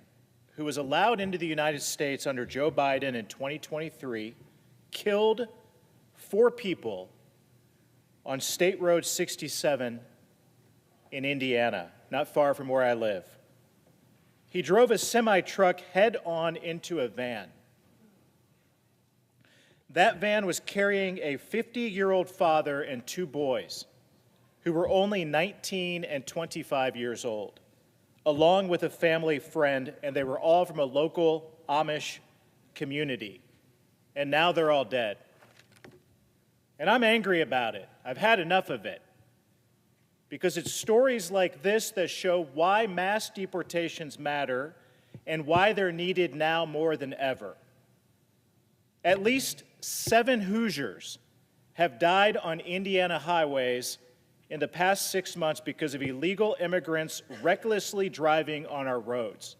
who was allowed into the United States under Joe Biden in 2023 killed 4 people on State Road 67 in Indiana, not far from where I live. He drove a semi-truck head-on into a van. That van was carrying a 50-year-old father and 2 boys who were only 19 and 25 years old, along with a family friend, and they were all from a local Amish community. And now they're all dead. And I'm angry about it. I've had enough of it. Because it's stories like this that show why mass deportations matter and why they're needed now more than ever. At least 7 Hoosiers have died on Indiana highways in the past 6 months because of illegal immigrants recklessly driving on our roads.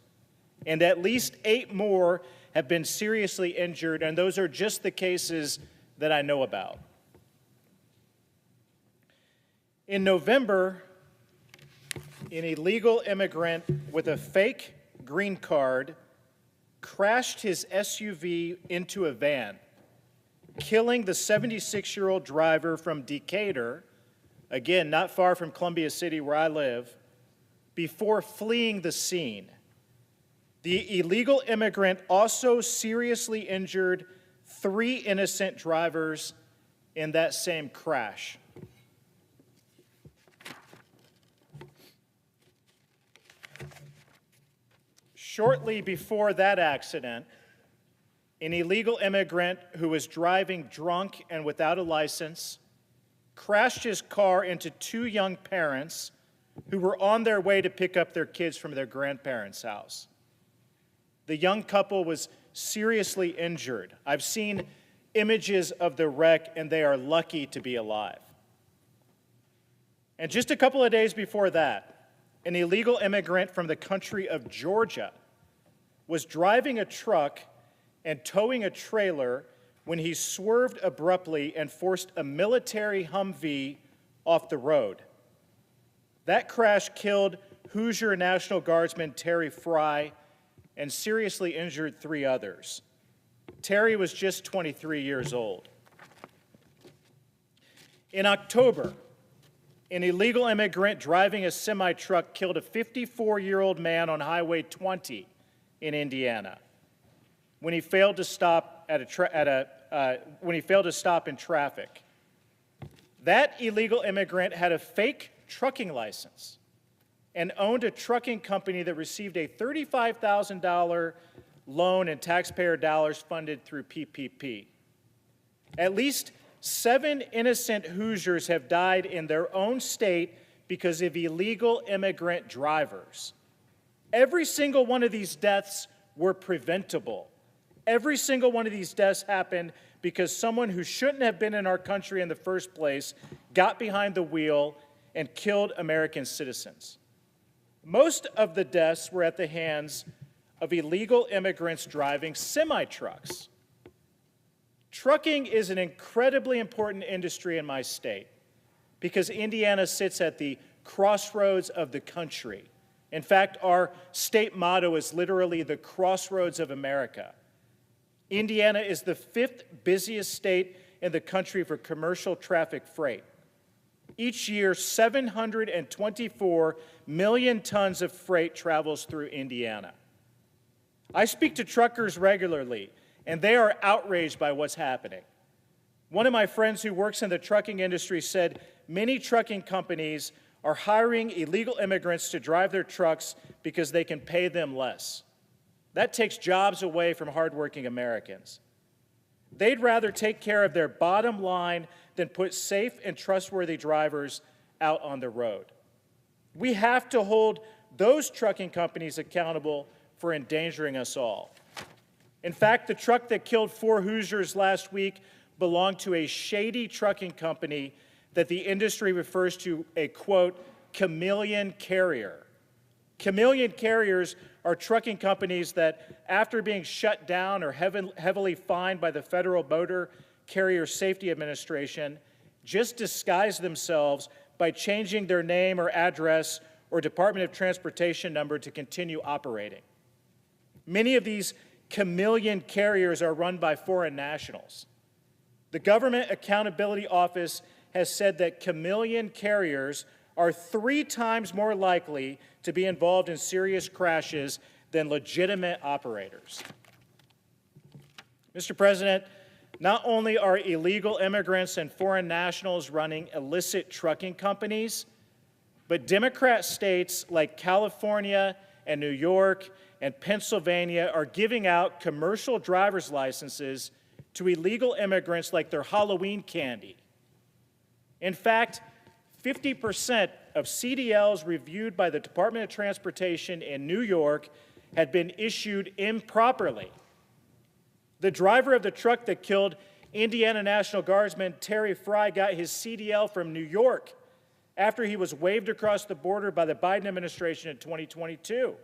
And at least 8 more have been seriously injured, and those are just the cases that I know about. In November, an illegal immigrant with a fake green card crashed his SUV into a van, killing the 76-year-old driver from Decatur, again, not far from Columbia City where I live, before fleeing the scene. The illegal immigrant also seriously injured 3 innocent drivers in that same crash. Shortly before that accident, an illegal immigrant who was driving drunk and without a license crashed his car into 2 young parents who were on their way to pick up their kids from their grandparents' house. The young couple was seriously injured. I've seen images of the wreck, and they are lucky to be alive. And just a couple of days before that, an illegal immigrant from the country of Georgia was driving a truck and towing a trailer when he swerved abruptly and forced a military Humvee off the road. That crash killed Hoosier National Guardsman Terry Fry and seriously injured 3 others. Terry was just 23 years old. In October, an illegal immigrant driving a semi-truck killed a 54-year-old man on Highway 20 in Indiana when he failed to stop in traffic. That illegal immigrant had a fake trucking license and owned a trucking company that received a $35,000 loan and taxpayer dollars funded through PPP. At least 7 innocent Hoosiers have died in their own state because of illegal immigrant drivers. Every single one of these deaths were preventable. Every single one of these deaths happened because someone who shouldn't have been in our country in the first place got behind the wheel and killed American citizens. Most of the deaths were at the hands of illegal immigrants driving semi-trucks. Trucking is an incredibly important industry in my state because Indiana sits at the crossroads of the country. In fact, our state motto is literally the crossroads of America. Indiana is the 5th busiest state in the country for commercial traffic freight. Each year, 724 million tons of freight travels through Indiana. I speak to truckers regularly, and they are outraged by what's happening. One of my friends who works in the trucking industry said many trucking companies are hiring illegal immigrants to drive their trucks because they can pay them less. That takes jobs away from hardworking Americans. They'd rather take care of their bottom line than put safe and trustworthy drivers out on the road. We have to hold those trucking companies accountable for endangering us all. In fact, the truck that killed 4 Hoosiers last week belonged to a shady trucking company that the industry refers to a, quote, chameleon carrier. Chameleon carriers are trucking companies that, after being shut down or heavily fined by the Federal Motor Carrier Safety Administration, just disguise themselves by changing their name or address or Department of Transportation number to continue operating. Many of these chameleon carriers are run by foreign nationals. The Government Accountability Office has said that chameleon carriers are 3 times more likely to be involved in serious crashes than legitimate operators. Mr. President, not only are illegal immigrants and foreign nationals running illicit trucking companies, but Democrat states like California and New York and Pennsylvania are giving out commercial driver's licenses to illegal immigrants like they're Halloween candy. In fact, 50% of CDLs reviewed by the Department of Transportation in New York had been issued improperly. The driver of the truck that killed Indiana National Guardsman Terry Fry got his CDL from New York after he was waved across the border by the Biden administration in 2022.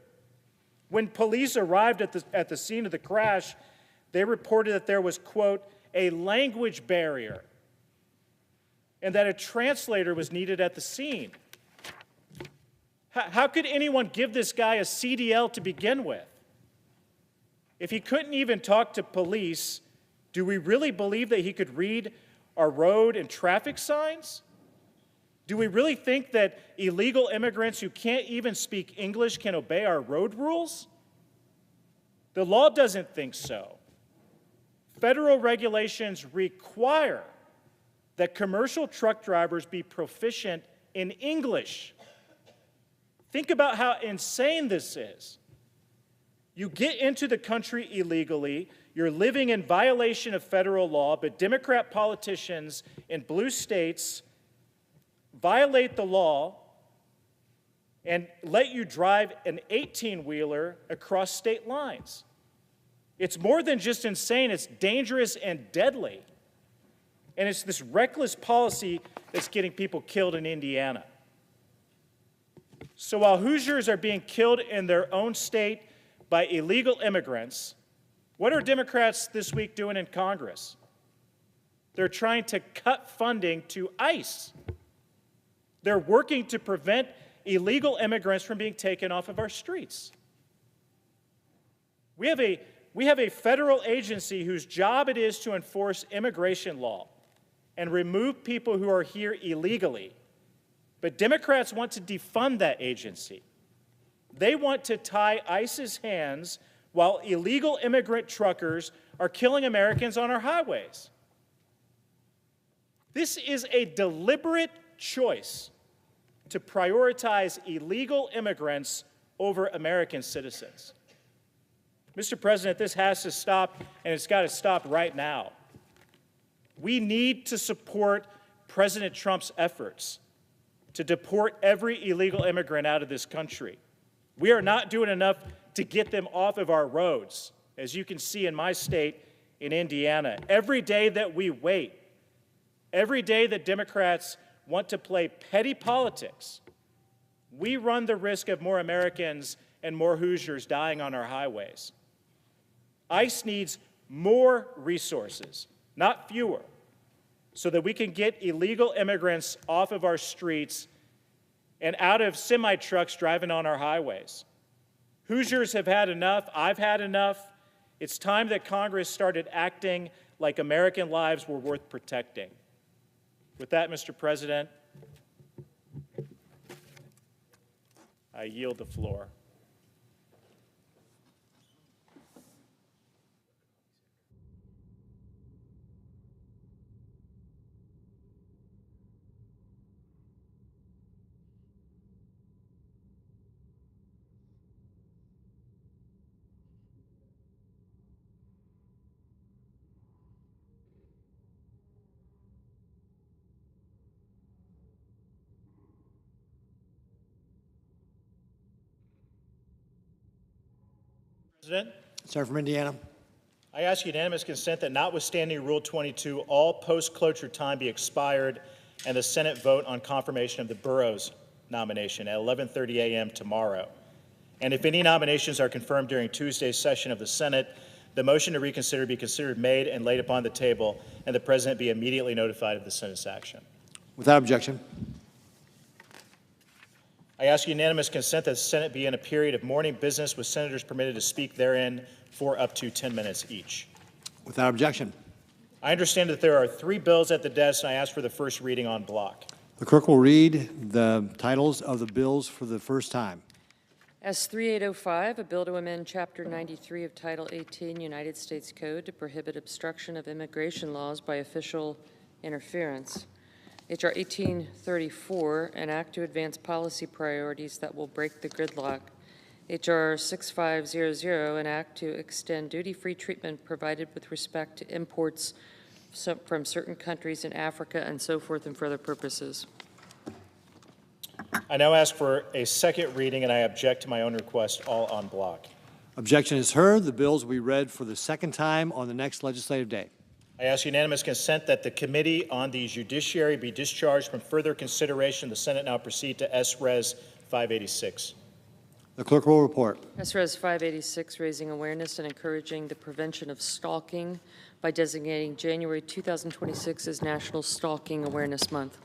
When police arrived at the scene of the crash, they reported that there was, quote, a language barrier and that a translator was needed at the scene. How could anyone give this guy a CDL to begin with? If he couldn't even talk to police, do we really believe that he could read our road and traffic signs? Do we really think that illegal immigrants who can't even speak English can obey our road rules? The law doesn't think so. Federal regulations require that commercial truck drivers be proficient in English. Think about how insane this is. You get into the country illegally, you're living in violation of federal law, but Democrat politicians in blue states violate the law and let you drive an 18-wheeler across state lines. It's more than just insane, it's dangerous and deadly. And it's this reckless policy that's getting people killed in Indiana. So while Hoosiers are being killed in their own state by illegal immigrants, what are Democrats this week doing in Congress? They're trying to cut funding to ICE. They're working to prevent illegal immigrants from being taken off of our streets. We have a federal agency whose job it is to enforce immigration law and remove people who are here illegally. But Democrats want to defund that agency. They want to tie ICE's hands while illegal immigrant truckers are killing Americans on our highways. This is a deliberate choice to prioritize illegal immigrants over American citizens. Mr. President, this has to stop, and it's got to stop right now. We need to support President Trump's efforts to deport every illegal immigrant out of this country. We are not doing enough to get them off of our roads, as you can see in my state, in Indiana. Every day that we wait, every day that Democrats want to play petty politics, we run the risk of more Americans and more Hoosiers dying on our highways. ICE needs more resources, not fewer, so that we can get illegal immigrants off of our streets and out of semi-trucks driving on our highways. Hoosiers have had enough. I've had enough. It's time that Congress started acting like American lives were worth protecting. With that, Mr. President, I yield the floor. President? Senator from Indiana. I ask unanimous consent that notwithstanding Rule 22, all post-cloture time be expired and the Senate vote on confirmation of the Burrows nomination at 11:30 a.m. tomorrow. and if any nominations are confirmed during Tuesday's session of the Senate, the motion to reconsider be considered made and laid upon the table, and the President be immediately notified of the Senate's action. Without objection. I ask unanimous consent that the Senate be in a period of morning business with senators permitted to speak therein for up to 10 minutes each. Without objection. I understand that there are 3 bills at the desk, and I ask for the first reading en bloc. The clerk will read the titles of the bills for the first time. S3805, a bill to amend Chapter 93 of Title 18 United States Code to prohibit obstruction of immigration laws by official interference. H.R. 1834, an act to advance policy priorities that will break the gridlock. H.R. 6500, an act to extend duty-free treatment provided with respect to imports from certain countries in Africa and so forth and for other purposes. I now ask for a second reading, and I object to my own request, all en bloc. Objection is heard. The bills will be read for the second time on the next legislative day. I ask unanimous consent that the Committee on the Judiciary be discharged from further consideration. The Senate now proceed to S-Res 586. The clerk will report. S-Res 586, raising awareness and encouraging the prevention of stalking by designating January 2026 as National Stalking Awareness Month.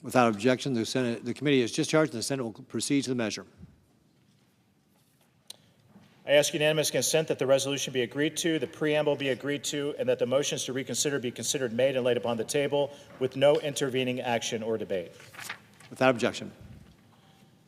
Without objection, the committee is discharged and the Senate will proceed to the measure. I ask unanimous consent that the resolution be agreed to, the preamble be agreed to, and that the motions to reconsider be considered made and laid upon the table with no intervening action or debate. Without objection.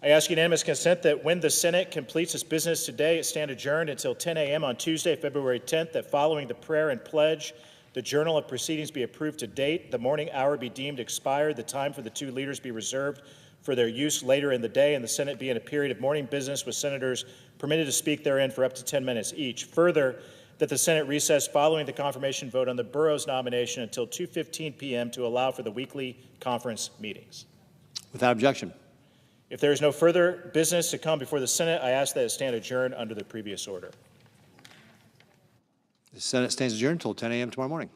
I ask unanimous consent that when the Senate completes its business today, it stand adjourned until 10 a.m. on Tuesday, February 10th, that following the prayer and pledge, the journal of proceedings be approved to date, the morning hour be deemed expired, the time for the 2 leaders be reserved for their use later in the day, and the Senate be in a period of morning business with senators permitted to speak therein for up to 10 minutes each. Further, that the Senate recess following the confirmation vote on the Burrows nomination until 2:15 p.m. to allow for the weekly conference meetings. Without objection. If there is no further business to come before the Senate, I ask that it stand adjourned under the previous order. The Senate stands adjourned until 10 a.m. tomorrow morning.